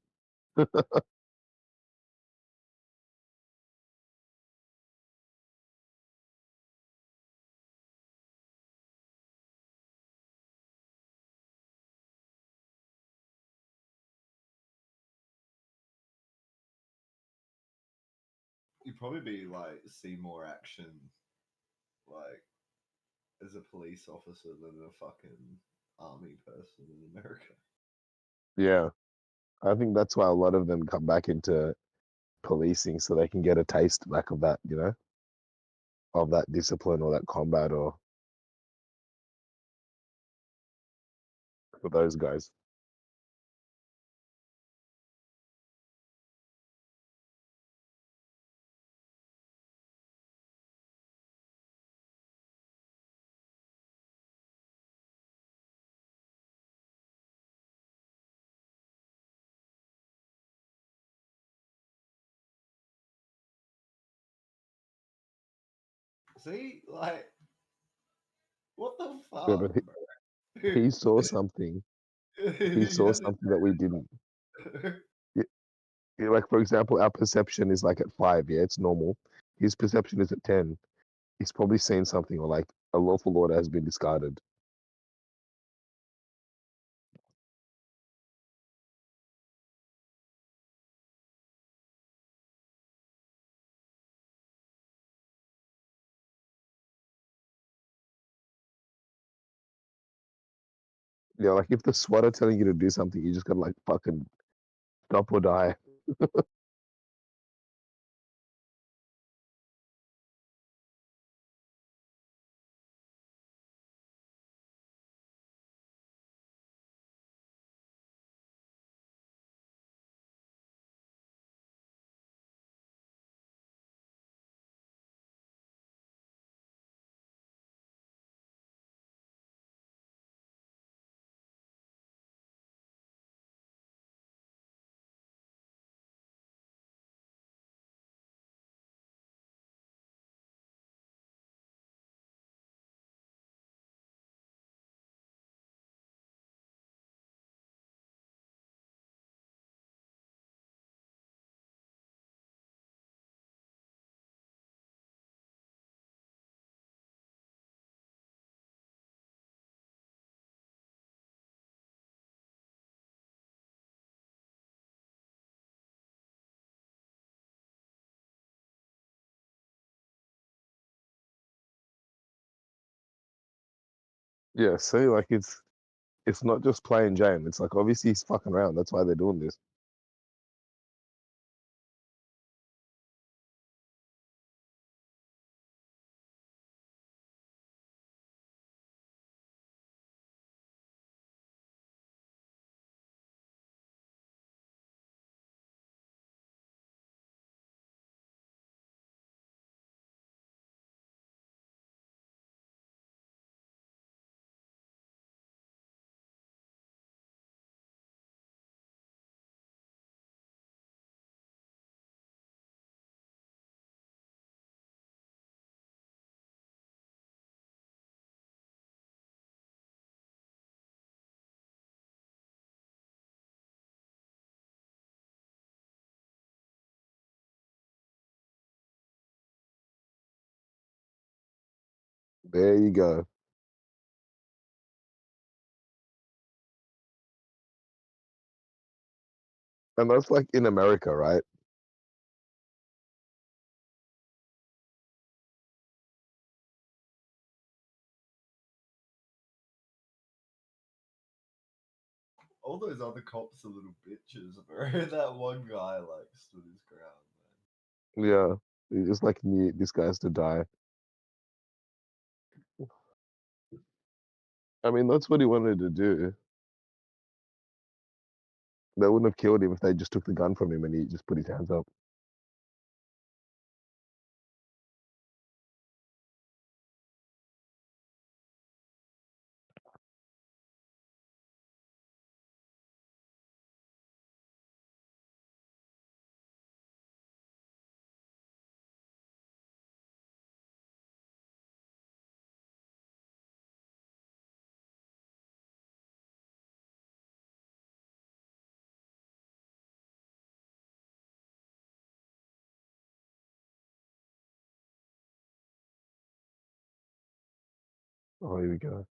You'd probably be like see more action, like as a police officer than a fucking army person in America. Yeah. I think that's why a lot of them come back into policing so they can get a taste back of that, you know, of that discipline or that combat or for those guys. See, like, what the Yeah, fuck, but bro? he saw something. He saw something that we didn't. Yeah, yeah, like for example, our perception is like at 5. Yeah, it's normal. His perception is at 10. He's probably seen something or like a lawful order has been discarded. Yeah, like if the SWAT are telling you to do something, you just gotta like fucking stop or die. Yeah, see, like it's not just playing Jane. It's like obviously he's fucking around. That's why they're doing this. There you go. And that's like in America, right? All those other cops are little bitches, bro. That one guy like stood his ground, man. Yeah. He just like knew this guy's to die. I mean, that's what he wanted to do. They wouldn't have killed him if they just took the gun from him and he just put his hands up. Oh, here we go.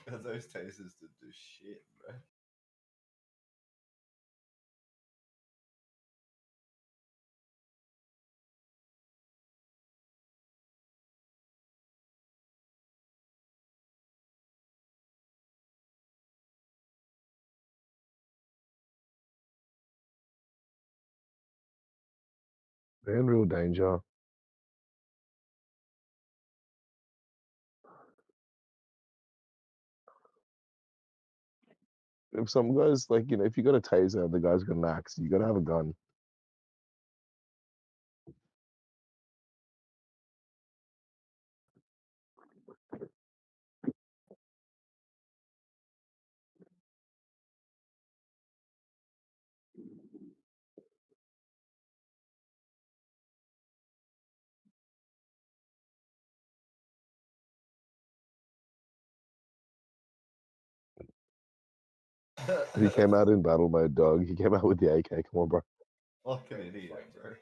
Those tasers did do shit, bro. They're in real danger. If some guys like, if you got a taser, the guy's got an axe, you gotta have a gun. He came out in battle mode, dog. He came out with the AK. Come on, bro. Fucking idiot, bro.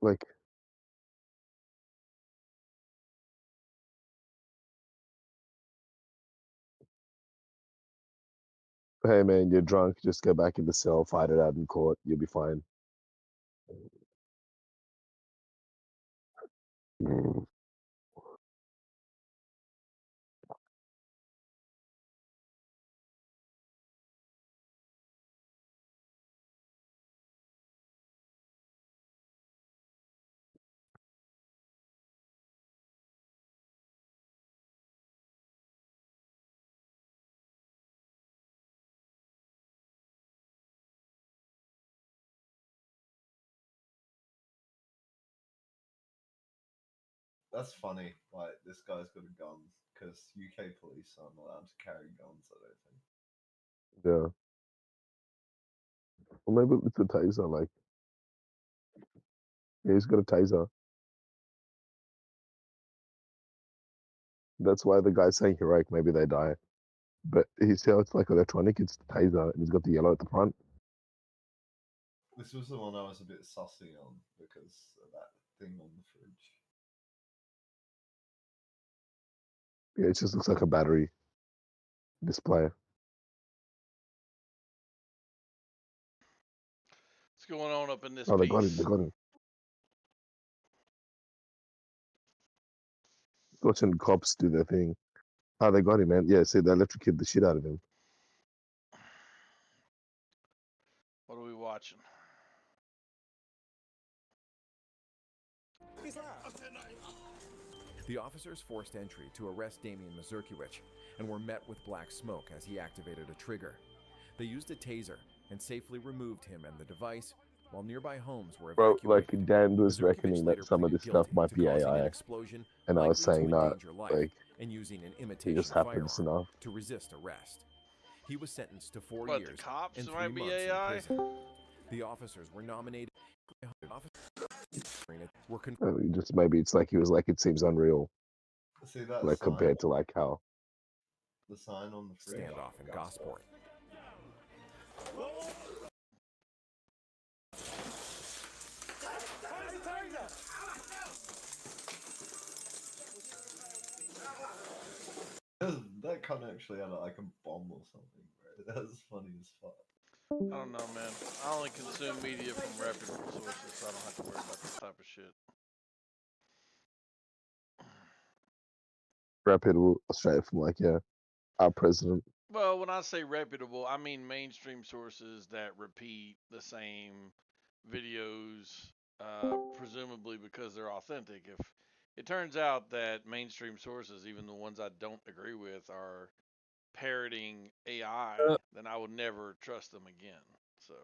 Like, hey man, you're drunk. Just go back in the cell, fight it out in court. You'll be fine. Mm. That's funny. Like this guy's got a gun because UK police aren't allowed to carry guns. I don't think. Yeah. Or maybe it's a taser. Like, yeah, he's got a taser. That's why the guy's saying heroic. Maybe they die. But he sounds like electronic. It's the taser, and he's got the yellow at the front. This was the one I was a bit sussy on because of that thing on the fridge. Yeah, it just looks like a battery display. What's going on up in this Oh, they got him. piece? They got him. Watching cops do their thing. Oh, they got him, man. Yeah, see, they electrocuted the shit out of him. What are we watching? The officers forced entry to arrest Damian Mazurkiewicz and were met with black smoke as he activated a trigger. They used a taser and safely removed him and the device, while nearby homes were Bro, evacuated. like, Dan was Mazurkiewicz reckoning later that some of this pleaded stuff might guilty be to causing an AI. explosion And I was likely to saying that, endanger life like, and using an it imitation just happens firearm enough. to resist arrest. He was sentenced to 4 What, years the cops and 3 might be months AI? in prison. The officers were nominated. Were I mean, just maybe it's like he was like, it seems unreal. See that Like, sign? compared to, like, how. The sign on the fridge. Standoff in Gosport. That can't actually have like a bomb or something, bro. That's funny as fuck. I don't know, man. I only consume media from reputable sources, so I don't have to worry about this type of shit. Reputable straight from, like, yeah, our president. Well, when I say reputable, I mean mainstream sources that repeat the same videos, presumably because they're authentic. If it turns out that mainstream sources, even the ones I don't agree with, are parroting AI, then I would never trust them again. So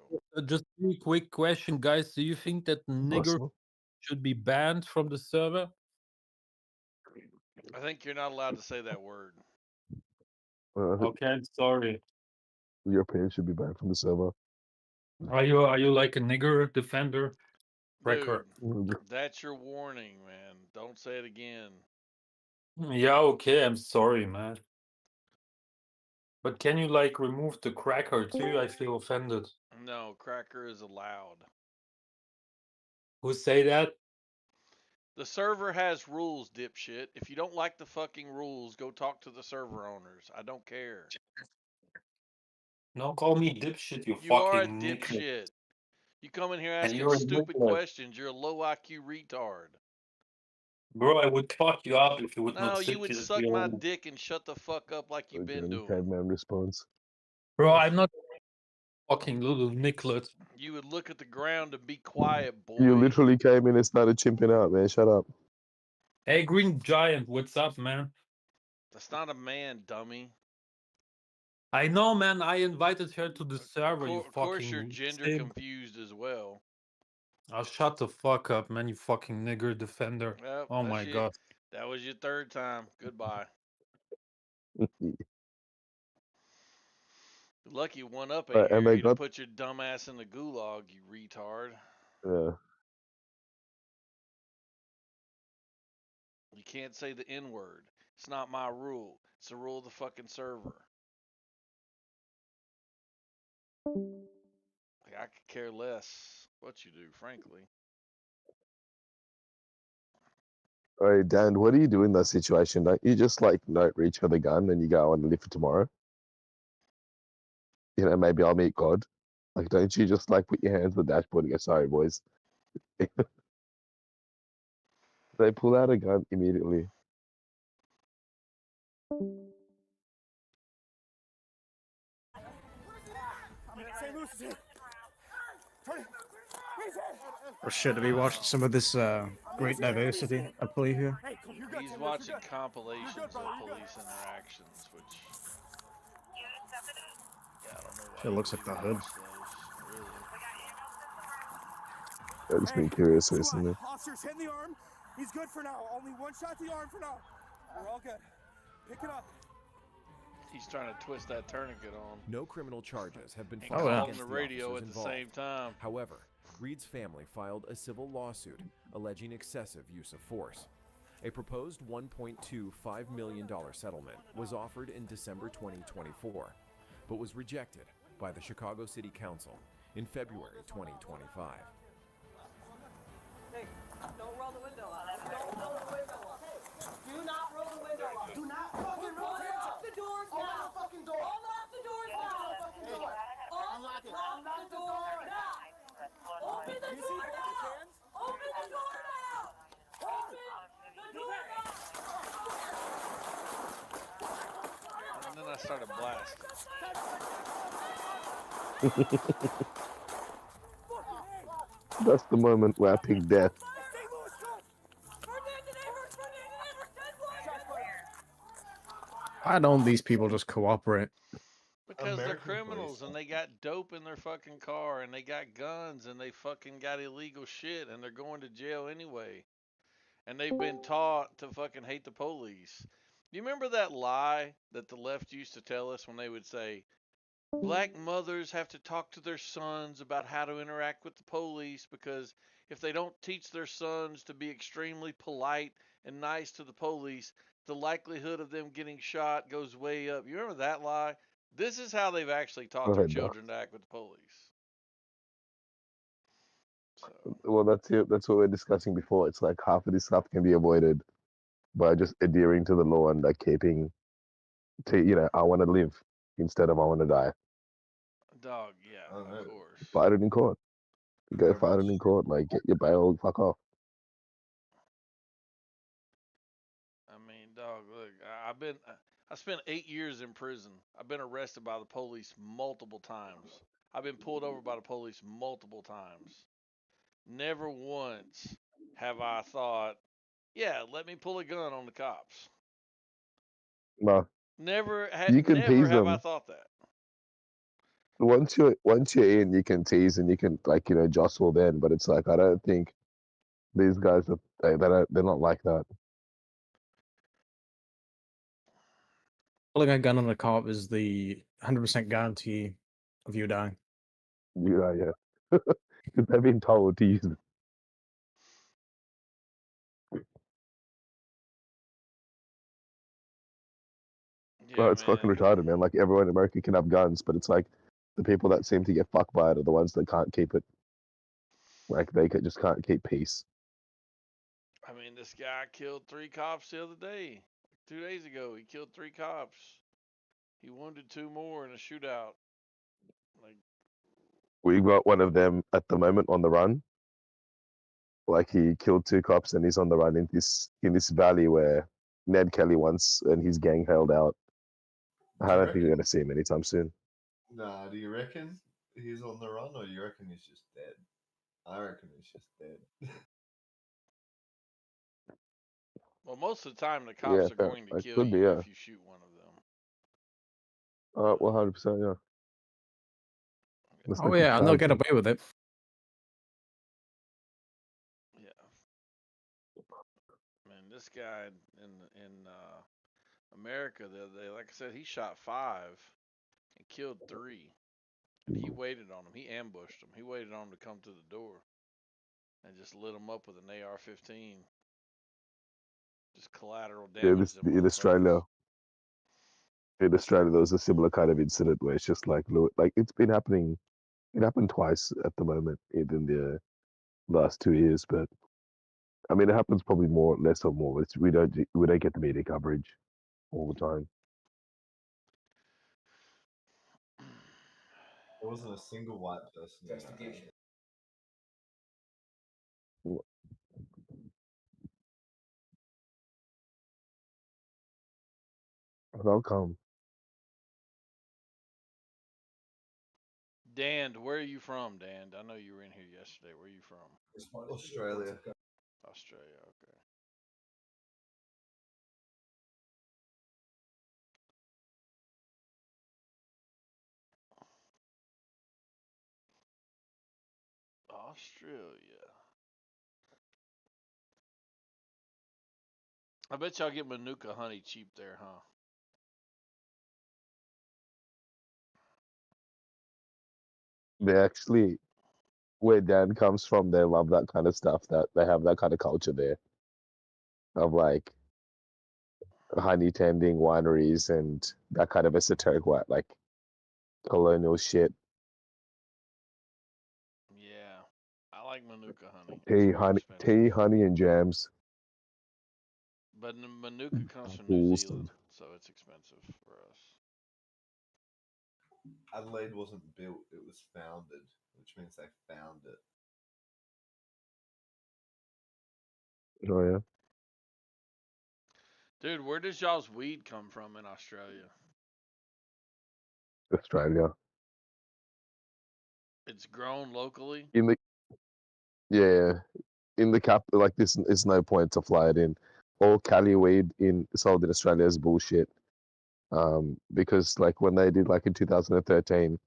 Just a quick question, guys. Do you think that nigger Awesome. should be banned from the server? I think you're not allowed to say that word. Okay, I'm sorry. Europeans should be banned from the server. Are you like a nigger defender? Dude, Record. that's your warning, man. Don't say it again. Yeah, okay, I'm sorry, man. But can you like remove the cracker too? I feel offended. No, cracker is allowed. Who say that? The server has rules, dipshit. If you don't like the fucking rules, go talk to the server owners. I don't care. Don't call me dipshit, you You are a fucking nickname. dipshit. You come in here And asking you're a stupid nickname. questions. You're a low IQ retard. Bro, I would fuck you up if you would No, not you sit would here suck the my old- dick and shut the fuck up like you've been Again, doing. caveman response. Bro, I'm not fucking little Nicklet. You would look at the ground and be quiet, boy. You literally came in and started chimping out, man. Shut up. Hey, Green Giant, what's up, man? That's not a man, dummy. I know, man. I invited her to the server. You Of course, fucking you're gender simp. confused as well. Oh, shut the fuck up, man. You fucking nigger defender. Yep, Oh that's my you. god. That was your third time. Goodbye. Lucky one up ain't And here. they You'd have got put your dumb ass in the gulag, you retard. yeah. You can't say the N word. It's not my rule. It's the rule of the fucking server. Like, I could care less what you do, frankly. All right, Dan, what do you do in that situation? Don't you just like not reach for the gun and you go and live for tomorrow? You know, maybe I'll meet God. Like, don't you just like put your hands on the dashboard and go, sorry, boys? They pull out a gun immediately. Or should we watch some of this great diversity, I believe here? He's watching compilations of police interactions, which yeah, I don't know why It looks like you the hood. watch those, really. I've just been curious recently. Officers hitting the arm. He's good for now. Only one shot to the arm for now. We're all good. Pick it up. He's trying to twist that tourniquet on. No criminal charges have been And filed calling against the the radio officers at the involved. same time. However, Reed's family filed a civil lawsuit alleging excessive use of force. A proposed $1.25 million settlement was offered in December 2024, but was rejected by the Chicago City Council in February 2025. Hey, don't roll the window up. Don't roll the window up. Do not roll the window up. Do not fucking roll the window up. The doors now. Open the fucking door. Unlock the doors now. Open the fucking door. Unlock it. Unlock the door now. Open the door now. Open the door now. Open the door now. And then I started blasting. That's the moment where I pick death. Why don't these people just cooperate? Because they're criminals and they got dope in their fucking car and they got guns and they fucking got illegal shit and they're going to jail anyway. And they've been taught to fucking hate the police. Do you remember that lie that the left used to tell us when they would say, black mothers have to talk to their sons about how to interact with the police because if they don't teach their sons to be extremely polite and nice to the police, the likelihood of them getting shot goes way up. You remember that lie? This is how they've actually taught Go their ahead, Doc. children to act with the police. Well, that's it. That's what we were discussing before. It's like half of this stuff can be avoided by just adhering to the law and like keeping to, I want to live instead of I want to die. Dog, yeah, of course. Fight it in court. Go fight it in court. Like, get your bail, fuck off. I mean, dog, look, I spent 8 years in prison. I've been arrested by the police multiple times. I've been pulled over by the police multiple times. Never once have I thought, yeah, let me pull a gun on the cops. No. Never You can never tease have I them. thought that. Once you're in, you can tease and you can jostle then. But it's like I don't think these guys they're not like that. Pulling a gun on a cop is the 100% guarantee of you dying. Yeah. Because they've been told to use it. Well, it's fucking retarded, man. Like everyone in America can have guns, but it's like the people that seem to get fucked by it are the ones that can't keep it. Like they just can't keep peace. I mean, this guy killed 3 cops the other day. 2 days ago, he killed 3 cops. He wounded 2 more in a shootout. Like, We've got one of them at the moment on the run. Like he killed 2 cops and he's on the run in this valley where Ned Kelly once and his gang held out. I don't think we're gonna see him anytime soon. Nah, do you reckon he's on the run or you reckon he's just dead? I reckon he's just dead. well, most of the time, the cops are going to kill could you be, yeah. if you shoot one of them. 100%, yeah. That's Oh the yeah, and they'll get comparison. away with it. Man, this guy in America the other day, like I said, he shot 5 and killed 3. And he waited on him. He ambushed him. He waited on him to come to the door and just lit him up with an AR-15. Just collateral Yeah, damage. in Australia. In Australia, there was a similar kind of incident where it's just like it's been happening. It happened twice at the moment in the last 2 years, but I mean, it happens probably less or more. We don't get the media coverage all the time. There wasn't a single white person. Investigation. I'll come. Dan, where are you from, Dan? I know you were in here yesterday. Where are you from? Australia. Australia, okay. Australia. I bet y'all get Manuka honey cheap there, huh? They actually, where Dan comes from, they love that kind of stuff. That they have that kind of culture there. of like honey tending wineries and that kind of esoteric like colonial shit. Yeah, I like Manuka honey. Tea, honey, and jams. But Manuka comes from New Apples Zealand, so it's expensive for us. Adelaide wasn't built; it was founded, which means they found it. Oh yeah. Dude, where does y'all's weed come from in Australia? Australia. It's grown locally. In the cap, like this is no point to fly it in. All Cali weed sold in Australia is bullshit. Because like when they did like in 2013,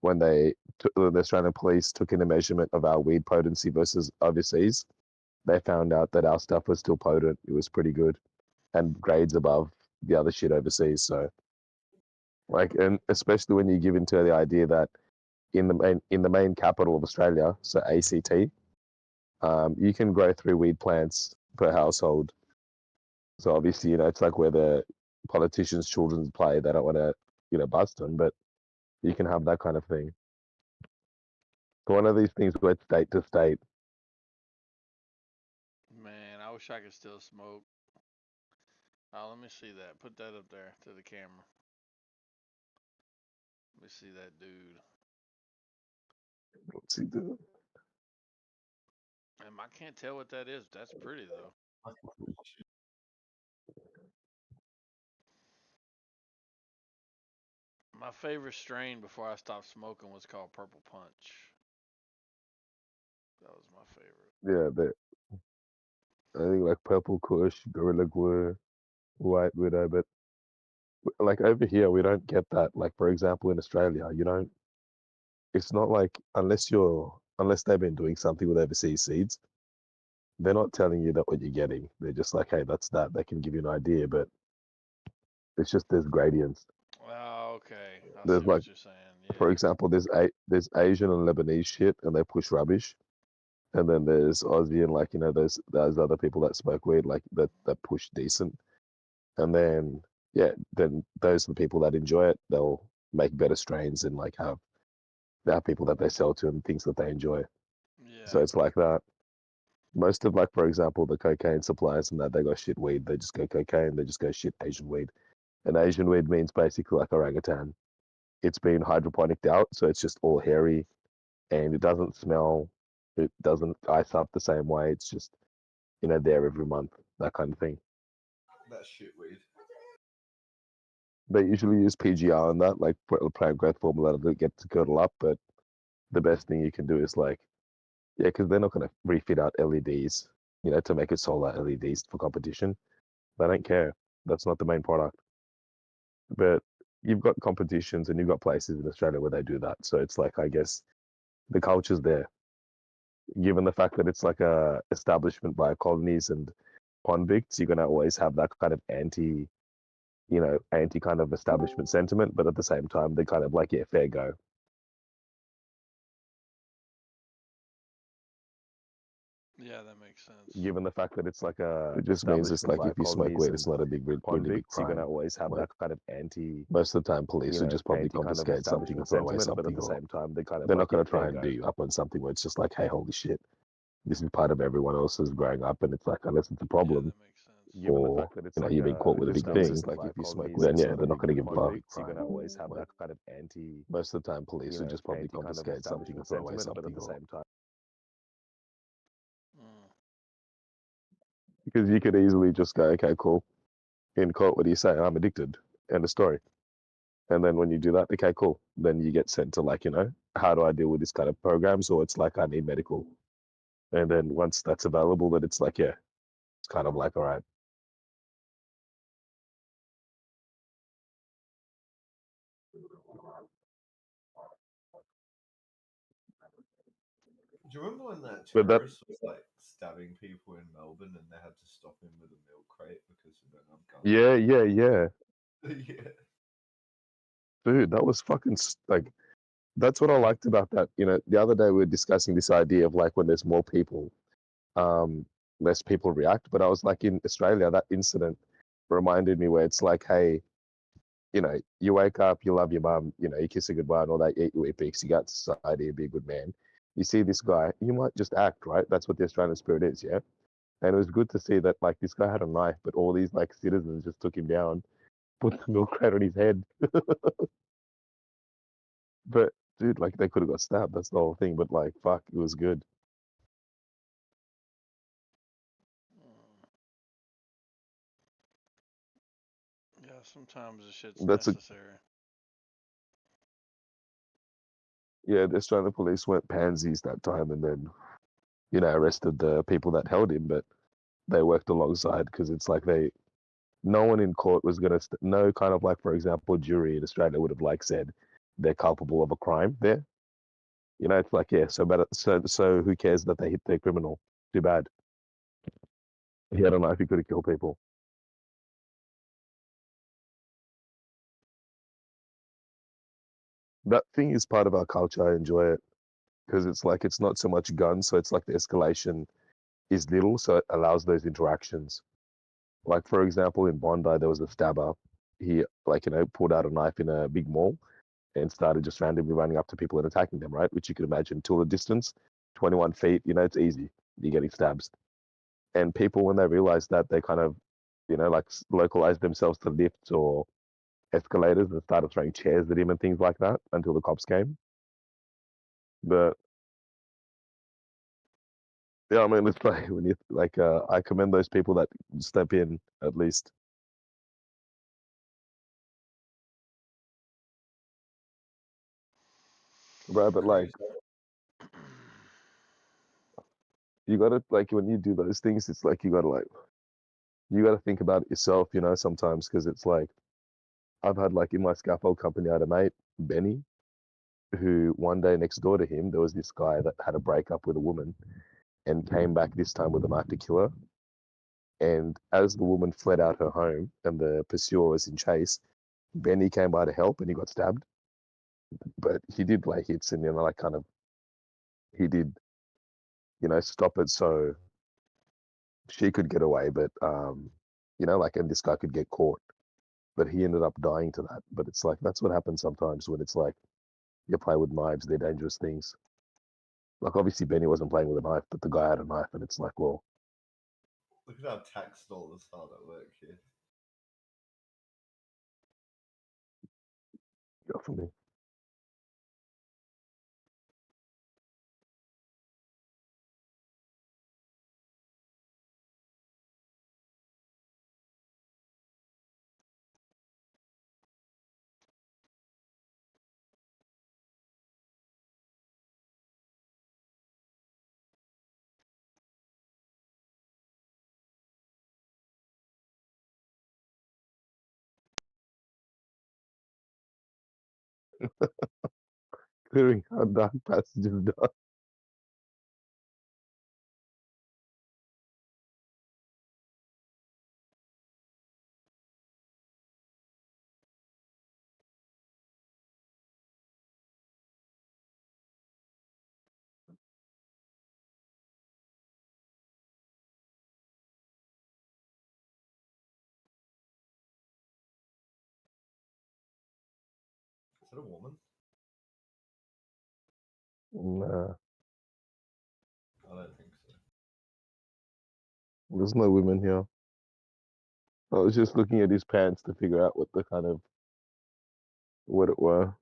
when the Australian police took in a measurement of our weed potency versus overseas, they found out that our stuff was still potent. It was pretty good, and grades above the other shit overseas. So, like, and especially when you give into the idea that in the main capital of Australia, so ACT, you can grow 3 weed plants per household. So obviously, it's like where the politicians' children play. They don't want to, bust them, but you can have that kind of thing. So one of these things where it's state to state. Man, I wish I could still smoke. Oh, let me see that. Put that up there to the camera. Let me see that dude. Let's see, dude. I can't tell what that is. That's pretty though. My favorite strain before I stopped smoking was called Purple Punch. That was my favorite. Yeah, I think like Purple Kush, Gorilla Glue, White Widow, but like over here we don't get that. Like for example, in Australia, it's not like unless they've been doing something with overseas seeds, they're not telling you that what you're getting. They're just like, hey, that's that. They can give you an idea, but it's just there's gradients. Oh, okay. There's like, for example, there's Asian and Lebanese shit, and they push rubbish, and then there's Aussie and like those other people that smoke weed like that push decent, and then then those are the people that enjoy it. They'll make better strains and like have people that they sell to and things that they enjoy. Yeah. So it's like that. Most of like, for example, the cocaine suppliers and that they got shit weed. They just go cocaine. They just go shit Asian weed. And Asian weed means basically like orangutan. It's been hydroponicked out, so it's just all hairy, and it doesn't smell. It doesn't ice up the same way. It's just there every month, that kind of thing. That shit weed. They usually use PGR on that, like plant growth formula to get to curdle up. But the best thing you can do is like, because they're not going to refit out LEDs, to make it solar LEDs for competition. They don't care. That's not the main product. But you've got competitions and you've got places in Australia where they do that. So it's like, I guess the culture's there. Given the fact that it's like a establishment by colonies and convicts, you're going to always have that kind of anti kind of establishment sentiment. But at the same time, they're kind of like, yeah, fair go. Yeah, that makes sense. Given the fact that it's like it just means it's like if you smoke weed, it's not a big really big crime. You're gonna always have that kind of anti. Most of the time, police will just probably confiscate something or throw away something. But at the same time, they're not gonna try and do you up on something where it's just like, hey, holy shit, this is part of everyone else's growing up, and it's like unless it's a problem. Or you've been caught with a big thing, like if you smoke, then yeah, they're not going to give a fuck. You're going to always have that kind of anti. Most of the time, police will just probably confiscate something or throw away something. But at the same time. Because you could easily just go, okay, cool. In court, what do you say? I'm addicted. End of story. And then when you do that, okay, cool. Then you get sent to like, how do I deal with this kind of programs? Or it's like, I need medical. And then once that's available, then it's like, yeah, it's kind of like, all right. Do you remember when that But that- terrorist was like stabbing people in Melbourne and they had to stop him with a milk crate because they don't have guns? Yeah. Yeah. Dude, that was fucking like, that's what I liked about that. The other day we were discussing this idea of like when there's more people, less people react. But I was like, in Australia, that incident reminded me where it's like, hey, you know, you wake up, you love your mum, you know, you kiss her goodbye and all that, you eat your Weet-Bix, you go out to society, you be a good man. You see this guy, you might just act, right? That's what the Australian spirit is, yeah? And it was good to see that, like, this guy had a knife, but all these, like, citizens just took him down, put the milk crate on his head. But, dude, like, they could have got stabbed. That's the whole thing. But, like, fuck, it was good. Yeah, sometimes the shit's That's a necessary. Yeah, the Australian police went pansies that time and then, you know, arrested the people that held him, but they worked alongside because it's like no one in court was going to, no kind of like, for example, jury in Australia would have like said they're culpable of a crime there. You know, it's like, yeah, so who cares that they hit their criminal? Too bad. He had a knife, he could have killed people. That thing is part of our culture. I enjoy it because it's like, it's not so much guns, so it's like the escalation is little, so it allows those interactions. Like, for example, in Bondi, there was a stabber. He, like, you know, pulled out a knife in a big mall and started just randomly running up to people and attacking them, right? Which you could imagine, till the distance, 21 feet, you know, it's easy. You're getting stabs. And people, when they realize that, they kind of, you know, like localize themselves to lifts or escalators and started throwing chairs at him and things like that until the cops came. But yeah, I mean, it's like when you like, I commend those people that step in at least. Bro, but like, you gotta like when you do those things, it's like you gotta think about it yourself, you know, sometimes because it's like I've had like in my scaffold company, I had a mate, Benny, who one day next door to him, there was this guy that had a breakup with a woman and came back this time with a knife to kill her. And as the woman fled out her home and the pursuer was in chase, Benny came by to help and he got stabbed. But he did lay hits and, you know, like kind of, he did, you know, stop it so she could get away. But, you know, like, and this guy could get caught. But he ended up dying to that. But it's like, that's what happens sometimes when it's like, you play with knives, they're dangerous things. Like, obviously, Benny wasn't playing with a knife, but the guy had a knife, and it's like, well, Look at how tax dollars hard at work here. go for me. Clearing our dark passages down. Is that a woman? Nah, I don't think so. there's no women here. I was just looking at his pants to figure out what the kind of, what it were.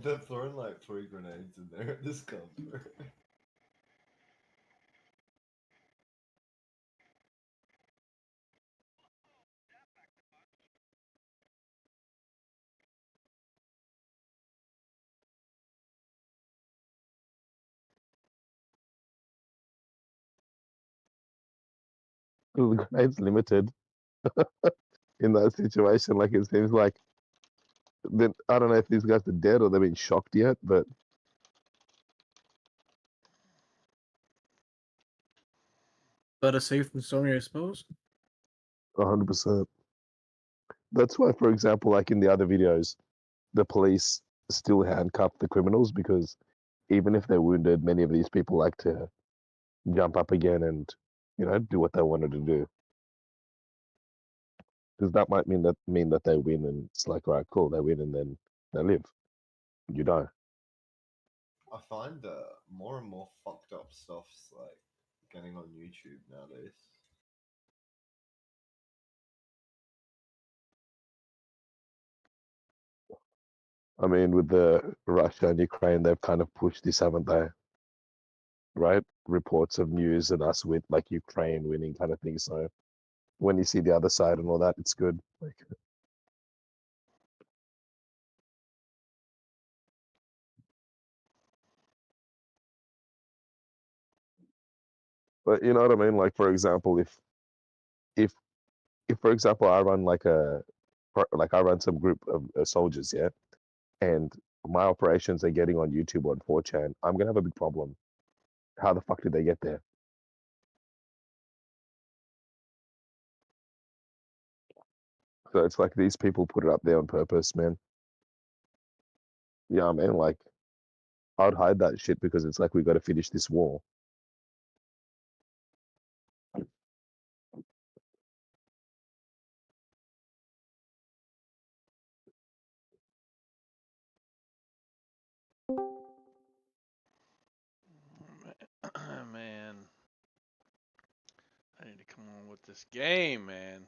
They're throwing like 3 grenades in there at this counter. The grade's limited in that situation. Like it seems like then I don't know if these guys are dead or they've been shocked yet, but Better safe than sorry, I suppose. 100%. That's why, for example, like in the other videos, the police still handcuff the criminals because even if they're wounded, many of these people like to jump up again and, you know, do what they wanted to do. Because that might mean that they win, and it's like, all right, cool, they win, and then they live. You die. I find more and more fucked up stuff's like getting on YouTube nowadays. I mean, with the Russia and Ukraine, they've kind of pushed this, haven't they? Right? Reports of news and us with like Ukraine winning kind of thing. So when you see the other side and all that, it's good. Like, but you know what I mean? Like, for example, if for example I run like I run some group of soldiers, yeah, and my operations are getting on YouTube on 4chan, I'm gonna have a big problem. How the fuck did they get there? So it's like these people put it up there on purpose, man. Yeah, man, like I'd hide that shit because it's like we got to finish this war. Man, I need to come on with this game, man.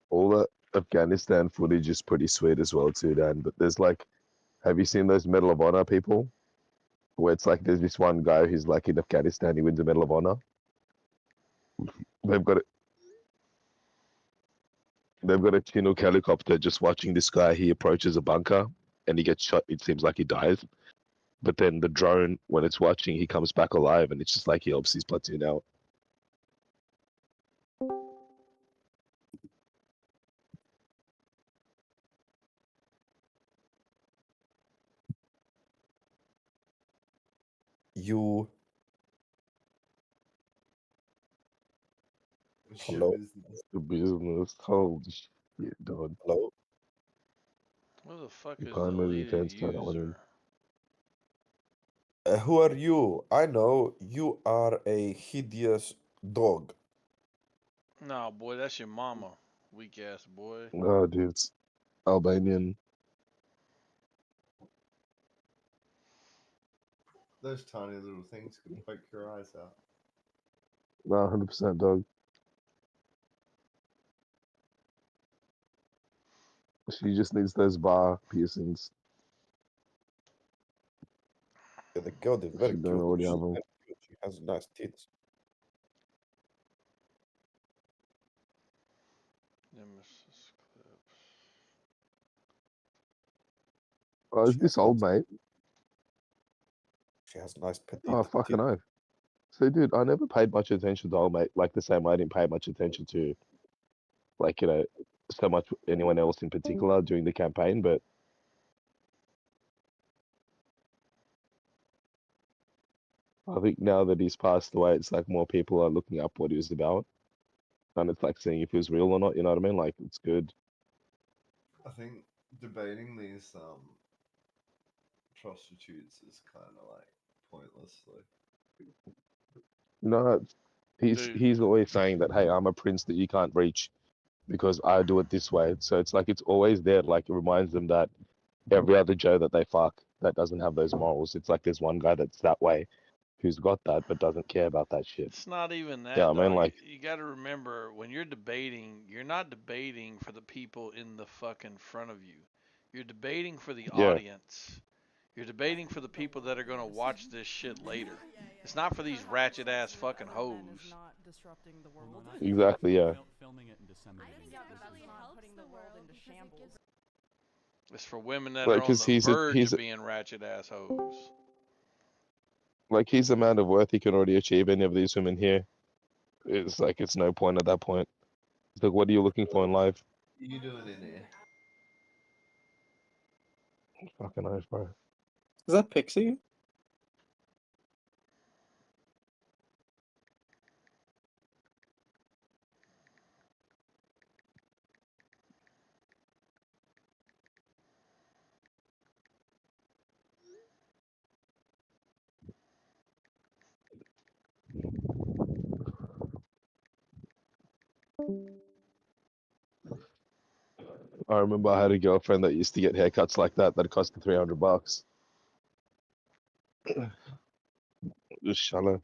All that Afghanistan footage is pretty sweet as well too, Dan. But there's like, have you seen those Medal of Honor people? Where it's like there's this one guy who's like in Afghanistan, he wins a Medal of Honor. They've got it. They've got a Chinook helicopter just watching this guy. He approaches a bunker and he gets shot. It seems like he dies. But then the drone, when it's watching, he comes back alive and it's just like he helps his platoon out. You. Hello. The business. Holy shit, dog. Hello. Who the fuck is the Primary lead defense turn on him. user? Who are you? I know you are a hideous dog. No, boy, that's your mama. Weak ass boy. Oh, dude, it's Albanian. Those tiny little things can poke your eyes out. No, 100% dog. She just needs those bar piercings. Yeah, the girl is very She cute. don't already She's have them. very cute. She has nice tits. Nemesis clips. Oh, is this old mate? She has nice petite Oh, fucking oath. So, dude, I never paid much attention to old mate. Like the same way I didn't pay much attention to, like, you know, so much anyone else in particular during the campaign. But I think now that he's passed away, it's like more people are looking up what he was about. And it's like seeing if he was real or not, you know what I mean? Like, it's good. I think debating these prostitutes is kind of like pointless. Like, No, Dude. he's always saying that, hey, I'm a prince that you can't reach because I do it this way. So it's like it's always there. Like it reminds them that every other Joe that they fuck that doesn't have those morals, it's like there's one guy that's that way who's got that but doesn't care about that shit. It's not even that. Yeah, I mean, dog. like, you got to remember when you're debating, you're not debating for the people in the fucking front of you. You're debating for the Yeah. audience. You're debating for the people that are gonna watch this shit later. It's not for these ratchet ass fucking hoes. Exactly, yeah. Filming it and disseminating it. Putting the world into shambles. It's for women that Like, are on because the verge he's of being ratchet assholes. like his amount of worth he can already achieve. Any of these women here, it's like it's no point at that point. It's like, what are you looking for in life? What are you doing in here? Fucking life, bro. Is that Pixie? I remember I had a girlfriend that used to get haircuts like that cost $300. Just shallow.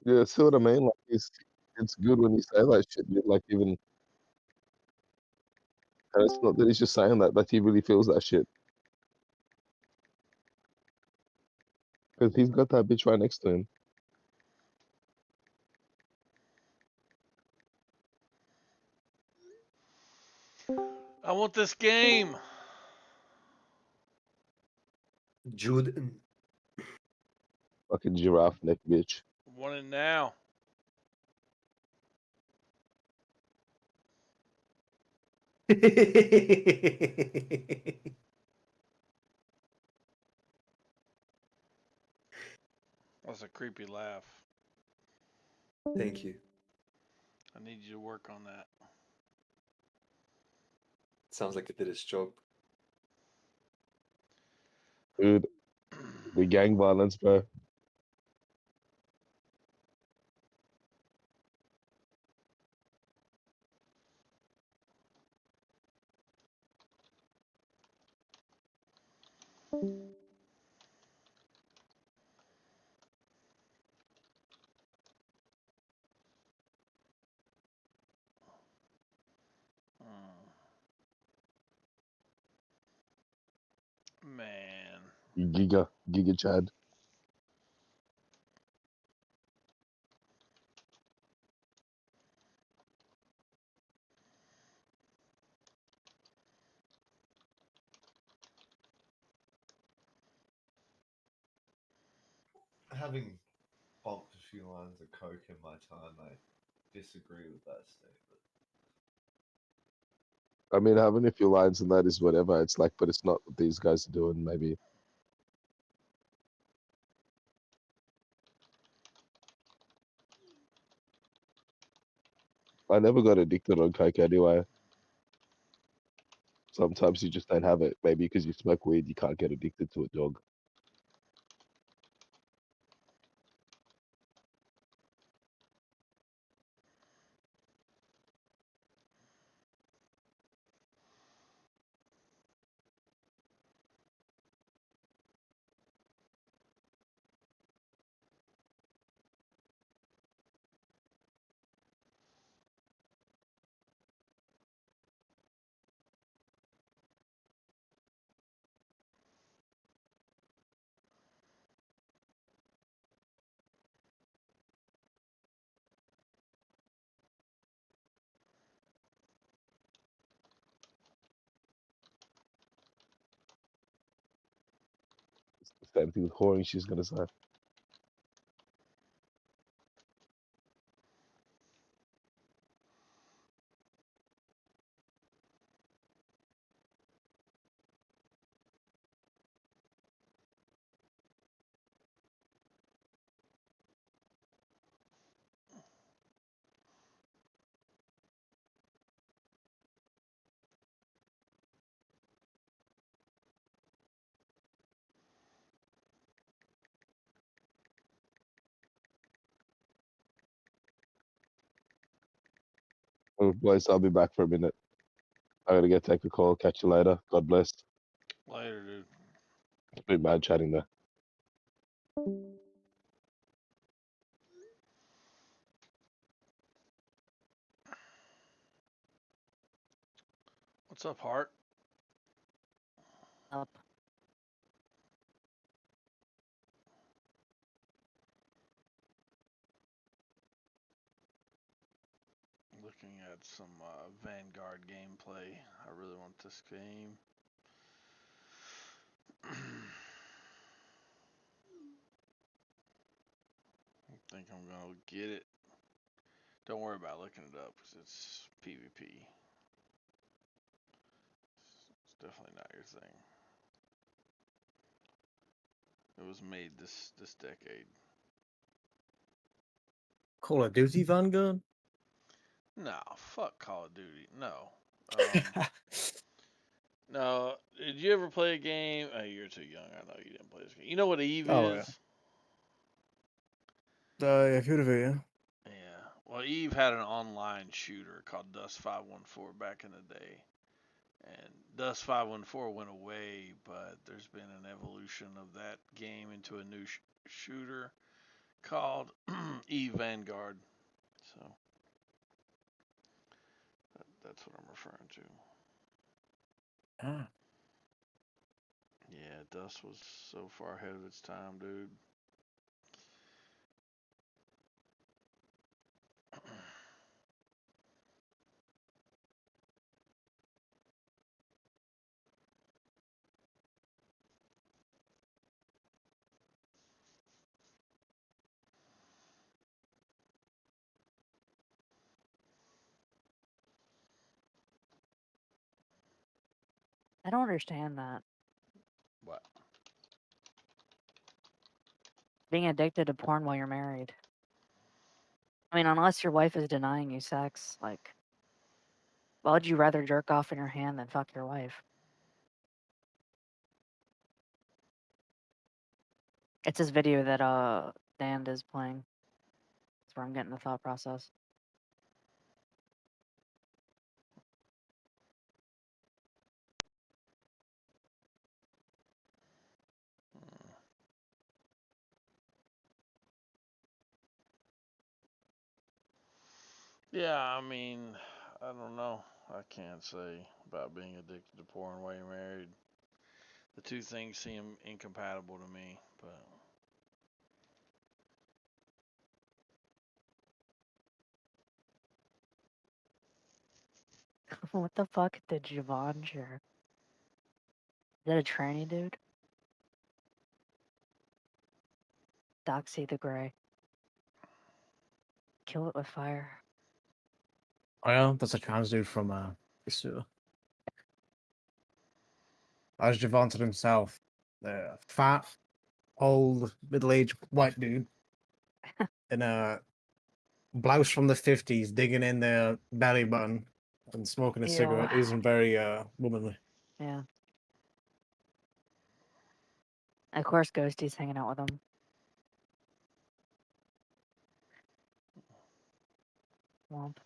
Yeah, see what I mean? Like, it's good when you say that shit, dude. Like, even, and it's not that he's just saying that, he really feels that shit. Because he's got that bitch right next to him. I want this game. Jude. Fucking giraffe neck bitch. I want it now. That's a creepy laugh. Thank you. I need you to work on that. Sounds like it did its job. Dude, the gang violence, bro. Man. Giga Chad. Having bumped a few lines of coke in my time, I disagree with that statement. I mean, having a few lines in that is whatever. It's like, but it's not what these guys are doing, maybe. I never got addicted on coke anyway. Sometimes you just don't have it. Maybe because you smoke weed, you can't get addicted to it, dog. It's the same thing with whoring, she's gonna say. Oh, boys, I'll be back for a minute. I gotta get take a call. Catch you later. God bless. Later, dude. It's been bad chatting there. What's up, Hart? Up. Looking at some Vanguard gameplay. I really want this game. I think I'm gonna get it. Don't worry about looking it up because it's PvP. It's definitely not your thing. It was made this decade. Call of Duty Vanguard? No, fuck Call of Duty. No. No. Did you ever play a game? Oh, you're too young. I know you didn't play this game. You know what Eve Oh, is? I've heard of it, yeah. Yeah. Well, Eve had an online shooter called Dust 514 back in the day. And Dust 514 went away, but there's been an evolution of that game into a new shooter called Eve Vanguard. So that's what I'm referring to. Ah. Yeah, Dust was so far ahead of its time, dude. I don't understand that. What? Being addicted to porn while you're married. I mean, unless your wife is denying you sex, like, why would you rather jerk off in your hand than fuck your wife? It's this video that Dan is playing. That's where I'm getting the thought process. Yeah, I mean, I don't know. I can't say about being addicted to porn while you're married. The two things seem incompatible to me, but What the fuck did Javon share? Is that a tranny dude? Doxy the Grey. Kill it with fire. Oh yeah, that's a trans dude from Pursuit. As Javon said himself, the fat, old, middle-aged white dude in a blouse from the 50s, digging in their belly button and smoking a Ew. cigarette isn't very womanly. Yeah. Of course, Ghosty's hanging out with him. Womp.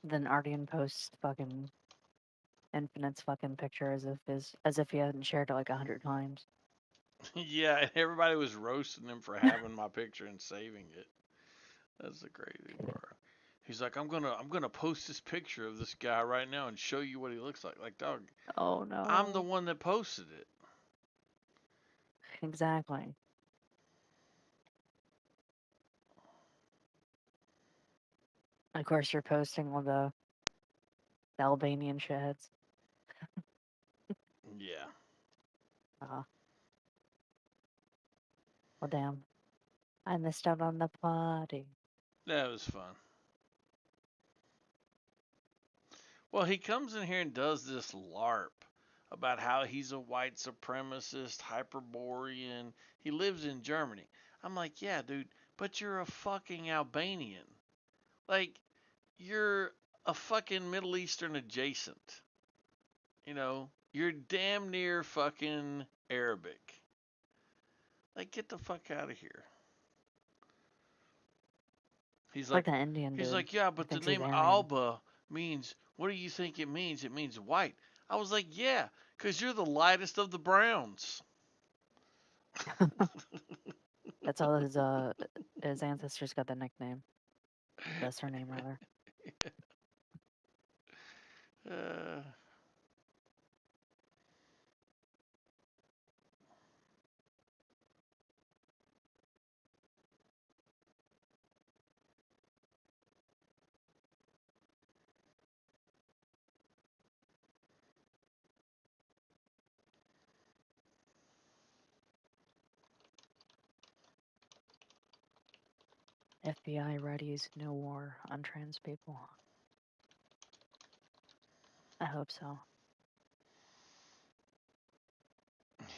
Then Ardian posts fucking Infinite's fucking picture as if he hadn't shared it like 100 times. yeah, and everybody was roasting him for having my picture and saving it. That's the crazy part. He's like, I'm gonna post this picture of this guy right now and show you what he looks like. Like, dog, Oh no. I'm the one that posted it. Exactly. Of course, you're posting all the Albanian shitheads. Yeah. Well, damn. I missed out on the party. That was fun. Well, he comes in here and does this LARP about how he's a white supremacist, Hyperborean. He lives in Germany. I'm like, yeah, dude, but you're a fucking Albanian. Like, you're a fucking Middle Eastern adjacent. You know, You're damn near fucking Arabic. Like, get the fuck out of here. He's Like like, the Indian dude. yeah, I but the think he's name Aryan. Alba means, what do you think it means? It means white. I was like, yeah, because you're the lightest of the browns. That's how his ancestors got the nickname. The surname, rather. FBI readies no war on trans people. I hope so.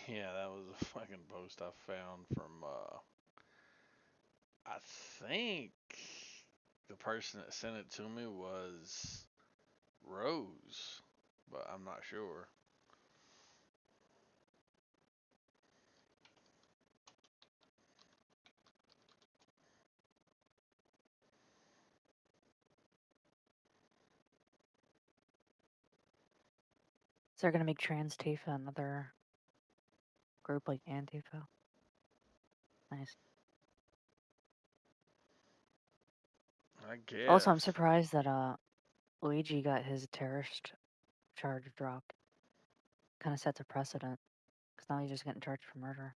Yeah, that was a fucking post I found from, I think the person that sent it to me was Rose, but I'm not sure. So they're gonna make Trans Tifa another group like Antifa. Nice. I guess. Also, I'm surprised that Luigi got his terrorist charge dropped. Kind of sets a precedent, because now he's just getting charged for murder.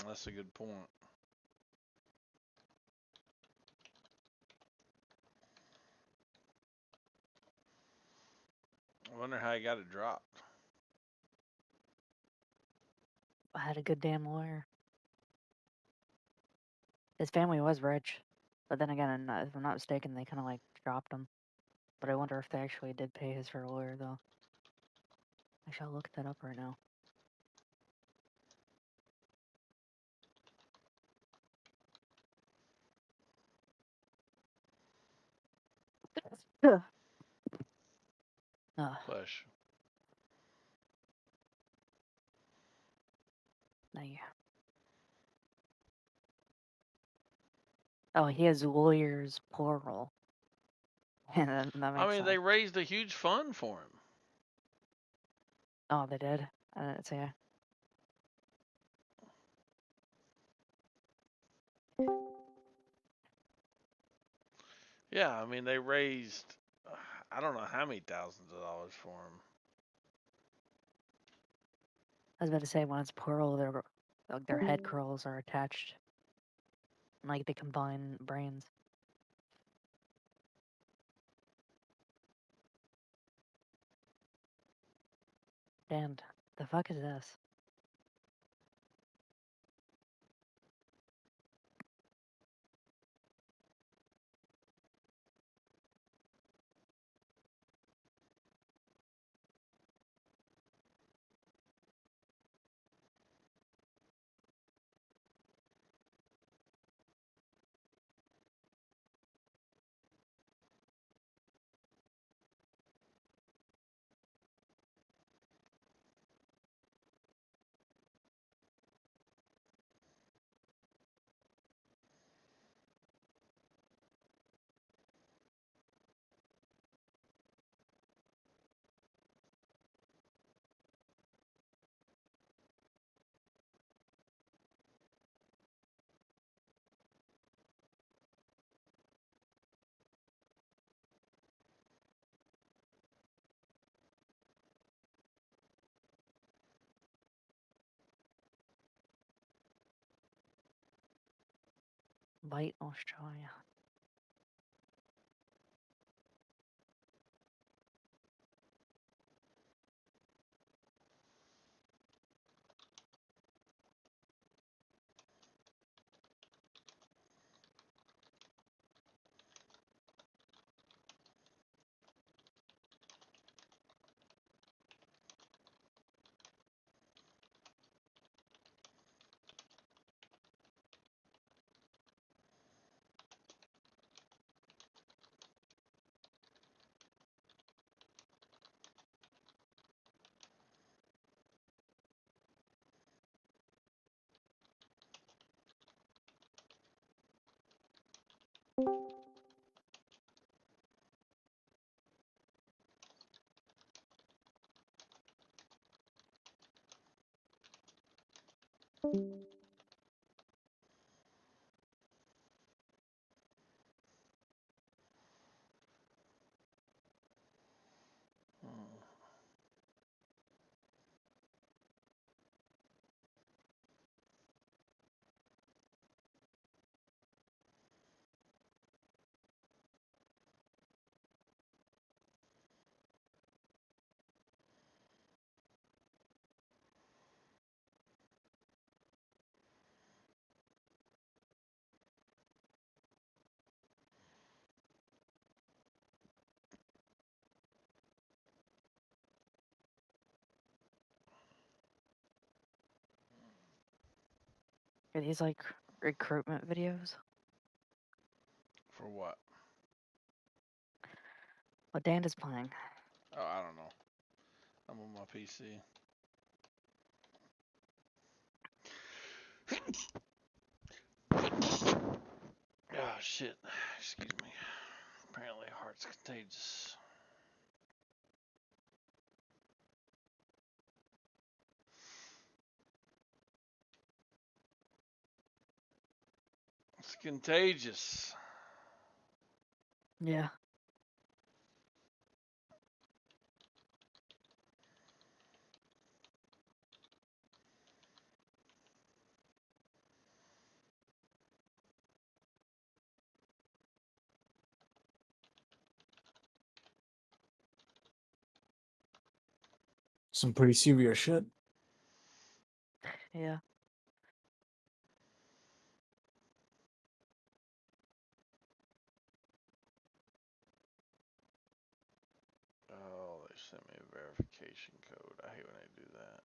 That's a good point. I wonder how he got it dropped. I had a good damn lawyer. His family was rich, but then again, if I'm not mistaken, they kind of like dropped him. But I wonder if they actually did pay his for a lawyer, though. I shall look that up right now. Flesh. No, yeah. Oh, he has lawyers, plural. And that makes I mean, sense. they raised a huge fund for him. Oh, they did? I didn't see it. Yeah, I mean, they raised, I don't know how many thousands of dollars for him. I was about to say, when it's plural, their head curls are attached. Like, they combine brains. And the fuck is this? White Australia. Are these like recruitment videos? For what? What Dan is playing? Oh, I don't know. I'm on my PC. Oh shit. Excuse me. Apparently heart's contagious. It's contagious. Yeah. Some pretty serious shit. Yeah. Oh, they sent me a verification code. I hate when they do that.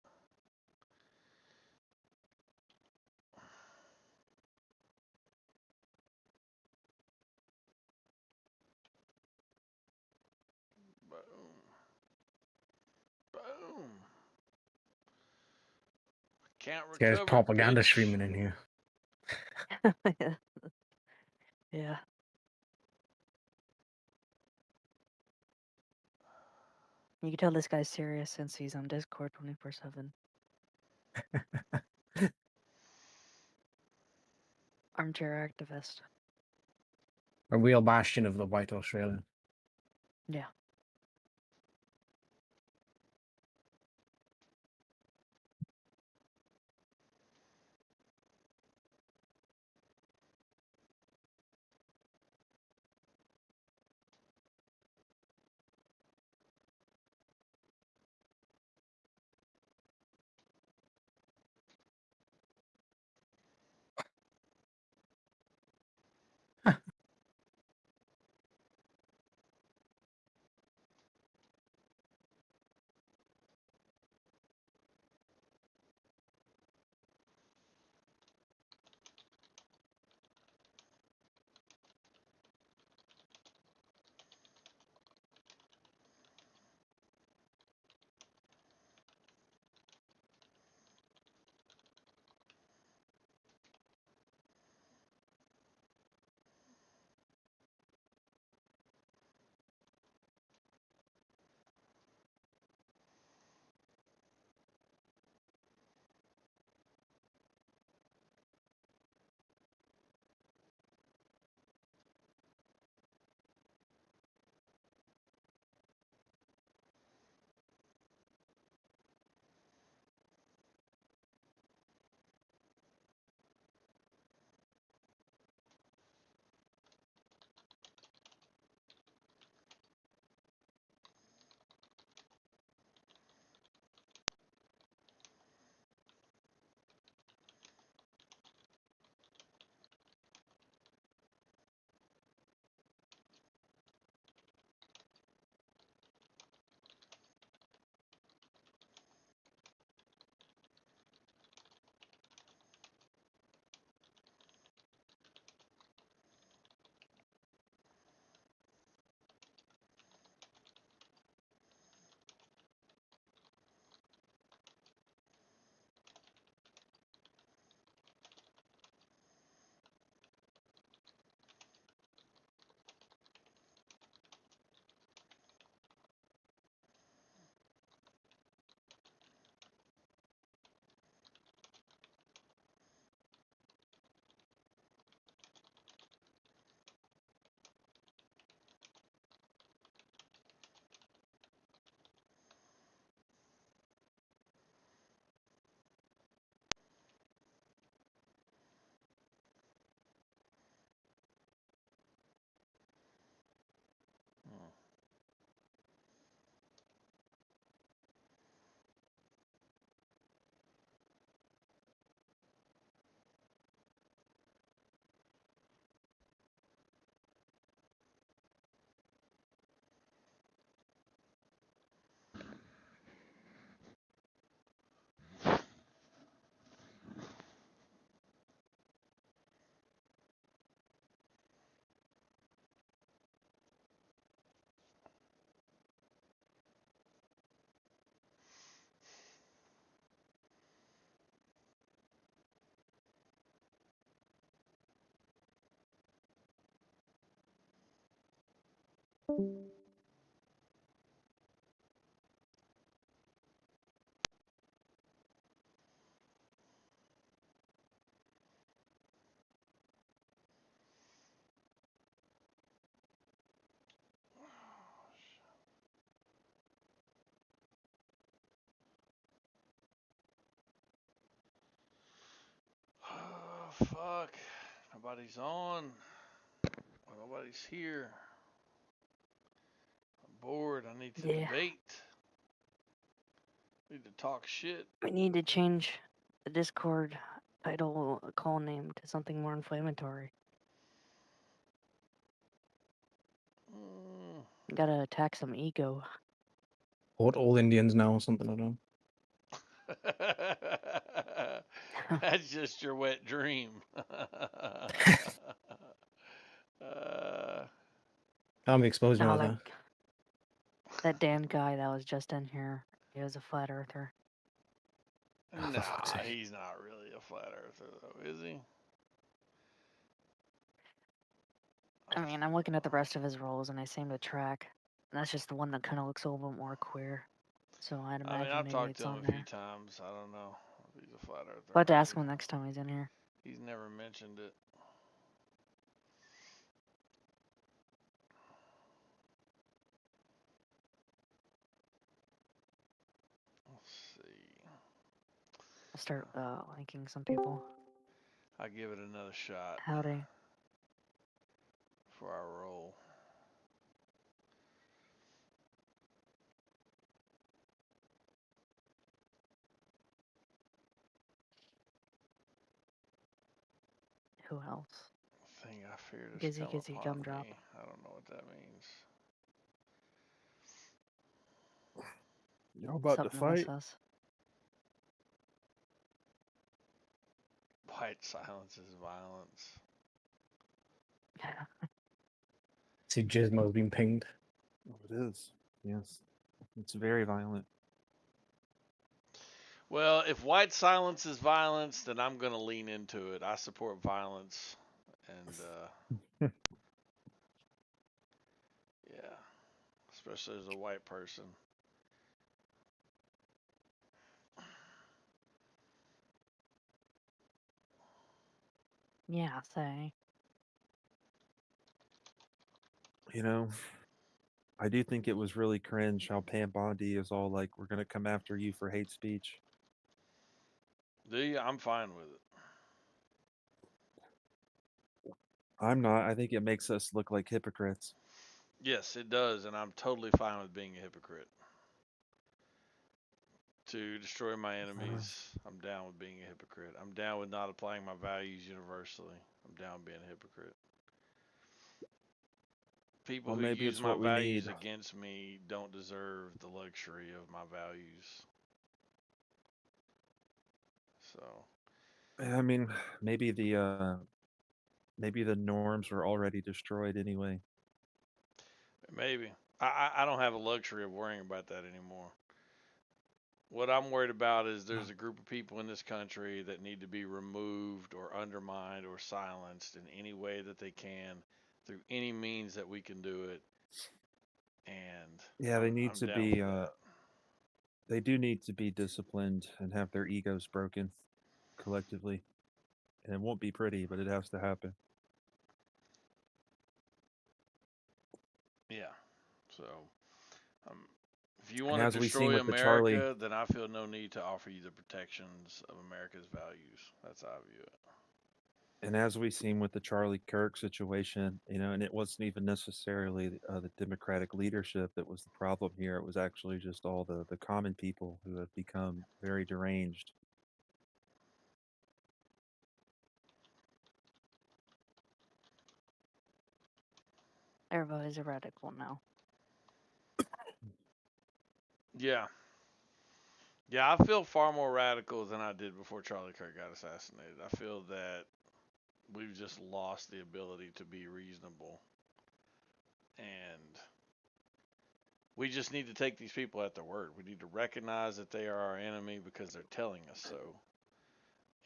Boom. Boom. Can't This guy's recover, propaganda bitch. streaming in here. Yeah. You can tell this guy's serious since he's on Discord 24/7. Armchair activist. A real bastion of the white Australian. Yeah. Oh, fuck. Nobody's on. Nobody's here. I'm bored. I need to Yeah. debate. Need to talk shit. We need to change the Discord title call name to something more inflammatory. Gotta attack some ego. What, all Indians now or something, I don't know. That's just your wet dream. Can't be exposing No, like that. that Dan guy that was just in here, he was a flat earther. Nah, he's not really a flat earther, though, is he? I mean, I'm looking at the rest of his roles and I seem to track. And that's just the one that kind of looks a little bit more queer. So I'd imagine I mean, I've maybe talked it's to him on a few there. times. I don't know if he's a flat earther. I'll have to ask him next time he's in here. He's never mentioned it. Let's see. I'll start linking some people. I'll give it another shot Howdy. for our roll. Who else? Thing I feared has Gizzy come Gizzy upon Gumdrop. me. I don't know what that means. Y'all about to Something fight? sus. White silence is violence. See, Gizmo's been pinged. Oh, it is. Yes. It's very violent. Well, if white silence is violence, then I'm going to lean into it. I support violence. And, yeah, especially as a white person. Yeah, say. You know, I do think it was really cringe how Pam Bondi is all like, we're going to come after you for hate speech. Do you? I'm fine with it. I'm not. I think it makes us look like hypocrites. Yes, it does, and I'm totally fine with being a hypocrite. To destroy my enemies, I'm down with being a hypocrite. I'm down with not applying my values universally. I'm down with being a hypocrite. People Well, who maybe use it's my what we values need. against me don't deserve the luxury of my values. So, I mean, maybe the norms were already destroyed anyway. maybe. I don't have a luxury of worrying about that anymore. What I'm worried about is there's a group of people in this country that need to be removed or undermined or silenced in any way that they can through any means that we can do it. And Yeah, they need I'm to down be for that. they do need to be disciplined and have their egos broken collectively. And it won't be pretty, but it has to happen. Yeah. So, if you And want as to we seen destroy with the Charlie, America, then I feel no need to offer you the protections of America's values. That's how I view it. and as we seen with the Charlie Kirk situation, you know, and it wasn't even necessarily the Democratic leadership that was the problem here. It was actually just all the common people who have become very deranged. Everybody's a radical now. Yeah. Yeah, I feel far more radical than I did before Charlie Kirk got assassinated. I feel that we've just lost the ability to be reasonable. And we just need to take these people at their word. We need to recognize that they are our enemy because they're telling us so.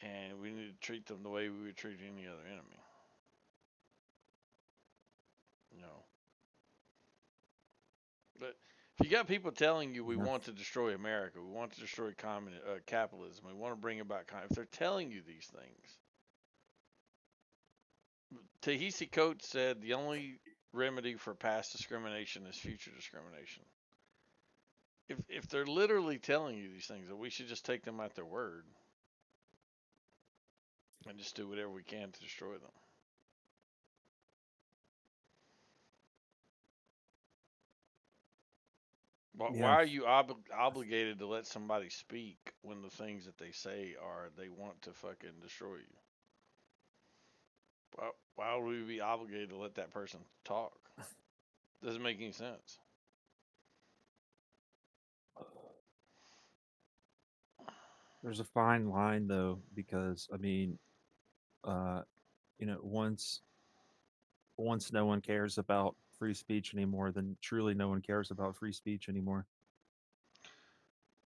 And we need to treat them the way we would treat any other enemy. You know. If you got people telling you we Yeah. want to destroy America, we want to destroy capitalism, we want to bring about if they're telling you these things, Ta-Nehisi Coates said the only remedy for past discrimination is future discrimination. If they're literally telling you these things, we should just take them at their word and just do whatever we can to destroy them. Why Yeah. are you obligated to let somebody speak when the things that they say are they want to fucking destroy you? Why would we be obligated to let that person talk? Doesn't make any sense. There's a fine line though, because I mean, you know, once no one cares about free speech anymore, then truly no one cares about free speech anymore.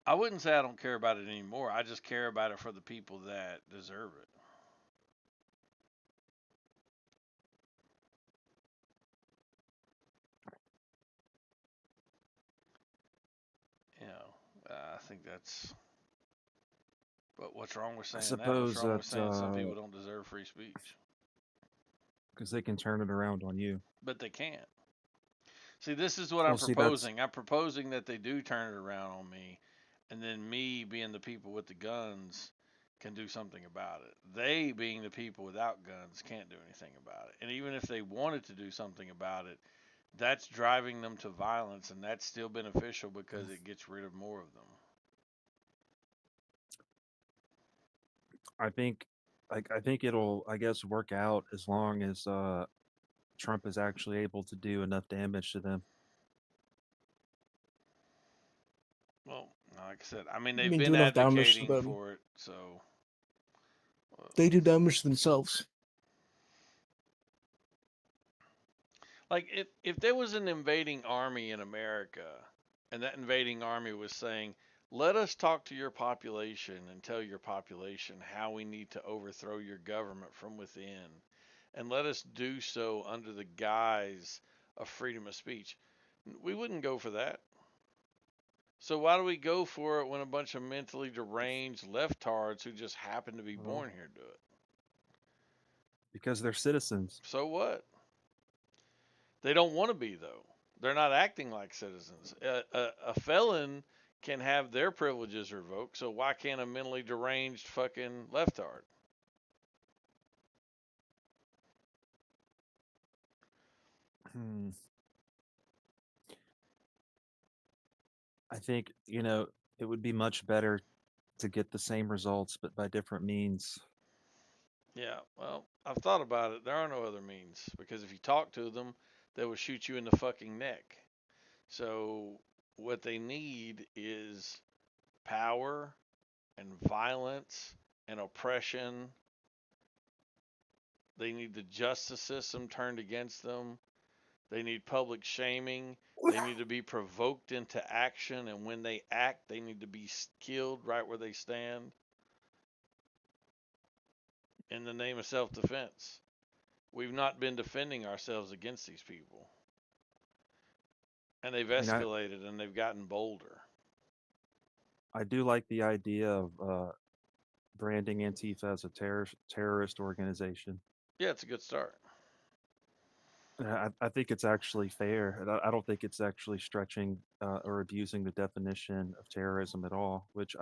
I wouldn't say I don't care about it anymore. I just care about it for the people that deserve it. You know, I think that's. But what's wrong with I saying that? What's suppose wrong with saying some that people don't deserve free speech? because they can turn it around on you. But they can't. See, this is what I'm Well, see, that's proposing. I'm proposing that they do turn it around on me, and then me, being the people with the guns, can do something about it. They, being the people without guns, can't do anything about it. And even if they wanted to do something about it, that's driving them to violence, and that's still beneficial because it gets rid of more of them. I think it'll, I guess, work out as long as Trump is actually able to do enough damage to them. Well, like I said, I mean, I they've mean, been do enough damage to advocating them. for it, so. They do damage to themselves. Like, if there was an invading army in America, and that invading army was saying, let us talk to your population and tell your population how we need to overthrow your government from within, and let us do so under the guise of freedom of speech, we wouldn't go for that. So why do we go for it when a bunch of mentally deranged leftards who just happen to be Well, born here do it? because they're citizens. So what? They don't want to be, though. They're not acting like citizens. A felon can have their privileges revoked, so why can't a mentally deranged fucking leftard? I think, you know, it would be much better to get the same results, but by different means. Yeah, well, I've thought about it. There are no other means, because if you talk to them, they will shoot you in the fucking neck. So what they need is power and violence and oppression. They need the justice system turned against them. They need public shaming. They need to be provoked into action, and when they act, they need to be killed right where they stand in the name of self-defense. We've not been defending ourselves against these people, and they've I mean, escalated and they've gotten bolder. I do like the idea of branding Antifa as a terrorist organization. Yeah, it's a good start. I think it's actually fair. And I don't think it's actually stretching or abusing the definition of terrorism at all. Which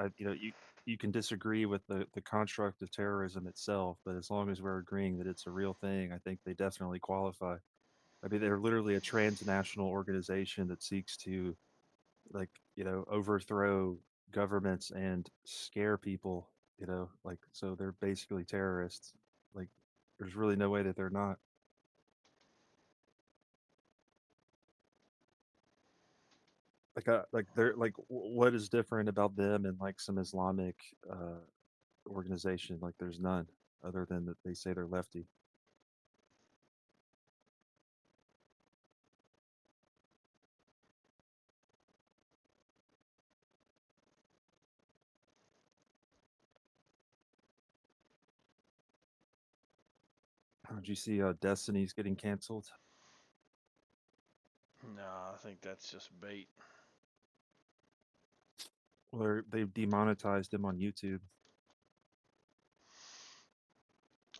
you can disagree with the construct of terrorism itself, but as long as we're agreeing that it's a real thing, I think they definitely qualify. I mean, they're literally a transnational organization that seeks to, like, overthrow governments and scare people. So they're basically terrorists. Like, there's really no way that they're not. What is different about them and like some Islamic organization? Like, there's none other than that they say they're lefty. Did you see Destiny's getting canceled? No, I think that's just bait. Well, they've demonetized him on YouTube.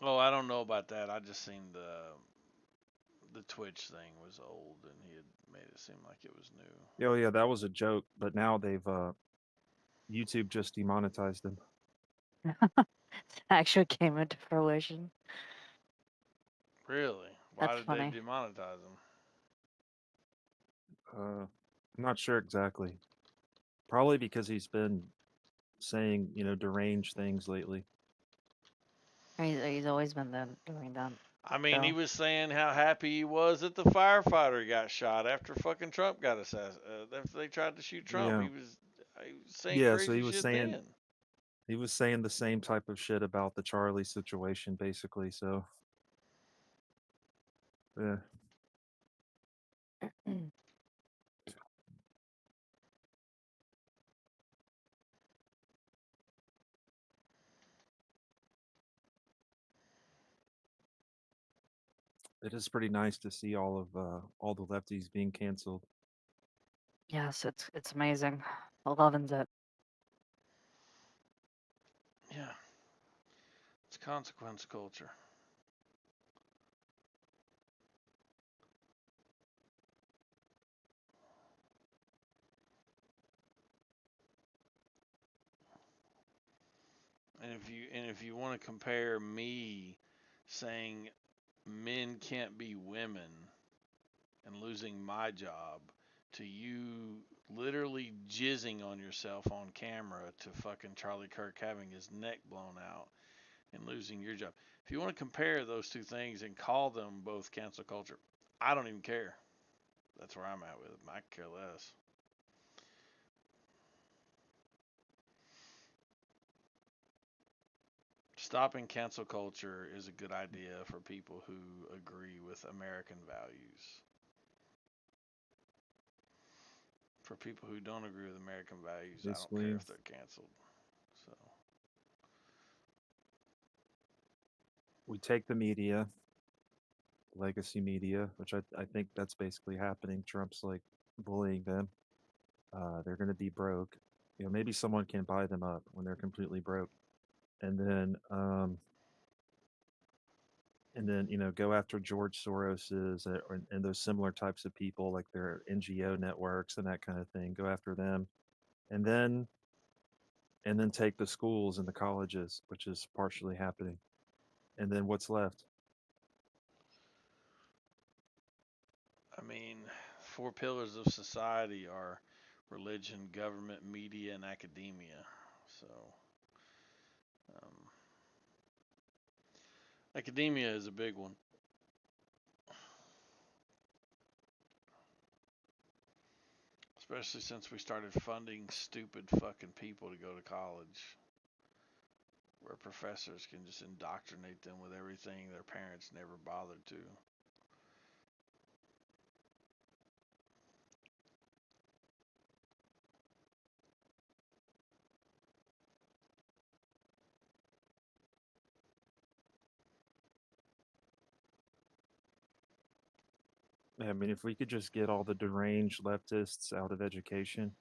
Oh, I don't know about that. I just seen the Twitch thing was old, and he had made it seem like it was new. Oh yeah, that was a joke, but now they've YouTube just demonetized him. Actually came into fruition. Really? Why That's did funny. they demonetize him? I'm not sure exactly. Probably because he's been saying, deranged things lately. He's always been doing that. I mean, he So. was saying how happy he was that the firefighter got shot after fucking Trump got assassinated. After they tried to shoot Trump, Yeah. he was saying Yeah, crazy so he was shit saying then. he was saying the same type of shit about the Charlie situation, basically. So, yeah. It is pretty nice to see all the lefties being canceled. Yes, it's amazing. Loving it. Yeah. It's consequence culture. And if you want to compare me saying men can't be women and losing my job to you literally jizzing on yourself on camera to fucking Charlie Kirk having his neck blown out and losing your job. If you want to compare those two things and call them both cancel culture, I don't even care. That's where I'm at with it. I care less. Stopping cancel culture is a good idea for people who agree with American values. For people who don't agree with American values, I don't care if they're canceled. So We take the media, legacy media, which I think that's basically happening. Trump's like bullying them. They're going to be broke. Maybe someone can buy them up when they're completely broke, and then go after George Soros's and those similar types of people, like their NGO networks and that kind of thing. Go after them, and then take the schools and the colleges, which is partially happening. And then what's left? I mean, 4 pillars of society are religion, government, media, and academia. So, academia is a big one. Especially since we started funding stupid fucking people to go to college. Where professors can just indoctrinate them with everything their parents never bothered to. I mean, if we could just get all the deranged leftists out of education.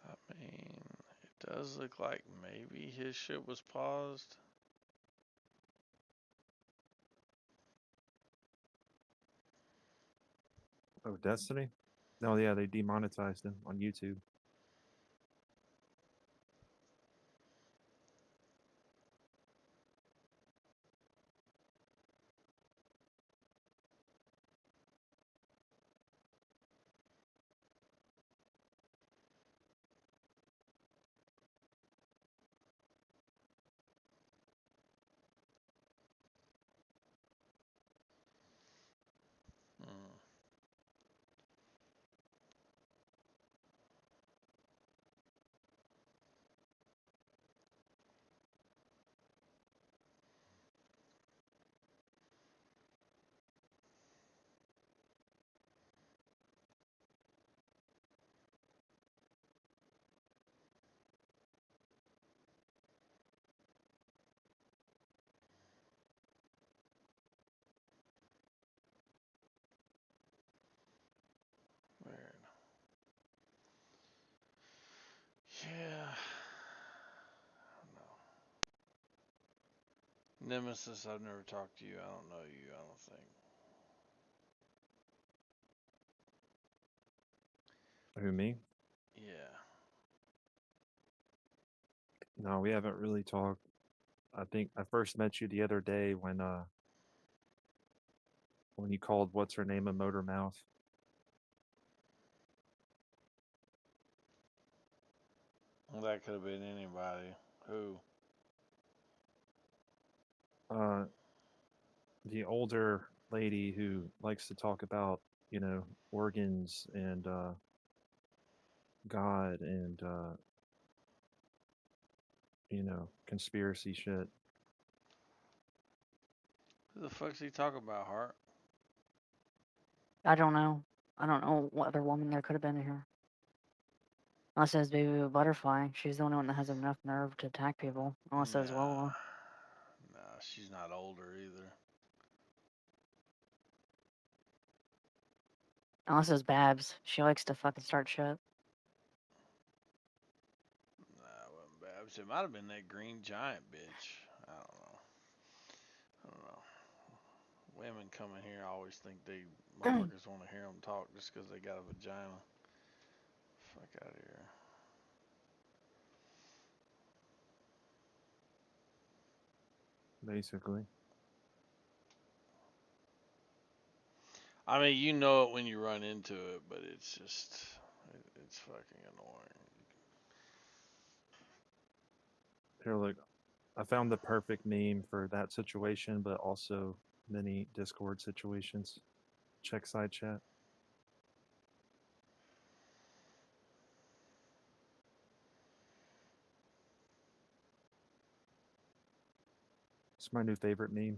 I mean, it does look like maybe his shit was paused. Oh, Destiny? No, yeah, they demonetized him on YouTube. Hmm. Nemesis, I've never talked to you. I don't know you. I don't think. Who, me? Yeah. No, we haven't really talked. I think I first met you the other day when you called what's her name a motor mouth. Well, that could have been anybody. Who? The older lady who likes to talk about, organs and God and conspiracy shit. Who the fuck's he talking about, Hart? I don't know. I don't know what other woman there could have been in here. Unless it was Baby Butterfly. She's the only one that has enough nerve to attack people. Unless it was Lola. Nah, she's not older either. Unless it was Babs. She likes to fucking start shit. Nah, it wasn't Babs. It might have been that green giant bitch. I don't know. Women come in here always think they motherfuckers want to hear them talk just because they got a vagina. Fuck out of here. Basically. I mean, you know it when you run into it, but it's just, it's fucking annoying. Here, look, I found the perfect meme for that situation, but also many Discord situations. Check side chat. It's my new favorite meme.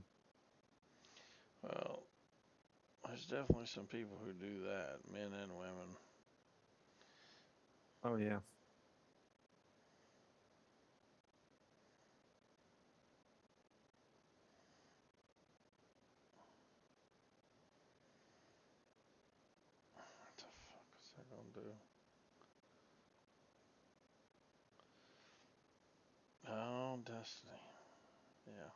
Well, there's definitely some people who do that, men and women. Oh, yeah. What the fuck is that gonna do? Oh, Destiny. Yeah.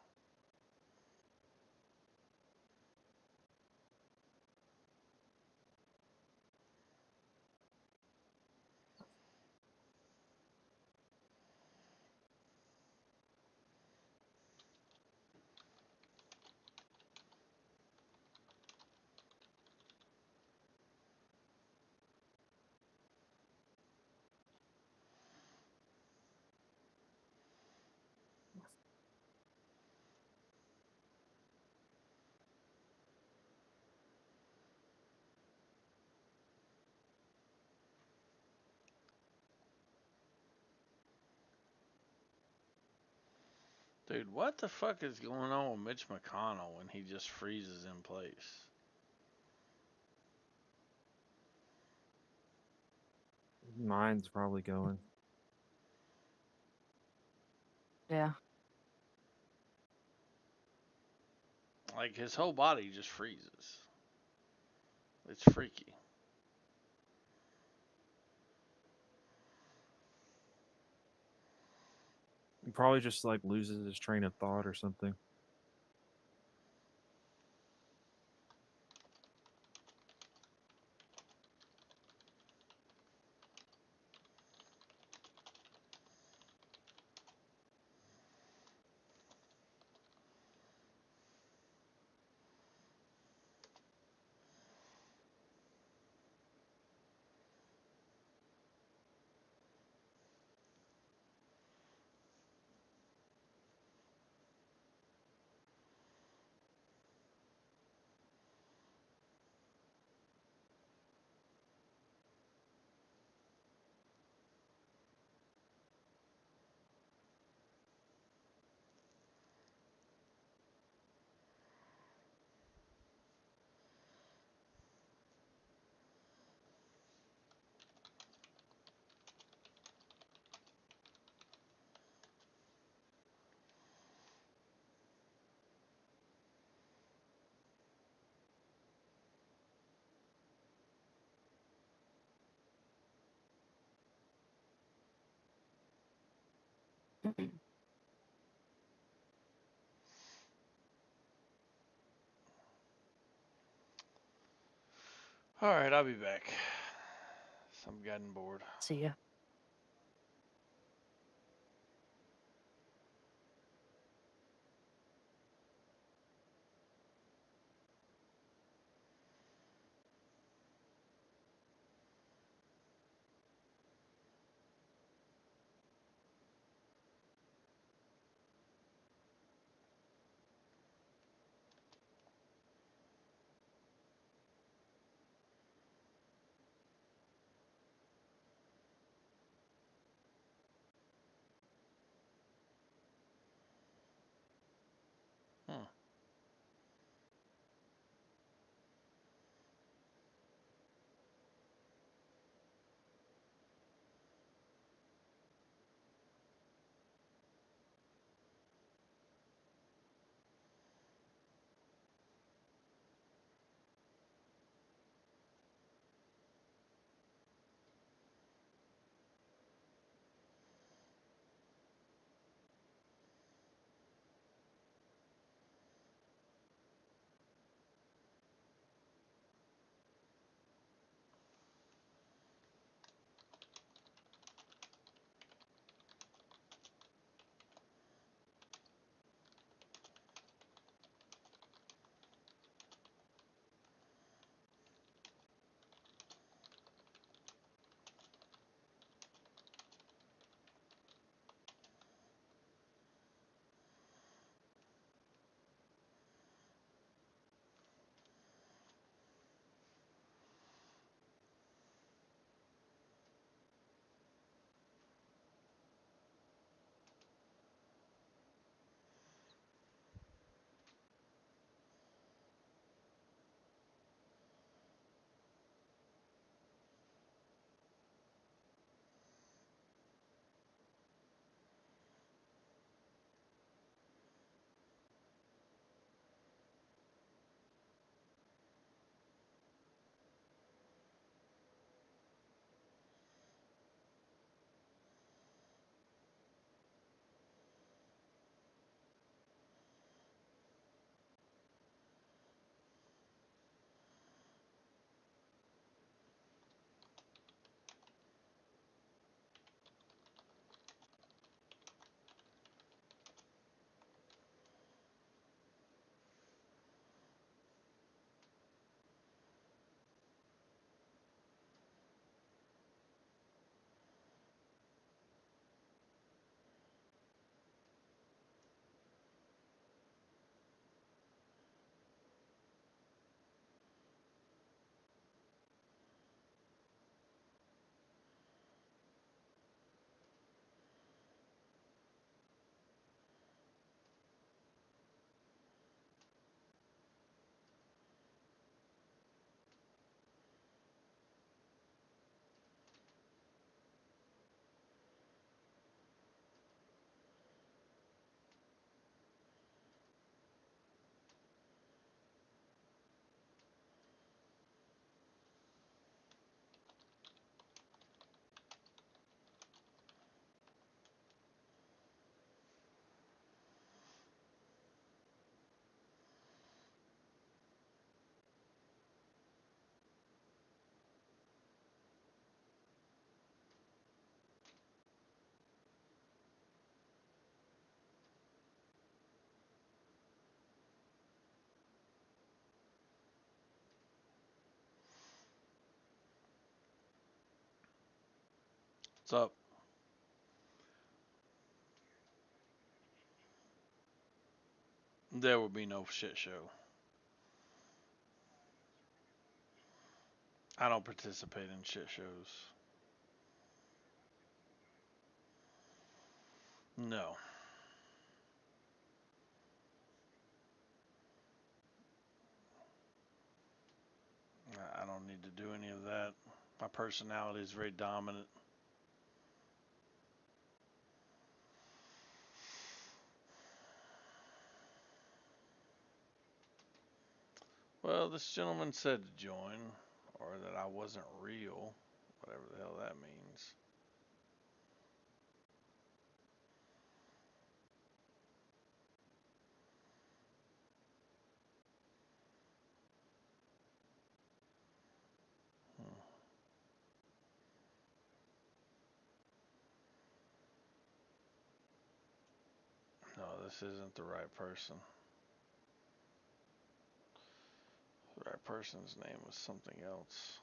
Dude, what the fuck is going on with Mitch McConnell when he just freezes in place? Mine's probably going. Yeah. Like, his whole body just freezes. It's freaky. He probably just like loses his train of thought or something. All right, I'll be back. So I'm getting bored. See ya. Hmm. What's up? There will be no shit show. I don't participate in shit shows. No. I don't need to do any of that. My personality is very dominant. Well, this gentleman said to join, or that I wasn't real, whatever the hell that means. this isn't the right person. The right person's name was something else.